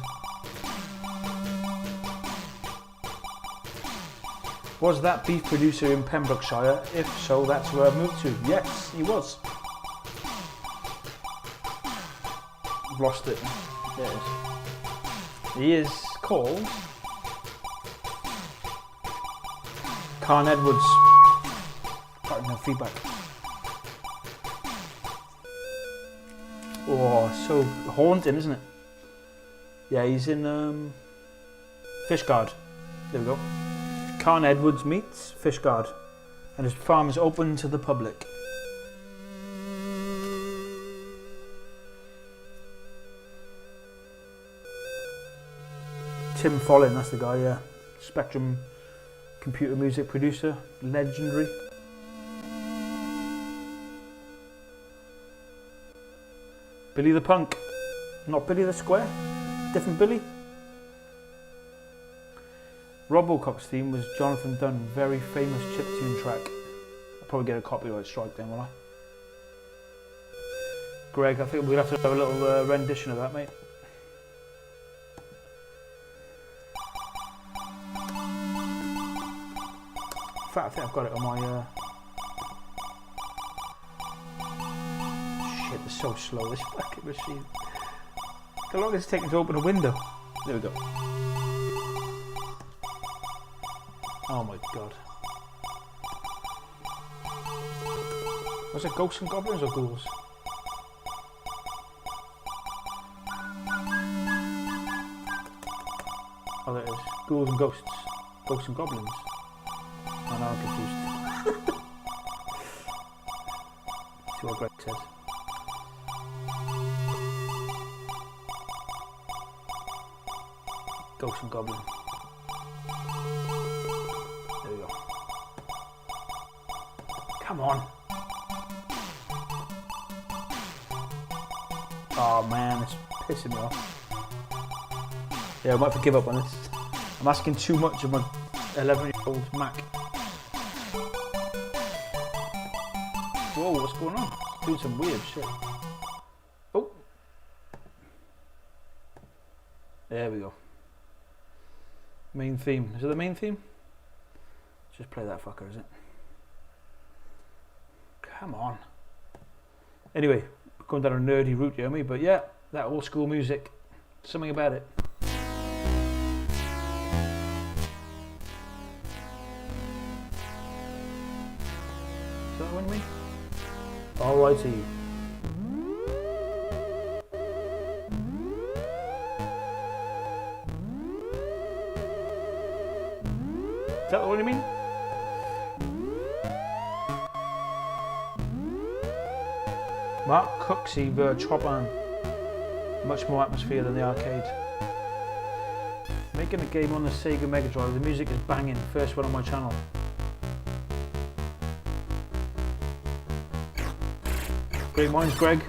Was that beef producer in Pembrokeshire? If so, that's where I moved to. Yes, he was. I've lost it. There it is. He is called Carn Edwards. Got no feedback. Oh, so haunting, isn't it? Yeah, he's in Fishguard. There we go. Carn Edwards meets Fishguard, and his farm is open to the public. Tim Follin, that's the guy, yeah. Spectrum computer music producer, legendary. Billy the Punk, not Billy the Square, different Billy. Robocop's theme was Jonathan Dunn, very famous chiptune track. I'll probably get a copyright strike then, will I? Greg, I think we'll have to have a little rendition of that, mate. In fact, I think I've got it on my... Shit, it's so slow, this fucking machine. How long is it taking to open a window? There we go. Oh my god. Was it Ghosts and Goblins or Ghouls? Oh, there it is. Ghouls and Ghosts. Ghosts and Goblins. Oh, now I'm confused. See what Greg says. Ghosts and Goblins. There we go. Come on. Oh man, it's pissing me off. Yeah, I might have to give up on this. I'm asking too much of my 11-year-old Mac. Whoa, what's going on? It's doing some weird shit. Oh. There we go. Main theme. Is it the main theme? Just play that fucker, is it? Come on. Anyway, going down a nerdy route here, me, but yeah, that old school music. Something about it. Is that one me? Alrighty. Is that what you mean? Mark Cooksey Chopin. Much more atmosphere than the arcade. Making a game on the Sega Mega Drive. The music is banging. First one on my channel. Great minds, Greg.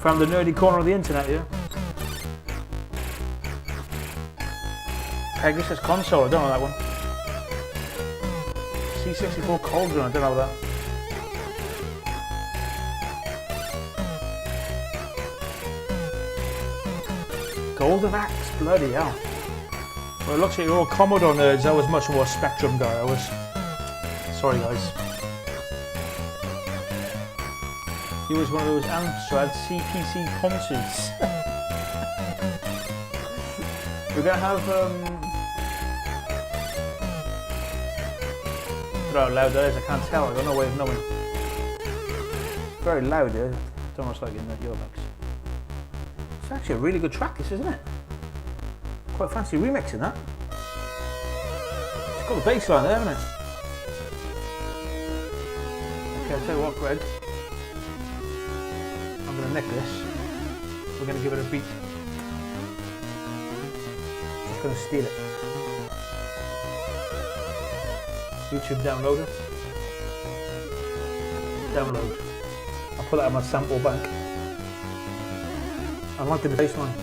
Found the nerdy corner of the internet here. Pegasus console, I don't know that one. C64 Cauldron, I don't know that. Golden Axe, bloody hell. Well, it looks like you're all Commodore nerds. I was much more Spectrum guy. I was. Sorry, guys. He was one of those amps who had CPC concerts. We're gonna have. I don't know how loud that is. I can't tell. I got no way of knowing. Very loud here. It's almost like in the earbuds. It's actually a really good track, this, isn't it? Quite fancy remixing that. It's got the bass line there, hasn't it? Okay, I'll tell you what, Greg. I'm going to nick this. We're going to give it a beat. Just going to steal it. YouTube downloader. Download. I'll put that in my sample bank. I'm liking the bass line.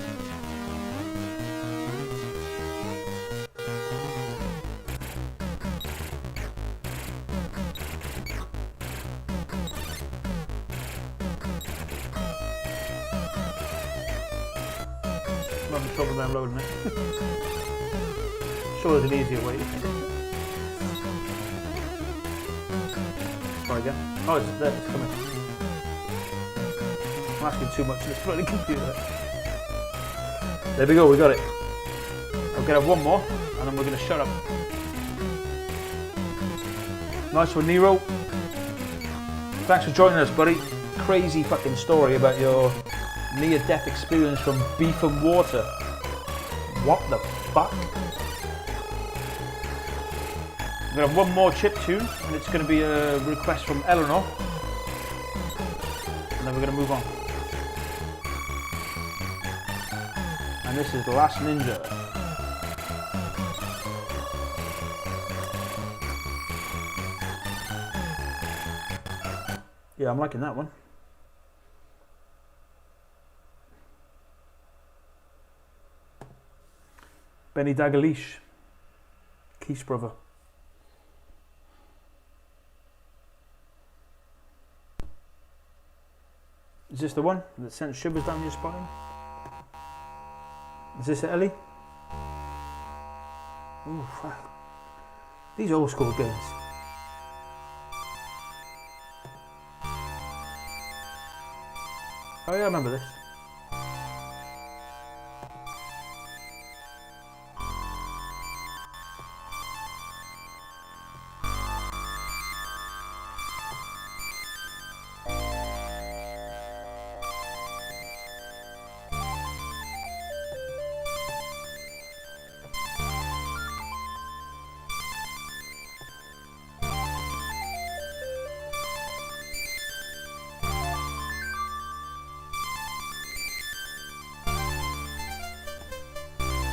I'm having trouble downloading it. Sure there's an easier way. Try again. Oh, it's there, it's coming. I'm asking too much of this bloody computer. There we go, we got it. I'm gonna have one more and then we're gonna shut up. Nice one, Nero. Thanks for joining us, buddy. Crazy fucking story about your near-death experience from beef and water. What the fuck? I'm gonna have one more chip tune and it's gonna be a request from Eleanor. And then we're gonna move on. And this is The Last Ninja. Yeah, I'm liking that one. Benny Dalglish, Keith's brother. Is this the one that sent shivers down your spine? Is this it, Ellie? Ooh, fuck. These old school games. Oh yeah, I remember this.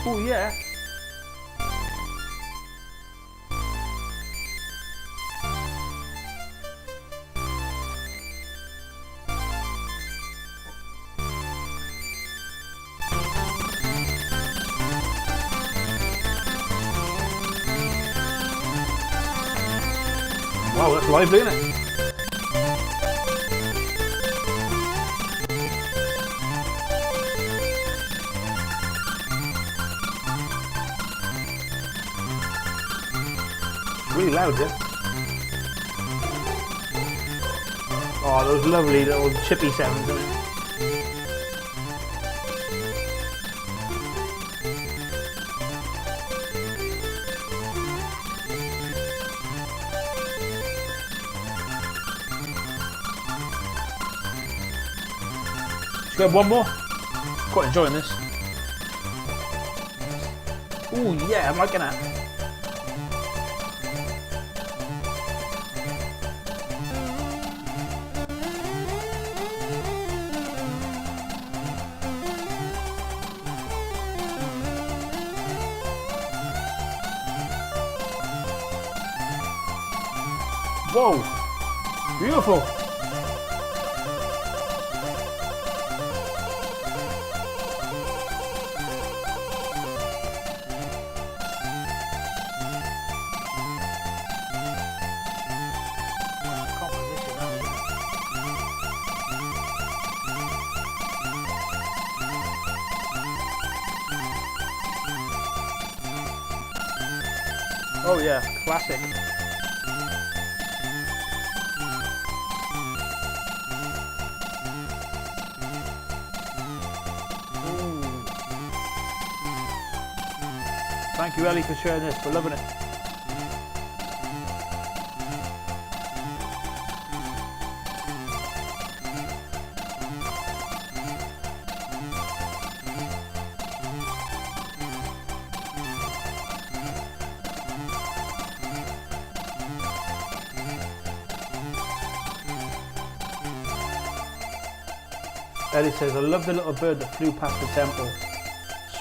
Oh yeah. Wow, that's lively, isn't it? Really loud, yeah? Oh, those lovely little chippy sounds, isn't it? Should we have one more? Quite enjoying this. Oh yeah, I'm liking that. Whoa! Beautiful! Oh yeah, classic. Ooh. Thank you, Ellie, for sharing this. We're loving it. Ellie says, I love the little bird that flew past the temple.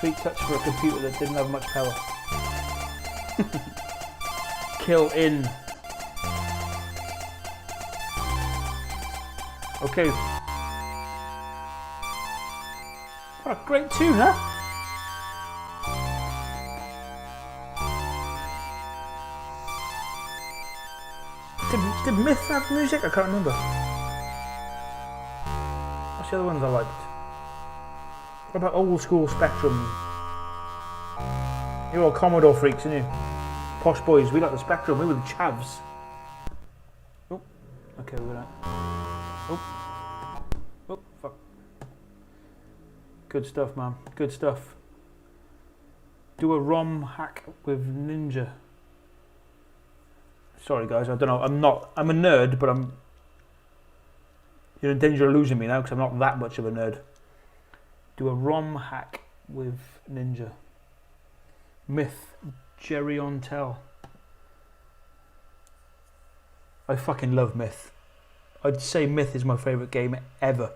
Sweet touch for a computer that didn't have much power. Kill in. Okay. What a great tune, huh? Did Myth have music? I can't remember. What's the other ones I liked? What about old school Spectrum? You're all Commodore freaks, aren't you? Posh boys, we like the Spectrum, we were the chavs. Oh, okay, we're that. Oh, fuck. Good stuff, man. Good stuff. Do a ROM hack with Ninja. Sorry, guys, I don't know. I'm a nerd, but you're in danger of losing me now because I'm not that much of a nerd. Do a ROM hack with Ninja. Myth, Jerry on Tell. I fucking love Myth. I'd say Myth is my favourite game ever.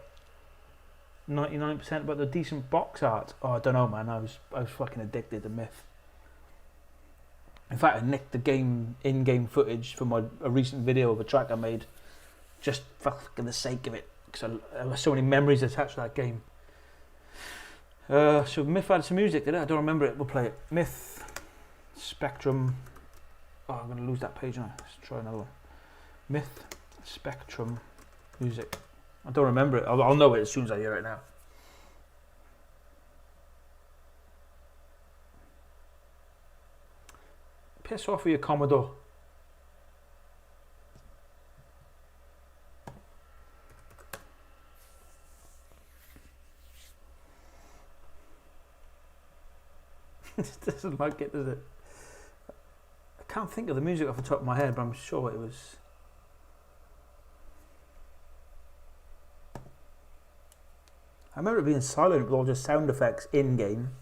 99% about the decent box art. Oh, I don't know, man. I was fucking addicted to Myth. In fact, I nicked the in-game footage from a recent video of a track I made, just for the sake of it, because there were so many memories attached to that game. So Myth had some music, did it? I don't remember it. We'll play it. Myth, Spectrum. Oh, I'm going to lose that page now. Let's try another one. Myth, Spectrum, music. I don't remember it. I'll know it as soon as I hear it now. Piss off with your Commodore. It doesn't like it, does it? I can't think of the music off the top of my head, but I'm sure it was. I remember it being silent with all just sound effects in game.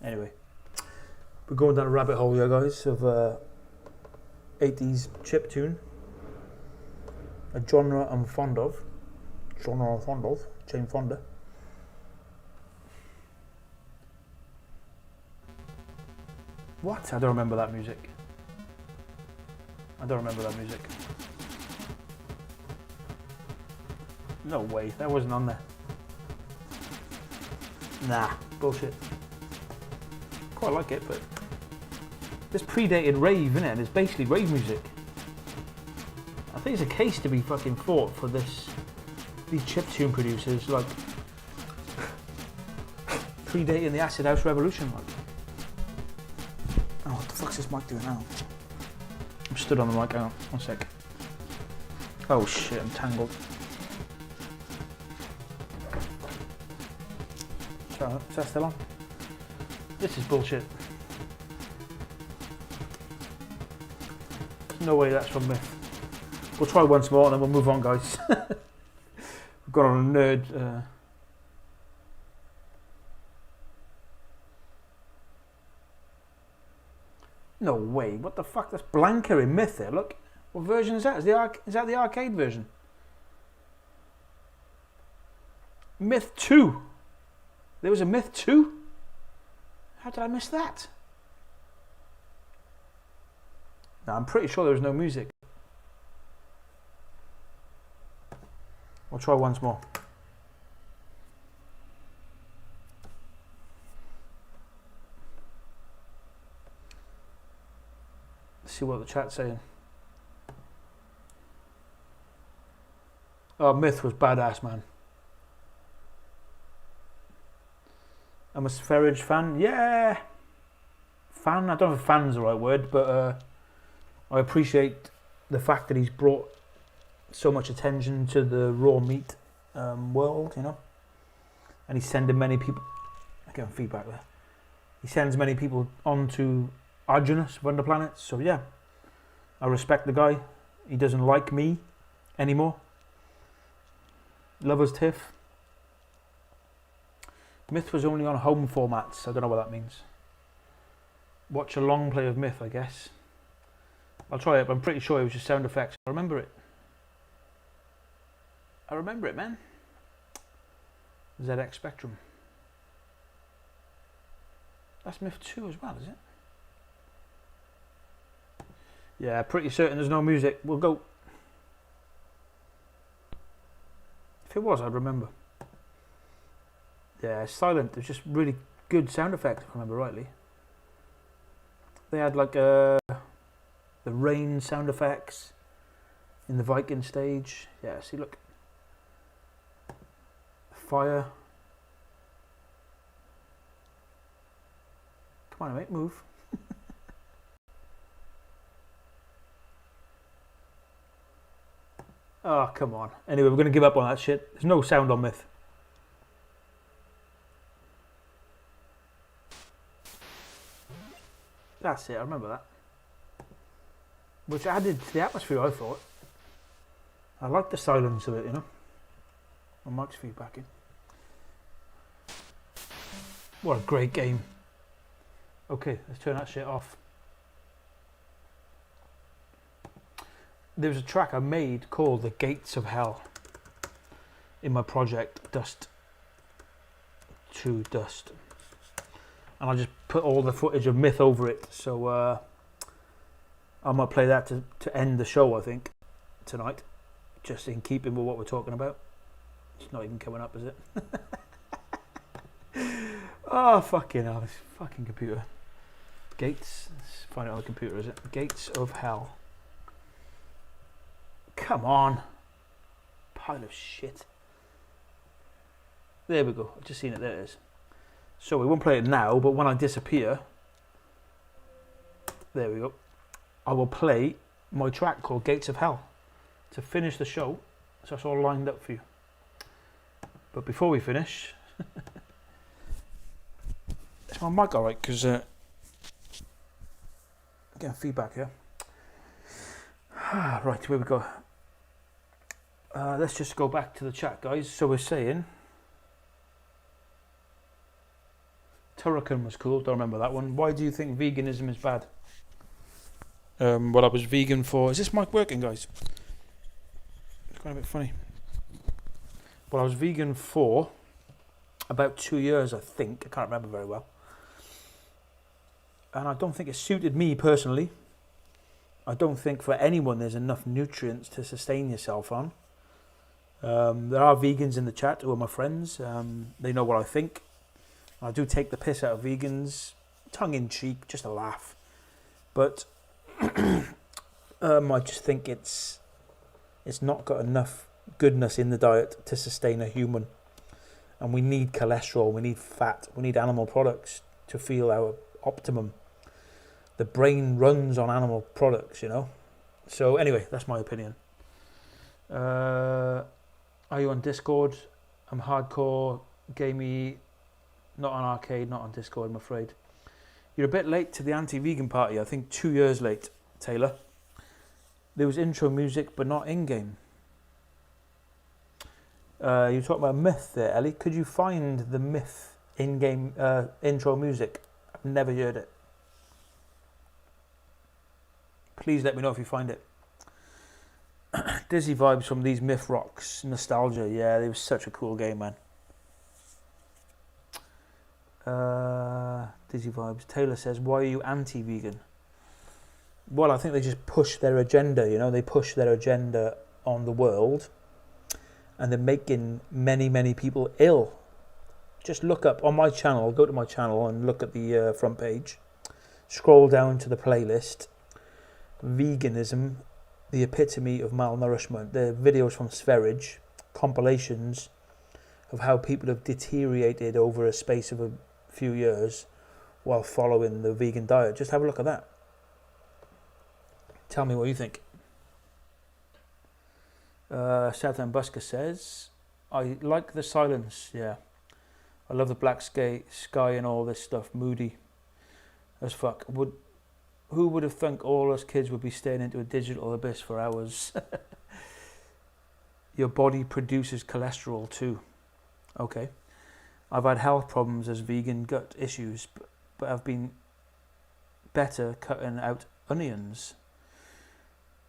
Anyway, we're going down a rabbit hole here, guys, of 80s chiptune. A genre I'm fond of. Jane Fonda. What? I don't remember that music. No way, that wasn't on there. Nah, bullshit. Quite like it, but this predated rave, innit? And it's basically rave music. I think it's a case to be fucking fought for these chiptune producers, like predating the acid house revolution. Like, oh, what the fuck's this mic doing now? I'm stood on the mic. Hang on, 1 sec. Oh shit, I'm tangled. Sorry, is that still on? This is bullshit. There's no way that's from Myth. We'll try once more and then we'll move on, guys. We've got on a nerd. No way, what the fuck? That's Blanca in Myth there, look. What version is that? Is that the arcade version? Myth 2. There was a Myth 2? How did I miss that? No, I'm pretty sure there was no music. We'll try once more. Let's see what the chat's saying. Oh, Myth was badass, man. I'm a Sferridge fan. Yeah. Fan? I don't know if fan's the right word, but I appreciate the fact that he's brought so much attention to the raw meat world, you know. And he's sending many people... I get feedback there. He sends many people onto Arjunus of Wonder Planets. So yeah, I respect the guy. He doesn't like me anymore. Lover's Tiff. Myth was only on home formats. I don't know what that means. Watch a long play of Myth, I guess. I'll try it, but I'm pretty sure it was just sound effects. I remember it. I remember it, man. ZX Spectrum. That's Myth 2 as well, is it? Yeah, pretty certain there's no music. We'll go. If it was, I'd remember. Yeah, it's silent. There's just really good sound effects, if I remember rightly. They had like the rain sound effects in the Viking stage. Yeah, see, look. Fire. Come on, mate, move. Oh, come on. Anyway, we're going to give up on that shit. There's no sound on Myth. That's it, I remember that. Which added to the atmosphere, I thought. I like the silence of it, you know. My mic's feedbacking. What a great game. Okay, let's turn that shit off. There was a track I made called The Gates of Hell in my project Dust to Dust. And I just put all the footage of Myth over it. So I might play that to end the show, I think, tonight. Just in keeping with what we're talking about. It's not even coming up, is it? Oh, fucking hell. This fucking computer. Gates. Let's find out on the computer, is it? Gates of Hell. Come on. Pile of shit. There we go. I've just seen it. There it is. So we won't play it now, but when I disappear, there we go. I will play my track called Gates of Hell to finish the show. So that's all lined up for you. But before we finish, is my mic alright? Because I'm getting feedback here. Right, where we go. Let's just go back to the chat, guys. So we're saying Turrican was cool. Don't remember that one. Why do you think veganism is bad? Well, I was vegan for... Is this mic working, guys? It's quite a bit funny. Well, I was vegan for about 2 years, I think. I can't remember very well. And I don't think it suited me personally. I don't think for anyone there's enough nutrients to sustain yourself on. There are vegans in the chat who are my friends. They know what I think. I do take the piss out of vegans, tongue in cheek, just a laugh. But I just think it's not got enough goodness in the diet to sustain a human. And we need cholesterol, we need fat, we need animal products to feel our optimum. The brain runs on animal products, you know. So anyway, that's my opinion. Are you on Discord? I'm hardcore, gamey, not on arcade, not on Discord, I'm afraid. You're a bit late to the anti-vegan party, I think 2 years late, Taylor. There was intro music, but not in-game. You talking about Myth there, Ellie. Could you find the Myth in-game intro music? I've never heard it. Please let me know if you find it. Dizzy vibes from these Myth rocks. Nostalgia, yeah, it was such a cool game, man. Dizzy vibes. Taylor says, why are you anti-vegan? Well, I think they just push their agenda, you know. They push their agenda on the world. And they're making many, many people ill. Just look up on my channel, go to my channel and look at the front page. Scroll down to the playlist. Veganism, the epitome of malnourishment. The videos from Sferridge, compilations of how people have deteriorated over a space of few years while following the vegan diet. Just have a look at that. Tell me what you think. Southend Busker says, I like the silence, yeah. I love the black sky and all this stuff, moody as fuck. Who would have thunk all us kids would be staring into a digital abyss for hours? Your body produces cholesterol too. Okay. I've had health problems as vegan, gut issues, but I've been better cutting out onions.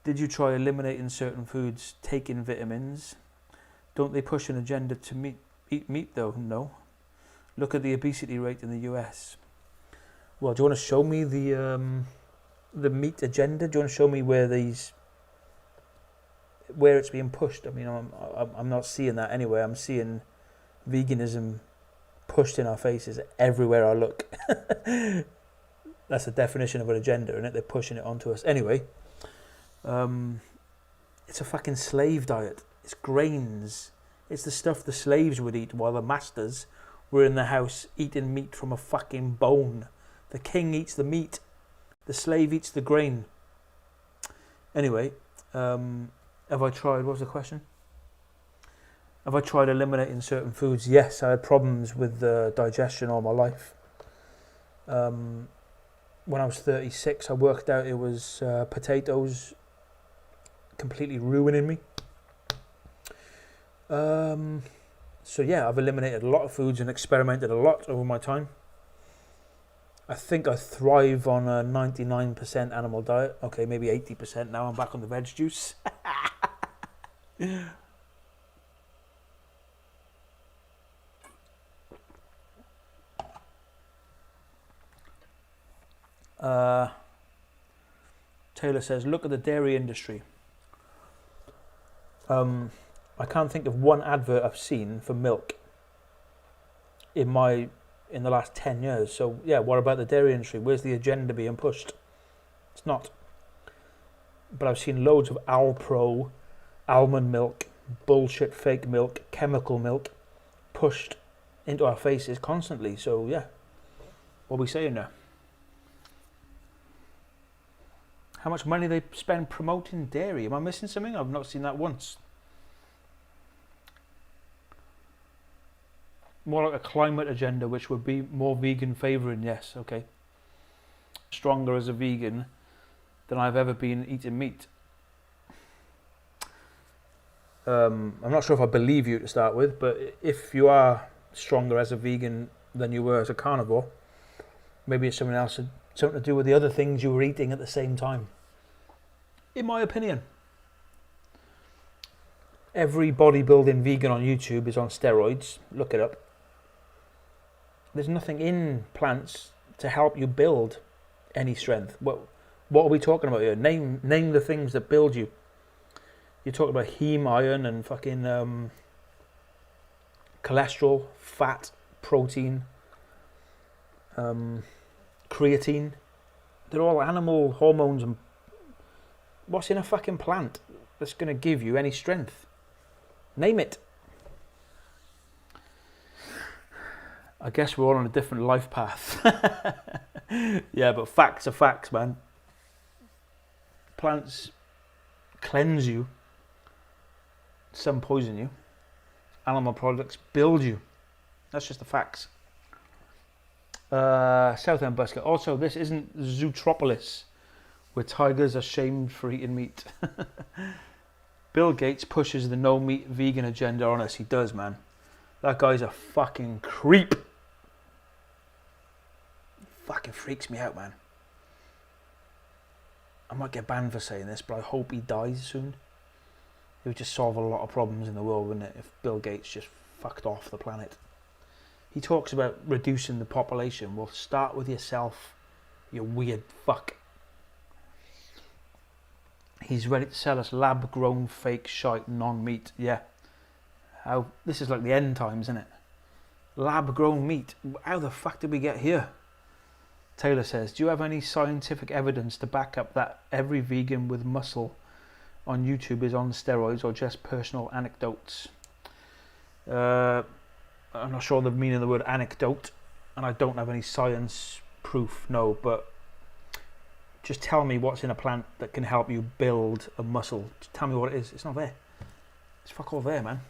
Did you try eliminating certain foods, taking vitamins? Don't they push an agenda to eat meat though? No. Look at the obesity rate in the US. Well, do you want to show me the meat agenda? Do you want to show me where it's being pushed? I mean, I'm not seeing that anywhere. I'm seeing veganism pushed in our faces everywhere I look. That's the definition of an agenda, isn't it? They're pushing it onto us. Anyway, it's a fucking slave diet. It's grains. It's the stuff the slaves would eat while the masters were in the house eating meat from a fucking bone. The king eats the meat. The slave eats the grain. Anyway, have I tried, what was the question? Have I tried eliminating certain foods? Yes, I had problems with digestion all my life. When I was 36, I worked out it was potatoes completely ruining me. So yeah, I've eliminated a lot of foods and experimented a lot over my time. I think I thrive on a 99% animal diet. Okay, maybe 80% now. I'm back on the veg juice. Taylor says, look at the dairy industry. I can't think of one advert I've seen for milk in the last 10 years. So yeah, what about the dairy industry? Where's the agenda being pushed? It's not. But I've seen loads of Alpro, almond milk, bullshit fake milk, chemical milk pushed into our faces constantly. So yeah, what are we saying now? How much money they spend promoting dairy? Am I missing something? I've not seen that once. More like a climate agenda, which would be more vegan favouring, yes, okay. Stronger as a vegan than I've ever been eating meat. I'm not sure if I believe you to start with, but if you are stronger as a vegan than you were as a carnivore, maybe it's something else, something to do with the other things you were eating at the same time. In my opinion. Every bodybuilding vegan on YouTube is on steroids. Look it up. There's nothing in plants to help you build any strength. What are we talking about here? Name the things that build you. You're talking about heme, iron, and fucking cholesterol, fat, protein, creatine. They're all animal hormones. And what's in a fucking plant that's going to give you any strength? Name it. I guess we're all on a different life path. Yeah, but facts are facts, man. Plants cleanse you. Some poison you. Animal products build you. That's just the facts. Southend Busker. Also, this isn't Zootropolis, where tigers are shamed for eating meat. Bill Gates pushes the no meat vegan agenda on us. He does, man. That guy's a fucking creep. Fucking freaks me out, man. I might get banned for saying this, but I hope he dies soon. It would just solve a lot of problems in the world, wouldn't it, if Bill Gates just fucked off the planet. He talks about reducing the population. Well, start with yourself, you weird fuck. He's ready to sell us lab-grown fake shite non-meat. Yeah. This is like the end times, isn't it? Lab-grown meat. How the fuck did we get here? Taylor says, do you have any scientific evidence to back up that every vegan with muscle on YouTube is on steroids, or just personal anecdotes? I'm not sure the meaning of the word anecdote. and I don't have any science proof, no, but just tell me what's in a plant that can help you build a muscle. Just tell me what it is. It's not there. It's fuck all there, man.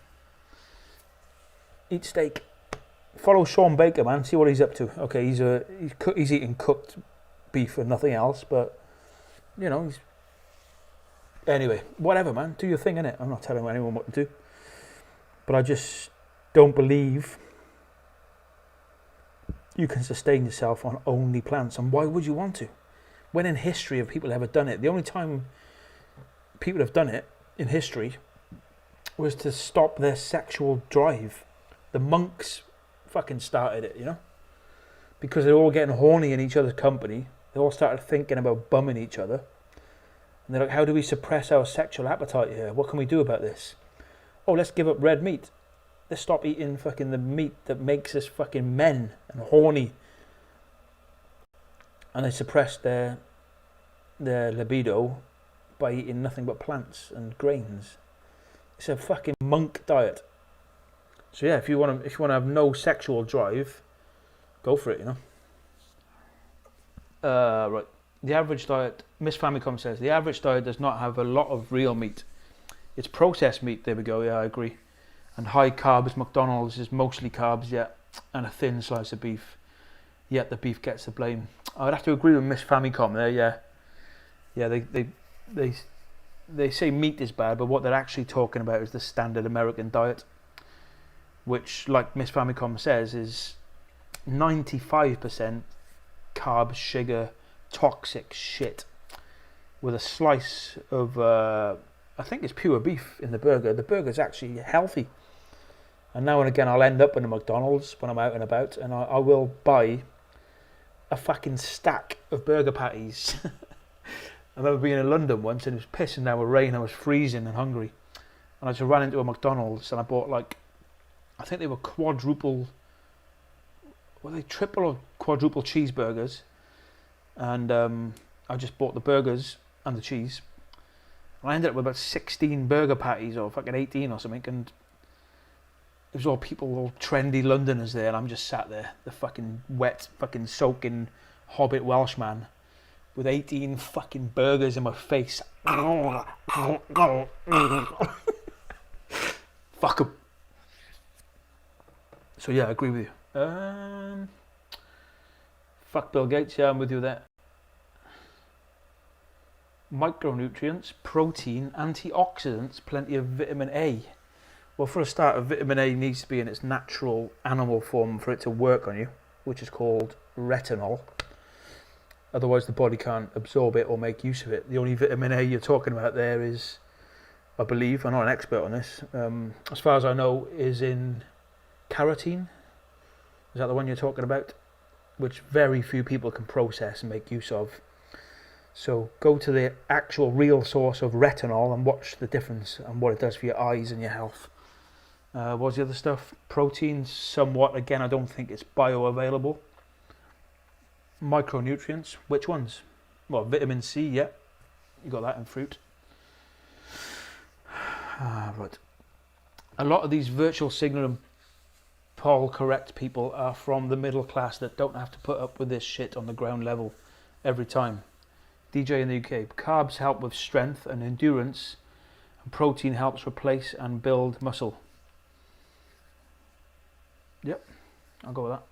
Eat steak. Follow Sean Baker, man. See what he's up to. Okay, he's eating cooked beef and nothing else, but you know, he's anyway. Whatever, man. Do your thing, innit? I'm not telling anyone what to do, but I just don't believe you can sustain yourself on only plants. And why would you want to? When in history have people ever done it? The only time people have done it in history was to stop their sexual drive. The monks fucking started it, you know? Because they're all getting horny in each other's company. They all started thinking about bumming each other. And they're like, how do we suppress our sexual appetite here? What can we do about this? Oh, let's give up red meat. Let's stop eating fucking the meat that makes us fucking men and horny. And they suppressed their libido by eating nothing but plants and grains. It's a fucking monk diet. So yeah, if you want to have no sexual drive, go for it, you know. Right. The average diet, Miss Famicom says, the average diet does not have a lot of real meat. It's processed meat. There we go. Yeah, I agree. And high carbs. McDonald's is mostly carbs, yeah, and a thin slice of beef. Yet the beef gets the blame. I would have to agree with Miss Famicom there. Yeah, yeah. They say meat is bad, but what they're actually talking about is the standard American diet, which, like Miss Famicom says, is 95% carbs, sugar, toxic shit, with a slice of, I think it's pure beef in the burger. The burger's actually healthy. And now and again, I'll end up in a McDonald's when I'm out and about, and I will buy a fucking stack of burger patties. I remember being in London once, and it was pissing down with rain. I was freezing and hungry, and I just ran into a McDonald's, and I bought, like, I think they were triple or quadruple cheeseburgers, and I just bought the burgers and the cheese. And I ended up with about 16 burger patties, or fucking 18 or something, and it was all people, all trendy Londoners there, and I'm just sat there, the fucking wet, fucking soaking Hobbit Welshman, with 18 fucking burgers in my face. Fuck 'em. So yeah, I agree with you. Fuck Bill Gates, yeah, I'm with you there. Micronutrients, protein, antioxidants, plenty of vitamin A. Well, for a start, vitamin A needs to be in its natural animal form for it to work on you, which is called retinol. Otherwise, the body can't absorb it or make use of it. The only vitamin A you're talking about there is, I believe, I'm not an expert on this, as far as I know, is in carotene. Is that the one you're talking about? Which very few people can process and make use of. So go to the actual real source of retinol and watch the difference and what it does for your eyes and your health. What's the other stuff? Proteins, somewhat. Again, I don't think it's bioavailable. Micronutrients, which ones? Well, vitamin C, yeah. You got that in fruit. Right. A lot of these virtual signal and poll correct people are from the middle class that don't have to put up with this shit on the ground level every time. DJ in the UK. Carbs help with strength and endurance, and protein helps replace and build muscle. Yep, I'll go with that.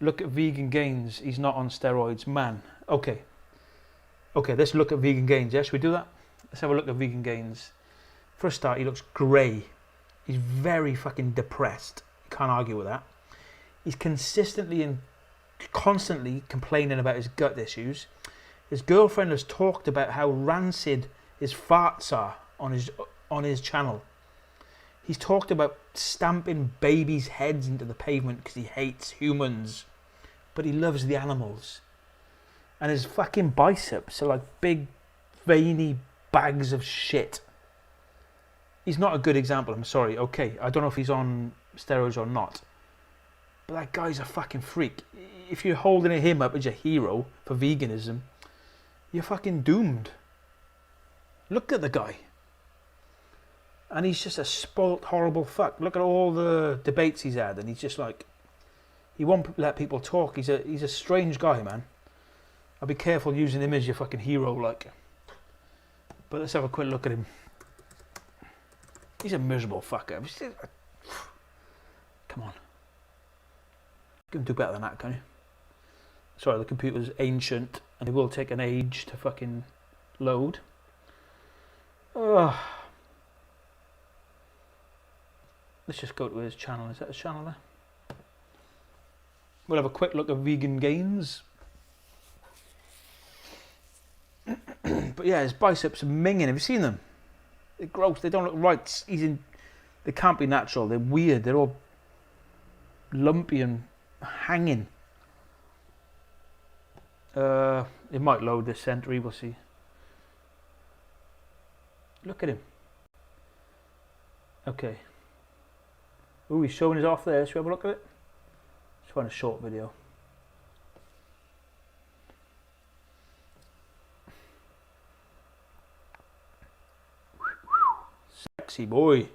Look at Vegan Gains. He's not on steroids, man. Okay, let's look at Vegan Gains. Yeah, should we do that? Let's have a look at Vegan Gains. For a start, he looks grey. He's very fucking depressed. You can't argue with that. He's consistently and constantly complaining about his gut issues. His girlfriend has talked about how rancid his farts are on his channel. He's talked about stamping babies' heads into the pavement because he hates humans, but he loves the animals. And his fucking biceps are like big, veiny bags of shit. He's not a good example, I'm sorry. Okay, I don't know if he's on steroids or not, but that guy's a fucking freak. If you're holding him up as a hero for veganism, you're fucking doomed. Look at the guy. And he's just a spoilt, horrible fuck. Look at all the debates he's had, and he's He won't let people talk. He's a strange guy, man. I'll be careful using him as your fucking hero, like. But let's have a quick look at him. He's a miserable fucker. Come on. You can do better than that, can you? Sorry, the computer's ancient and it will take an age to fucking load. Let's just go to his channel. Is that his channel there? We'll have a quick look at vegan gains. But yeah, his biceps are minging. Have you seen them? They're gross. They don't look right. They can't be natural. They're weird. They're all lumpy and hanging. It might load this century. We'll see. Look at him. Okay. Ooh, he's showing his off there. Should we have a look at it? Just find a short video. Sexy boy.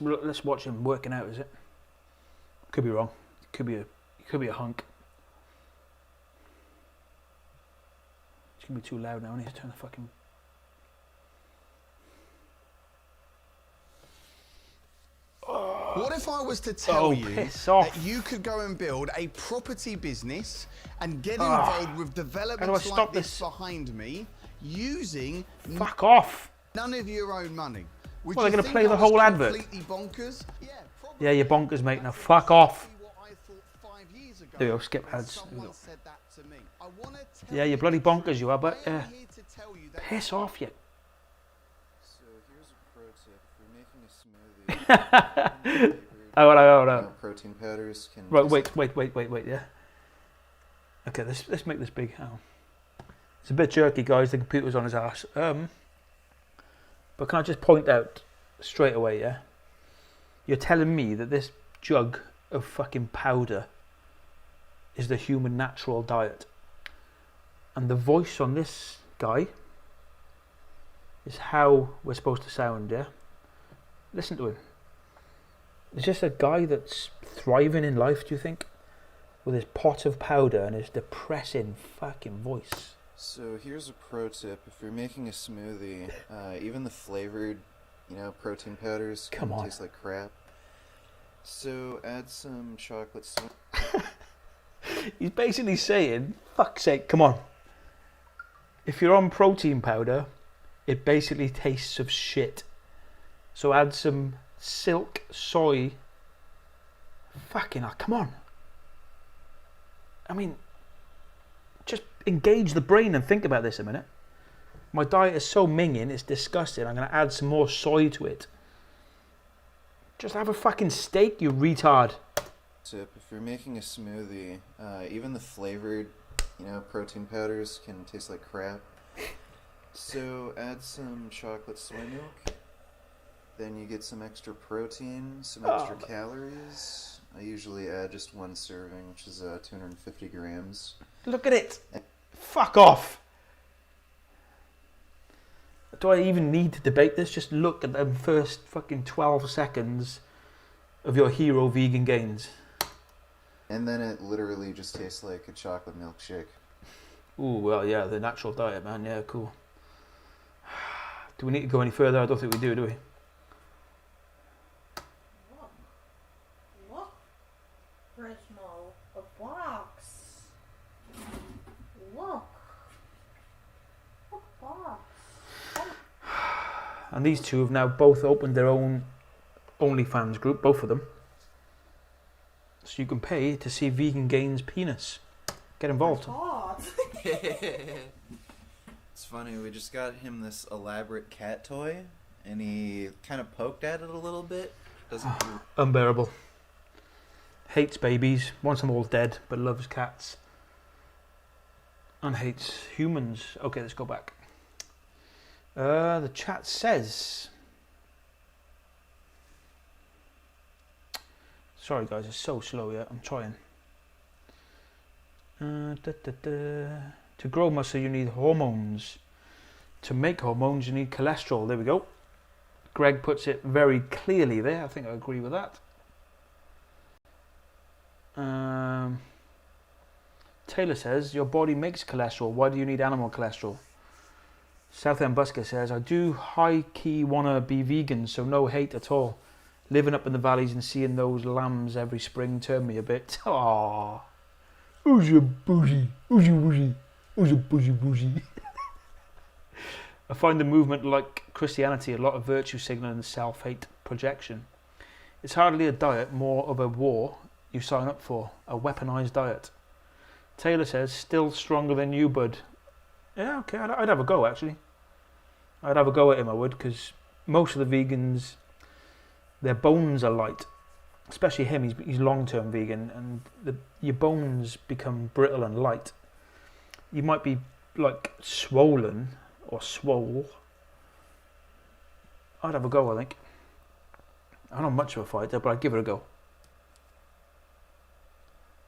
Let's watch him working out. Is it? Could be wrong. Could be a hunk. It's gonna be too loud now. I need to turn the fucking. What if I was to tell you piss off. that you could go and build a property business and get involved with developments stop like this? this behind me using Fuck off. none of your own money? Would Well, they're you gonna think play I the was whole advert. completely bonkers? Yeah, probably. Yeah, you're bonkers, mate. Now fuck off. What I thought 5 years ago There you go, skip when ads. someone said that to me. I wanna tell Yeah, you're bloody the truth. bonkers, you are. But I am here to tell you that piss off, you. So here's a pro tip: if you're making a smoothie, Hold on. protein powders can. Right, taste wait. Yeah. Okay, let's make this big. Hang on. It's a bit jerky, guys. The computer's on his ass. But can I just point out straight away? Yeah. You're telling me that this jug of fucking powder is the human natural diet, and the voice on this guy is how we're supposed to sound. Yeah. Listen to him. Is this a guy that's thriving in life, do you think? With his pot of powder and his depressing fucking voice. So here's a pro tip: if you're making a smoothie, even the flavored, protein powders can Come on. taste like crap. So add some chocolate syrup. He's basically saying, fuck's sake, come on. If you're on protein powder, it basically tastes of shit. So add some silk soy. Fucking hell, come on. I mean, just engage the brain and think about this a minute. My diet is so minging, it's disgusting. I'm going to add some more soy to it. Just have a fucking steak, you retard. Tip: if you're making a smoothie, even the flavored, protein powders can taste like crap. So add some chocolate soy milk. Then you get some extra protein, some extra calories. I usually add just one serving, which is 250 grams. Look at it. Fuck off. Do I even need to debate this? Just look at the first fucking 12 seconds of your hero vegan gains. And then it literally just tastes like a chocolate milkshake. Ooh, well, yeah, the natural diet, man. Yeah, cool. Do we need to go any further? I don't think we do we? Look, Prismo, a box. Look, a box. And these two have now both opened their own OnlyFans group, both of them. So you can pay to see Vegan Gains' penis. Get involved. God. It's funny, we just got him this elaborate cat toy, and he kind of poked at it a little bit. Doesn't Unbearable. Hates babies, wants them all dead, but loves cats. And hates humans. Okay, let's go back. The chat says... Sorry guys, it's so slow yet. I'm trying. To grow muscle you need hormones. To make hormones you need cholesterol. There we go. Greg puts it very clearly there. I think I agree with that. Taylor says, your body makes cholesterol. Why do you need animal cholesterol? Southend Busker says, I do high-key want to be vegan, so no hate at all. Living up in the valleys and seeing those lambs every spring turned me a bit. Aww. Who's your bougie? Who's your bougie? Who's your bougie bougie? I find the movement like Christianity a lot of virtue signaling and self-hate projection. It's hardly a diet, more of a war you sign up for, a weaponized diet. Taylor says, still stronger than you, bud. Yeah, okay, I'd have a go, actually. I'd have a go at him, I would, because most of the vegans, their bones are light. Especially him, he's long-term vegan, and your bones become brittle and light. You might be, like, swollen or swole. I'd have a go, I think. I'm not much of a fighter, but I'd give it a go.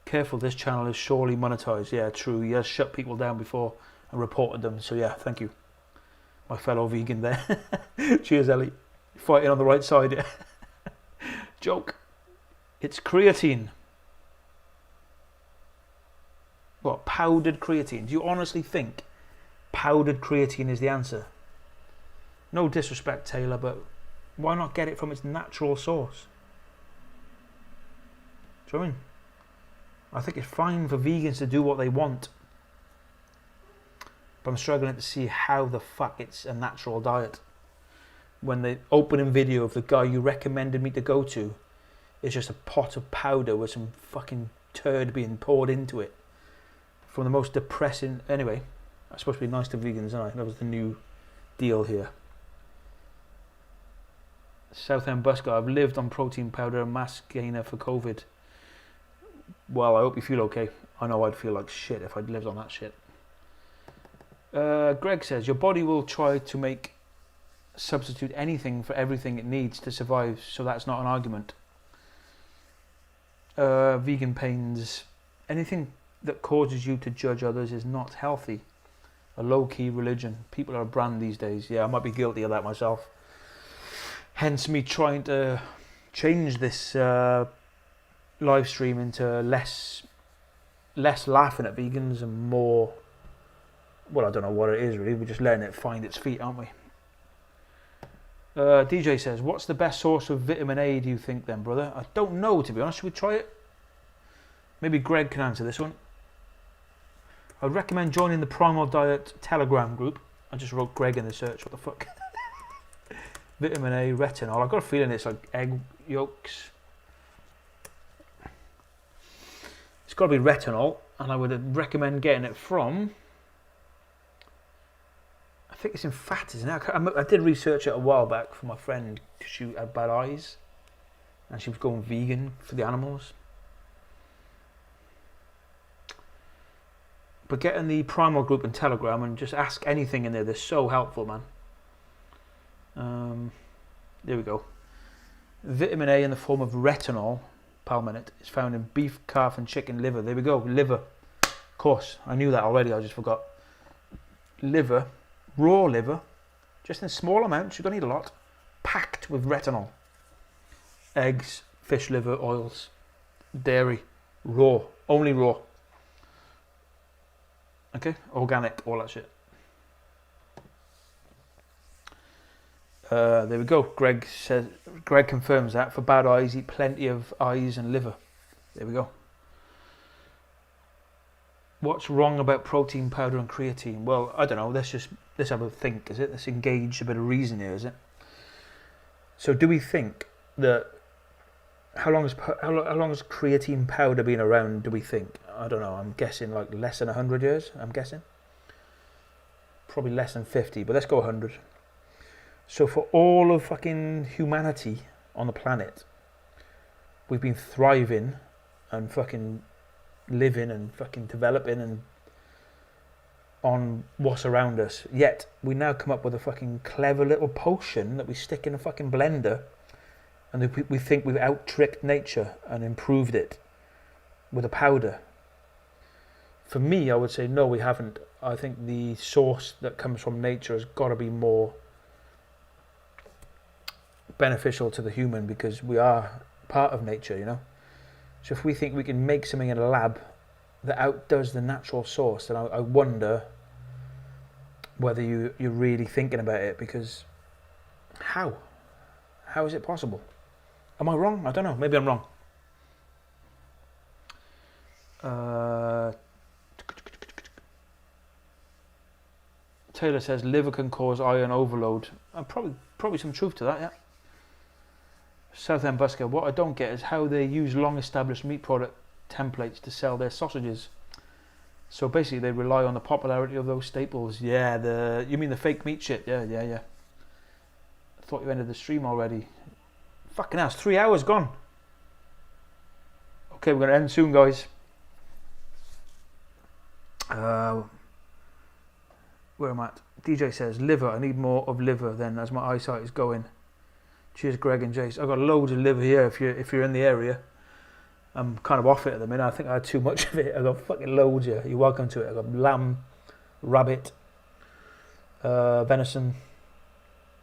Careful, this channel is surely monetized. Yeah, true. He has shut people down before and reported them. So yeah, thank you, my fellow vegan there. Cheers, Ellie. Fighting on the right side. Joke. It's creatine. What, powdered creatine? Do you honestly think powdered creatine is the answer? No disrespect, Taylor, but why not get it from its natural source? Do you know what I mean? I think it's fine for vegans to do what they want, but I'm struggling to see how the fuck it's a natural diet when the opening video of the guy you recommended me to go to is just a pot of powder with some fucking turd being poured into it from the most depressing... Anyway, I'm supposed to be nice to vegans, aren't I? That was the new deal here. Southend Busker, I've lived on protein powder and mass gainer for COVID. Well, I hope you feel okay. I know I'd feel like shit if I'd lived on that shit. Greg says, your body will try to substitute anything for everything it needs to survive, so that's not an argument. Vegan pains. Anything that causes you to judge others is not healthy. A low-key religion. People are a brand these days. Yeah, I might be guilty of that myself. Hence me trying to change this live stream into less laughing at vegans and more, well, I don't know what it is really, we're just letting it find its feet, aren't we? DJ says, what's the best source of vitamin A do you think then, brother? I don't know, to be honest. Should we try it? Maybe Greg can answer this one. I'd recommend joining the Primal Diet Telegram group. I just wrote Greg in the search, what the fuck? Vitamin A, retinol. I've got a feeling it's like egg yolks. It's got to be retinol, and I would recommend getting it from... I think it's in fat, isn't it? I did research it a while back for my friend because she had bad eyes, and she was going vegan for the animals. But get in the Primal group and Telegram and just ask anything in there. They're so helpful, man. There we go. Vitamin A in the form of retinol per minute is found in beef, calf and chicken liver. There we go, liver. Of course, I knew that already, I just forgot. Liver, raw liver, just in small amounts, you don't need a lot, packed with retinol. Eggs, fish liver, oils, dairy, raw, only raw. Okay, organic, all that shit. There we go. Greg confirms that. For bad eyes, eat plenty of eyes and liver. There we go. What's wrong about protein powder and creatine? Well, I don't know. Let's have a think. Is it? Let's engage a bit of reason here. Is it? So, do we think that how long has creatine powder been around? Do we think? I don't know. I'm guessing like less than 100 years. I'm guessing probably less than 50, but let's go 100. So for all of fucking humanity on the planet, we've been thriving and fucking living and fucking developing and on what's around us. Yet we now come up with a fucking clever little potion that we stick in a fucking blender, and we think we've out-tricked nature and improved it with a powder. For me, I would say no, we haven't. I think the source that comes from nature has got to be more beneficial to the human because we are part of nature, you know. So if we think we can make something in a lab that outdoes the natural source, then I wonder whether you're really thinking about it, because how is it possible? Am I wrong? I don't know, maybe I'm wrong. Taylor says liver can cause iron overload. Probably some truth to that, yeah. Southend Busker, what I don't get is how they use long established meat product templates to sell their sausages. So basically they rely on the popularity of those staples. Yeah, you mean the fake meat shit? Yeah. I thought you ended the stream already. Fucking hell, it's 3 hours gone. Okay, we're going to end soon, guys. Where am I at? DJ says, liver, I need more of liver then as my eyesight is going. Cheers, Greg and Jace. I've got loads of liver here if you're in the area. I'm kind of off it at the minute. I think I had too much of it. I've got fucking loads here. You're welcome to it. I've got lamb, rabbit, venison,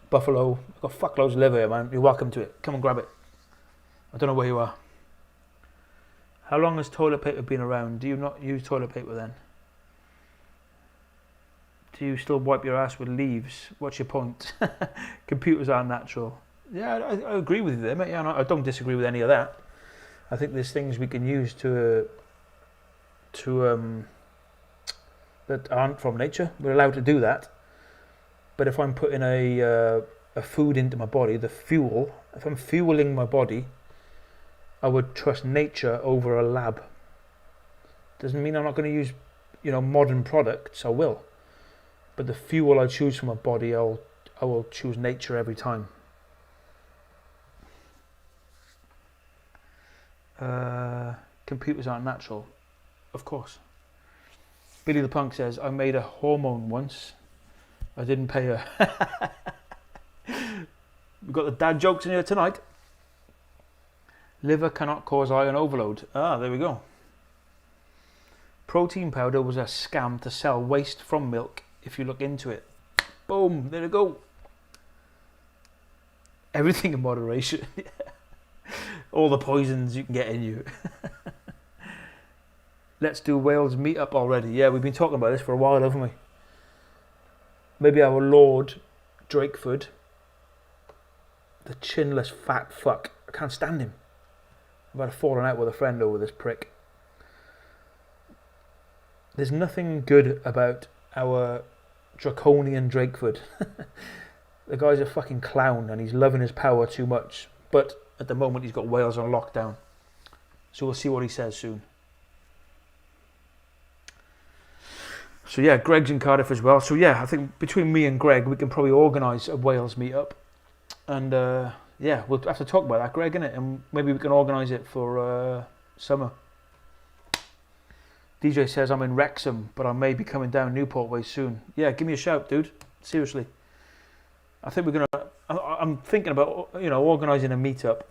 buffalo. I've got fuckloads of liver here, man. You're welcome to it. Come and grab it. I don't know where you are. How long has toilet paper been around? Do you not use toilet paper then? Do you still wipe your ass with leaves? What's your point? Computers aren't natural. Yeah, I agree with you there, mate. Yeah, I don't disagree with any of that. I think there's things we can use to that aren't from nature. We're allowed to do that. But if I'm putting a food into my body, the fuel, if I'm fueling my body, I would trust nature over a lab. Doesn't mean I'm not going to use, modern products. I will. But the fuel I choose for my body, I will choose nature every time. Computers aren't natural. Of course. Billy the Punk says, I made a hormone once. I didn't pay her. We've got the dad jokes in here tonight. Liver cannot cause iron overload. Ah, there we go. Protein powder was a scam to sell waste from milk if you look into it. Boom, there we go. Everything in moderation. All the poisons you can get in you. Let's do Wales meetup already. Yeah, we've been talking about this for a while, haven't we? Maybe our Lord Drakeford, the chinless fat fuck. I can't stand him. I've had a falling out with a friend over this prick. There's nothing good about our draconian Drakeford. The guy's a fucking clown and he's loving his power too much. But at the moment he's got Wales on lockdown. So we'll see what he says soon. So yeah, Greg's in Cardiff as well. So yeah, I think between me and Greg we can probably organise a Wales meetup. And yeah, we'll have to talk about that, Greg, innit? And maybe we can organise it for summer. DJ says I'm in Wrexham, but I may be coming down Newport way soon. Yeah, give me a shout, dude. Seriously. I think I'm thinking about, organising a meetup.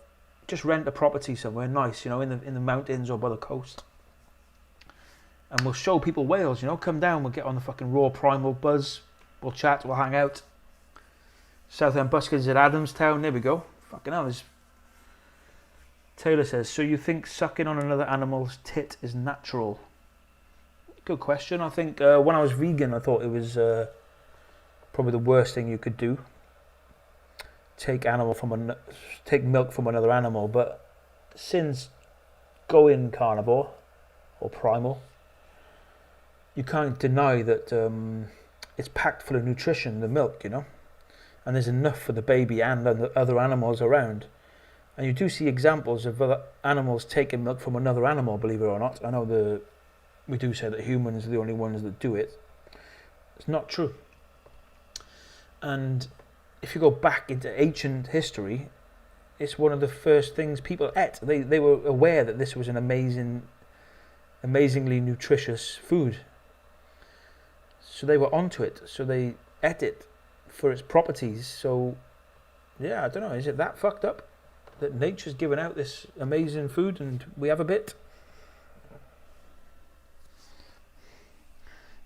Just rent a property somewhere nice, in the mountains or by the coast. And we'll show people Wales, come down, we'll get on the fucking raw primal buzz. We'll chat, we'll hang out. Southend Buskins at Adamstown, there we go. Fucking hell. Taylor says, so you think sucking on another animal's tit is natural? Good question. I think when I was vegan, I thought it was probably the worst thing you could do. Take milk from another animal. But since going carnivore or primal, you can't deny that it's packed full of nutrition, the milk, and there's enough for the baby and the other animals around. And you do see examples of other animals taking milk from another animal, believe it or not. I know we do say that humans are the only ones that do it. It's not true. And if you go back into ancient history, it's one of the first things people ate. They were aware that this was an amazingly nutritious food. So they were onto it. So they ate it for its properties. So, yeah, I don't know. Is it that fucked up that nature's given out this amazing food and we have a bit?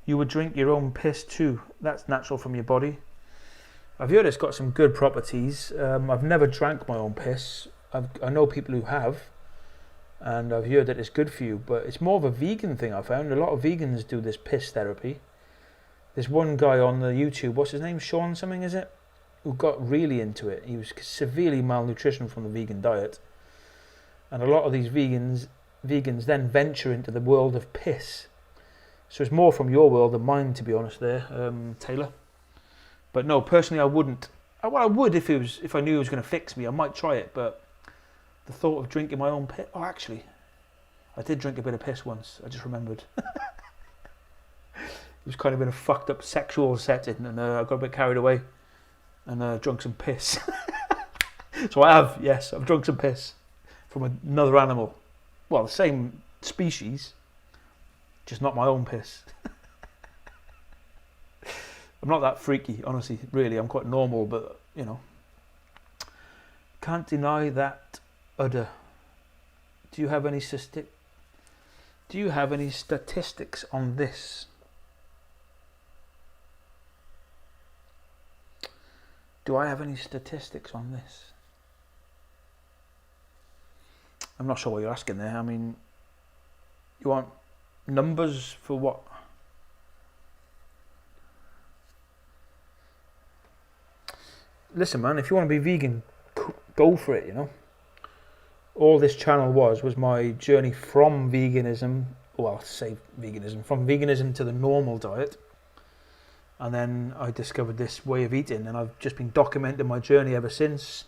You would drink your own piss too. That's natural from your body. I've heard it's got some good properties. I've never drank my own piss. I know people who have, and I've heard that it's good for you, but it's more of a vegan thing. I found a lot of vegans do this piss therapy. There's one guy on the YouTube, what's his name, Sean something is it, who got really into it. He was severely malnutrition from the vegan diet, and a lot of these vegans then venture into the world of piss. So it's more from your world than mine, to be honest there, Taylor. But no, personally I wouldn't. Well, I would if I knew it was going to fix me. I might try it, but the thought of drinking my own piss... Oh, actually, I did drink a bit of piss once. I just remembered. It was kind of in a fucked up sexual setting, and I got a bit carried away and drunk some piss. So I've drunk some piss from another animal. Well, the same species, just not my own piss. I'm not that freaky, honestly, really. I'm quite normal, but, you know. Can't deny that udder. Do you have any statistics on this? Do I have any statistics on this? I'm not sure what you're asking there. I mean, you want numbers for what? Listen, man, if you want to be vegan, go for it, you know. All this channel was my journey from veganism, from veganism to the normal diet. And then I discovered this way of eating, and I've just been documenting my journey ever since,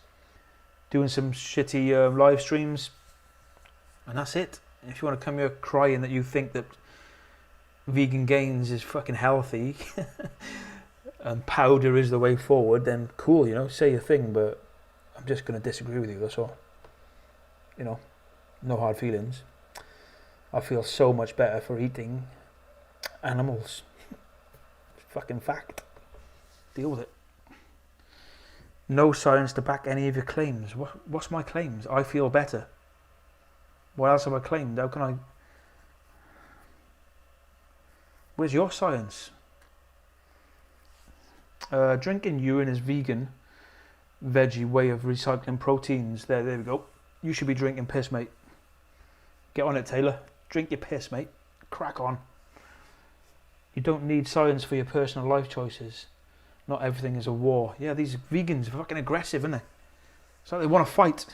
doing some shitty live streams, and that's it. If you want to come here crying that you think that vegan gains is fucking healthy and powder is the way forward, then cool, you know, say your thing, but I'm just going to disagree with you, that's all. You know, no hard feelings. I feel so much better for eating animals. Fucking fact. Deal with it. No science to back any of your claims. What's my claims? I feel better. What else have I claimed? How can I... Where's your science? Drinking urine is vegan. Veggie way of recycling proteins. There we go. You should be drinking piss, mate. Get on it, Taylor. Drink your piss, mate. Crack on. You don't need science for your personal life choices. Not everything is a war. Yeah, these vegans are fucking aggressive, aren't they? It's like they want to fight.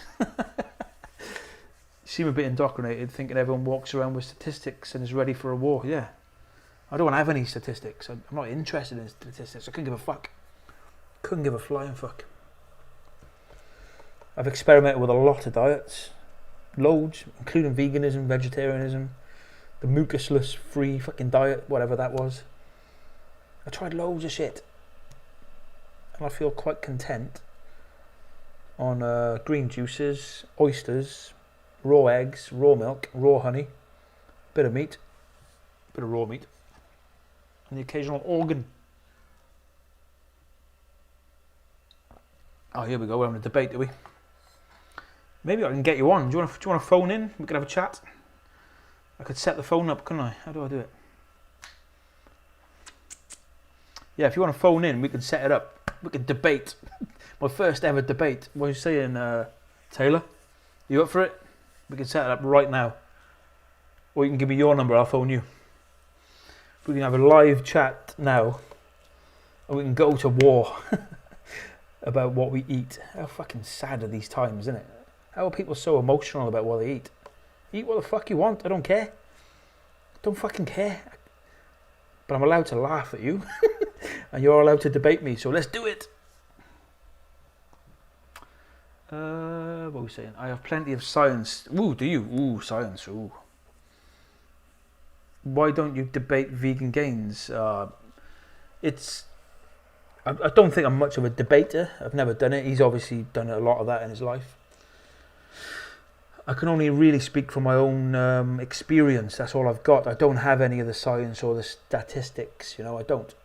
Seem a bit indoctrinated, thinking everyone walks around with statistics and is ready for a war. Yeah. I don't want to have any statistics. I'm not interested in statistics. I couldn't give a fuck. Couldn't give a flying fuck. I've experimented with a lot of diets. Loads, including veganism, vegetarianism, the mucusless free fucking diet, whatever that was. I tried loads of shit. And I feel quite content on green juices, oysters, raw eggs, raw milk, raw honey, bit of meat, bit of raw meat, and the occasional organ. Oh, here we go. We're having a debate, do we? Maybe I can get you on. Do you want to phone in? We could have a chat. I could set the phone up, couldn't I? How do I do it? Yeah, if you want to phone in, we can set it up. We can debate. My first ever debate. What are you saying, Taylor? You up for it? We can set it up right now. Or you can give me your number, I'll phone you. We can have a live chat now. And we can go to war about what we eat. How fucking sad are these times, isn't it? How are people so emotional about what they eat? Eat what the fuck you want, I don't care. Don't fucking care. But I'm allowed to laugh at you. And you're allowed to debate me, so let's do it. What were we saying? I have plenty of science. Ooh, do you? Ooh, science, ooh. Why don't you debate vegan gains? I don't think I'm much of a debater. I've never done it. He's obviously done a lot of that in his life. I can only really speak from my own experience. That's all I've got. I don't have any of the science or the statistics, you know, I don't.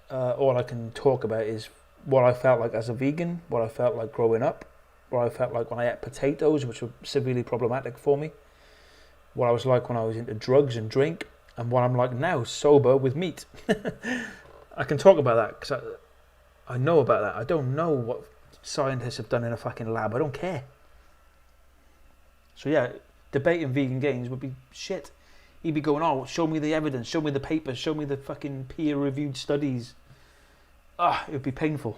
All I can talk about is what I felt like as a vegan, what I felt like growing up, what I felt like when I ate potatoes, which were severely problematic for me, what I was like when I was into drugs and drink, and what I'm like now, sober with meat. I can talk about that because I know about that. I don't know what scientists have done in a fucking lab. I don't care. So yeah, debating vegan gains would be shit. He'd be going, oh, show me the evidence, show me the papers, show me the fucking peer-reviewed studies. It would be painful.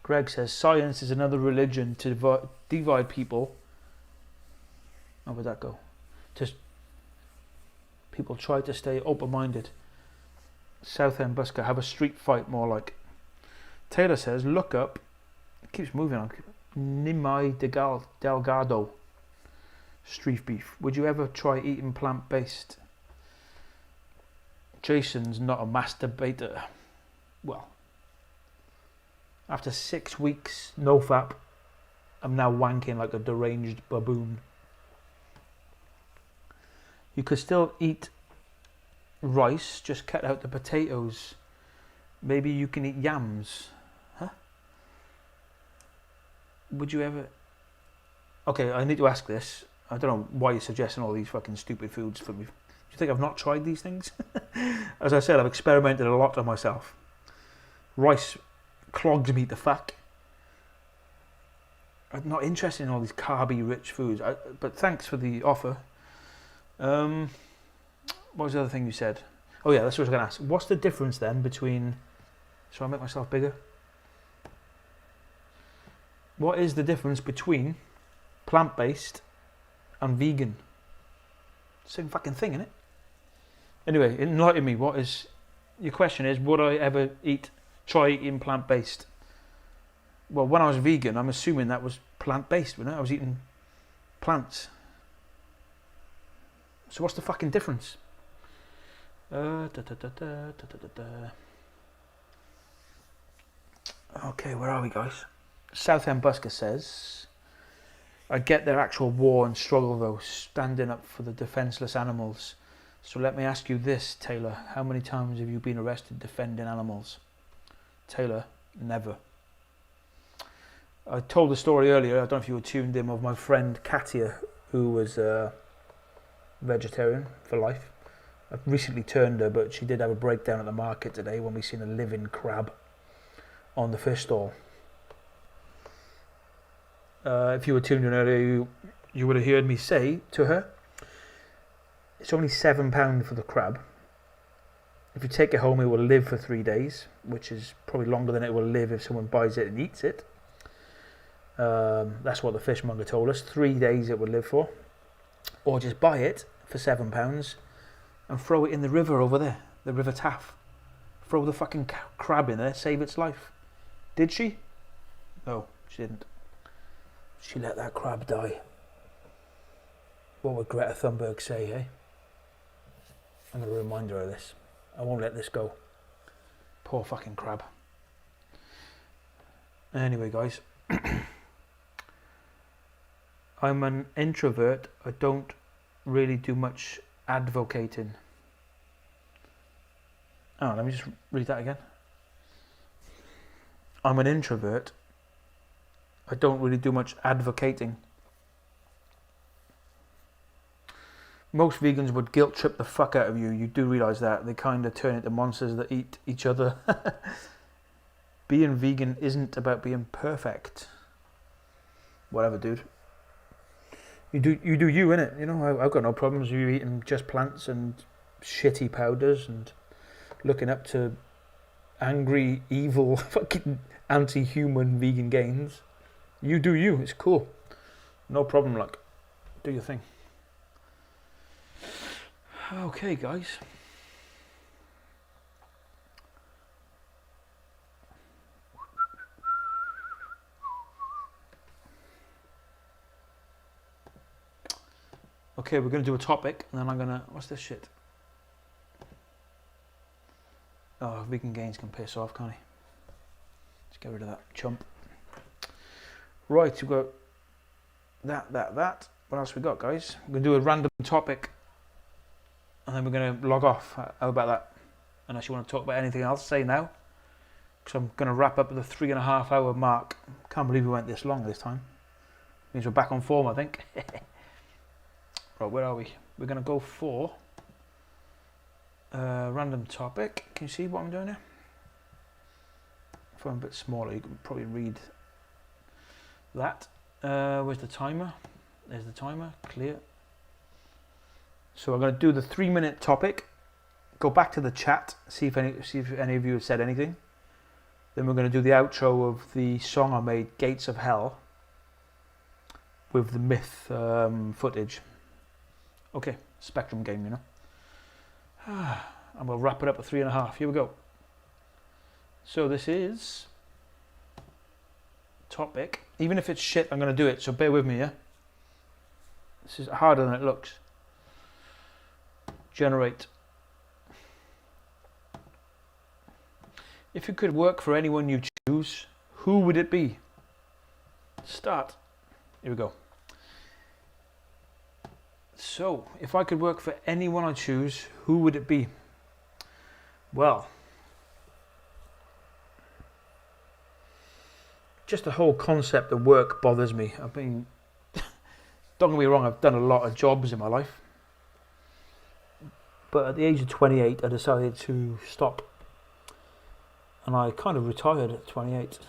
Greg says, science is another religion to divide people. How would that go? Just people try to stay open-minded. Southend Busker, have a street fight more like. Taylor says, look up. It keeps moving on. Nimai Delgado. Street beef. Would you ever try eating plant-based? Jason's not a masturbator. Well, after 6 weeks, no fap, I'm now wanking like a deranged baboon. You could still eat rice, just cut out the potatoes. Maybe you can eat yams. Huh? Would you ever... Okay, I need to ask this. I don't know why you're suggesting all these fucking stupid foods for me. Do you think I've not tried these things? As I said, I've experimented a lot on myself. Rice clogs me to fuck. I'm not interested in all these carby rich foods. But thanks for the offer. What was the other thing you said? Oh yeah, that's what I was going to ask. What's the difference then between... Shall I make myself bigger? What is the difference between plant-based and vegan? Same fucking thing, innit? Anyway, enlighten me. What is... Your question is, would I ever try eating plant-based? Well, when I was vegan, I'm assuming that was plant-based, wasn't it? I was eating plants. So what's the fucking difference? Okay, where are we, guys? Southend Busker says, I get their actual war and struggle though, standing up for the defenceless animals. So let me ask you this, Taylor. How many times have you been arrested defending animals? Taylor, never. I told the story earlier, I don't know if you were tuned in, of my friend Katia, who was vegetarian for life. I've recently turned her, but she did have a breakdown at the market today when we seen a living crab on the fish stall. If you were tuned in earlier, you would have heard me say to her, it's only £7 for the crab. If you take it home, it will live for 3 days, which is probably longer than it will live if someone buys it and eats it. That's what the fishmonger told us. 3 days it would live for. Or just buy it for £7 and throw it in the river over there, the River Taff. Throw the fucking crab in there, save its life. Did she? No, she didn't. She let that crab die. What would Greta Thunberg say, eh? I'm going to remind her of this. I won't let this go. Poor fucking crab. Anyway, guys. I'm an introvert. I don't really do much advocating. Oh, let me just read that again. I'm an introvert. I don't really do much advocating. Most vegans would guilt trip the fuck out of you. You do realise that. They kind of turn into monsters that eat each other. Being vegan isn't about being perfect. Whatever, dude. You do you, innit? You know, I've got no problems with you eating just plants and shitty powders and looking up to angry, evil, fucking anti-human vegan gains. You do you. It's cool. No problem, like. Do your thing. Okay, guys. Okay, we're going to do a topic, and then I'm going to... What's this shit? Oh, vegan gains can piss off, can't he? Let's get rid of that chump. Right, we've got that. What else we got, guys? We're going to do a random topic, and then we're going to log off. How about that? Unless you want to talk about anything else, say now. Because I'm going to wrap up at the 3.5 hour mark. Can't believe we went this long this time. Means we're back on form, I think. Right, where are we? We're going to go for random topic. Can you see what I'm doing here? If I'm a bit smaller, you can probably read that. Where's the timer? There's the timer, clear. So I'm going to do the 3-minute topic, go back to the chat, see if any of you have said anything. Then we're going to do the outro of the song I made, Gates of Hell, with the myth footage. Okay, Spectrum game, you know. And we'll wrap it up at 3.5. Here we go. So this is topic. Even if it's shit, I'm going to do it, so bear with me, yeah? This is harder than it looks. Generate. If you could work for anyone you choose, who would it be? Start. Here we go. So, if I could work for anyone I choose, who would it be? Well, just the whole concept of work bothers me. Don't get me wrong, I've done a lot of jobs in my life. But at the age of 28, I decided to stop. And I kind of retired at 28.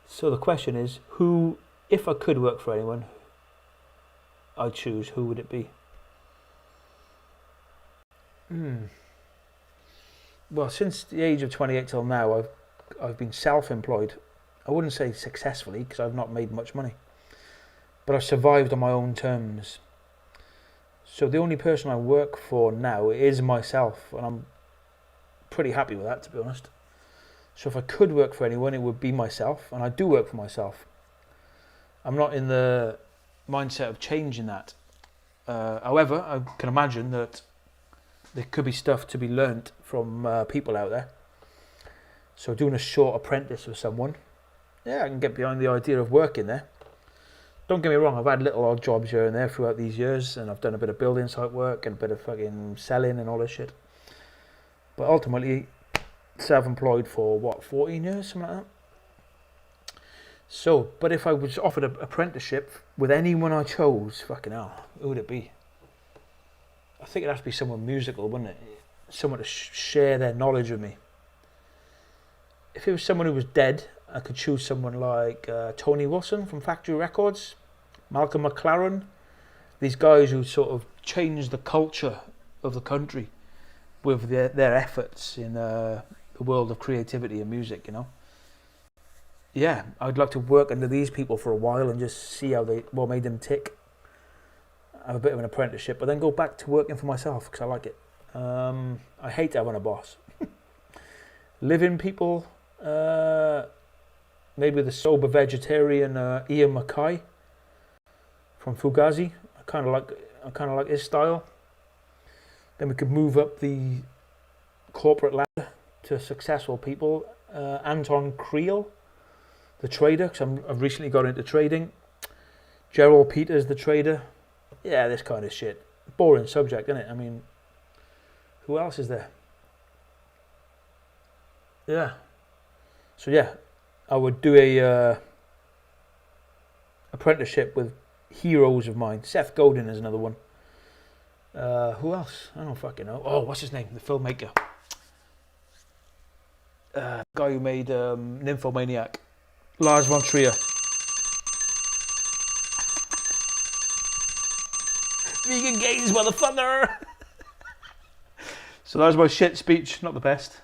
So the question is, who, if I could work for anyone, I'd choose, who would it be? Well, since the age of 28 till now, I've been self-employed. I wouldn't say successfully, because I've not made much money. But I've survived on my own terms. So the only person I work for now is myself, and I'm pretty happy with that, to be honest. So if I could work for anyone, it would be myself, and I do work for myself. I'm not in the mindset of changing that. However, I can imagine that there could be stuff to be learnt from people out there. So doing a short apprentice with someone, yeah, I can get behind the idea of working there. Don't get me wrong, I've had little odd jobs here and there throughout these years, and I've done a bit of building site work and a bit of fucking selling and all this shit. But ultimately, self-employed for what, 14 years, something like that? So, but if I was offered an apprenticeship with anyone I chose, fucking hell, who would it be? I think it'd have to be someone musical, wouldn't it? Someone to share their knowledge with me. If it was someone who was dead, I could choose someone like Tony Wilson from Factory Records, Malcolm McLaren, these guys who sort of changed the culture of the country with their efforts in the world of creativity and music, you know. Yeah, I'd like to work under these people for a while and just see what made them tick. Have a bit of an apprenticeship, but then go back to working for myself because I like it. I hate having a boss. Living people, maybe the sober vegetarian Ian Mackay from Fugazi. I kind of like his style. Then we could move up the corporate ladder to successful people. Anton Creel, the trader, because I've recently got into trading. Gerald Peters, the trader. Yeah, this kind of shit. Boring subject, isn't it? I mean, who else is there? Yeah. So yeah, I would do a apprenticeship with heroes of mine. Seth Godin is another one. Who else? I don't fucking know. Oh, what's his name? The filmmaker. Guy who made Nymphomaniac. Lars von Trier. Vegan gains, motherfucker! So that was my shit speech. Not the best.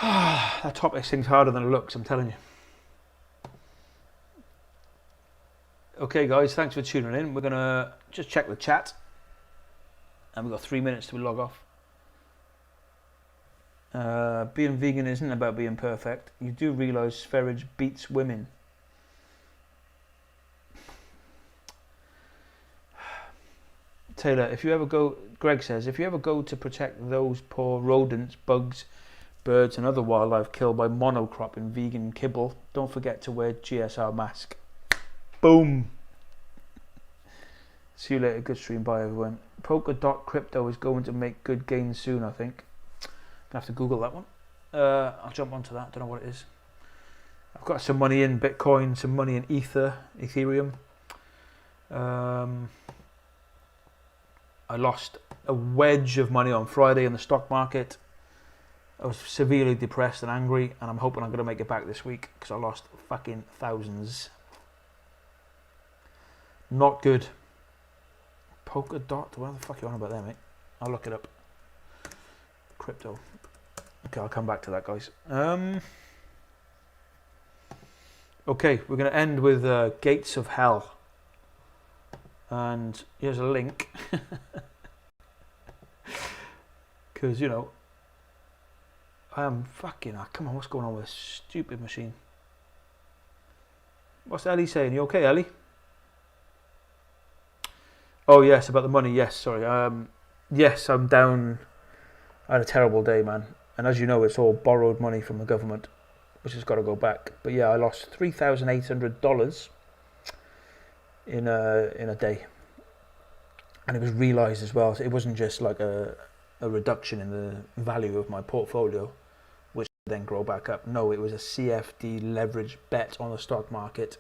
That topic seems harder than it looks, I'm telling you. Okay guys, thanks for tuning in. We're going to just check the chat. And we've got 3 minutes to log off. Being vegan isn't about being perfect. You do realise spherage beats women. Taylor, Greg says, if you ever go to protect those poor rodents, bugs, birds and other wildlife killed by monocropping vegan kibble, don't forget to wear GSR mask. Boom. See you later. Good stream. Bye everyone. Polkadot crypto is going to make good gains soon, I think. Gonna have to Google that one. I'll jump onto that. Don't know what it is. I've got some money in Bitcoin, some money in Ethereum. I lost a wedge of money on Friday in the stock market. I was severely depressed and angry, and I'm hoping I'm going to make it back this week because I lost fucking thousands. Not good. Polka dot, what the fuck are you on about there, mate? I'll look it up. Crypto. Okay, I'll come back to that, guys. Okay, we're going to end with Gates of Hell. And here's a link. Because, you know, I am fucking... Oh, come on, what's going on with this stupid machine? What's Ellie saying? You okay, Ellie? Oh, yes, about the money. Yes, sorry. Yes, I'm down. I had a terrible day, man. And as you know, it's all borrowed money from the government, which has got to go back. But yeah, I lost $3,800 in a day. And it was realised as well, so it wasn't just like a reduction in the value of my portfolio, which would then grow back up. No, it was a CFD leverage bet on the stock market,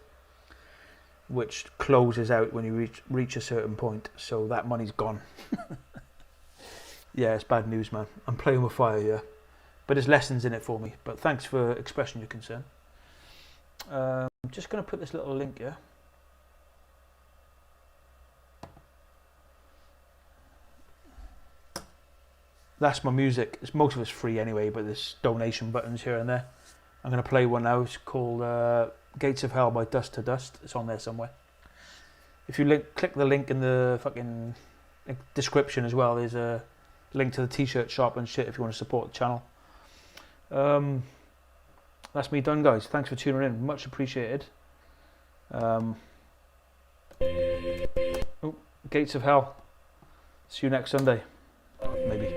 which closes out when you reach a certain point. So that money's gone. Yeah, it's bad news, man. I'm playing with fire here. But there's lessons in it for me. But thanks for expressing your concern. I'm just going to put this little link here. That's my music. Most of it's free anyway, but there's donation buttons here and there. I'm going to play one now. It's called Gates of Hell by Dust to Dust. It's on there somewhere. If you click the link in the fucking description as well, there's a link to the t-shirt shop and shit if you want to support the channel. That's me done, guys. Thanks for tuning in. Much appreciated. Oh, Gates of Hell. See you next Sunday. Maybe.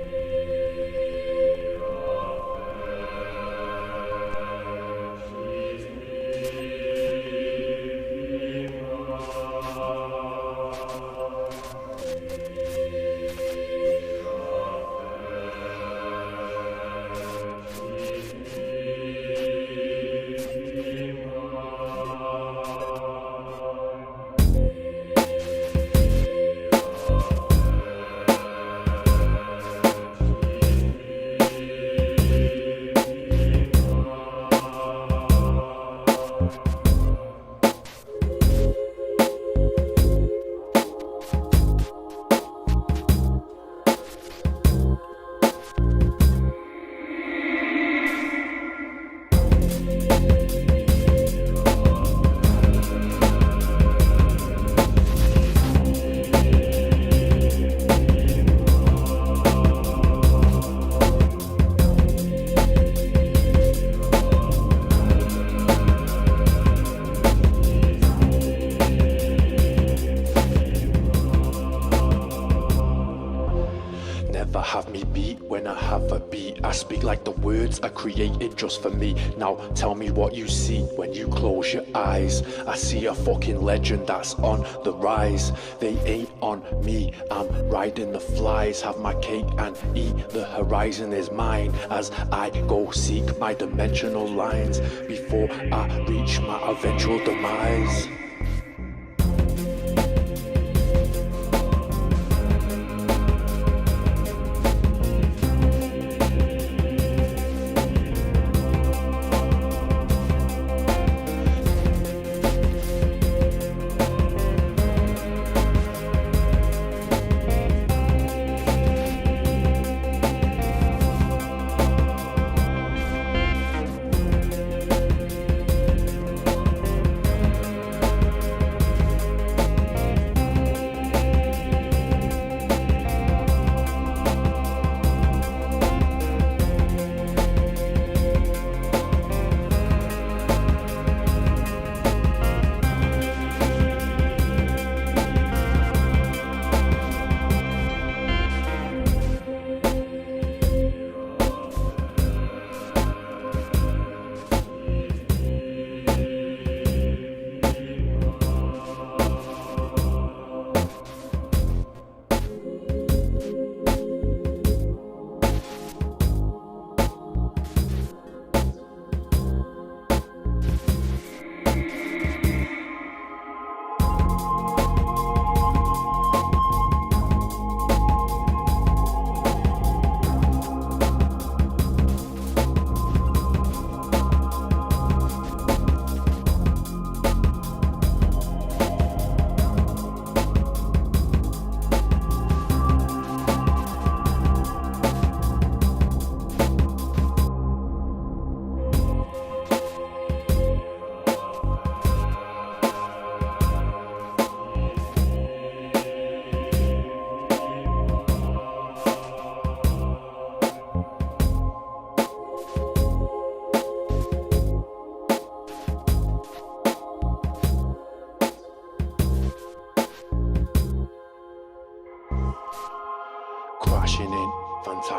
Have me beat when I have a beat. I speak like the words are created just for me. Now tell me what you see when you close your eyes. I see a fucking legend that's on the rise. They ain't on me, I'm riding the flies. Have my cake and eat, the horizon is mine. As I go seek my dimensional lines before I reach my eventual demise.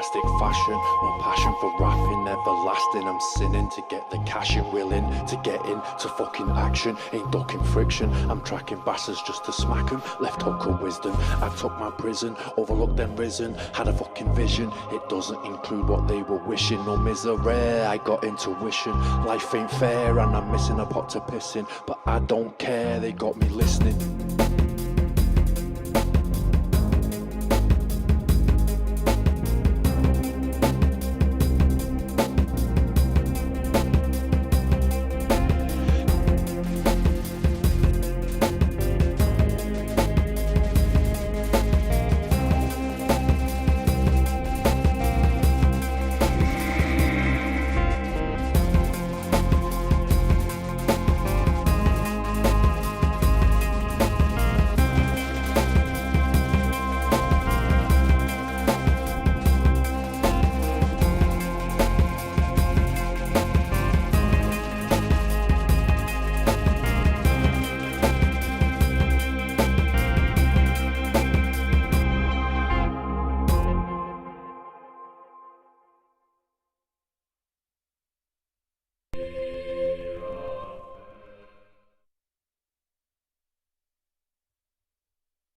fantastic fashion. My passion for rapping everlasting. I'm sinning to get the cash in, willing to get into fucking action. Ain't ducking friction, I'm tracking bastards just to smack 'em. Left hook of wisdom, I took my prison, overlooked them risen. Had a fucking vision, it doesn't include what they were wishing. No misery, I got intuition. Life ain't fair and I'm missing a pot to piss in, but I don't care, they got me listening.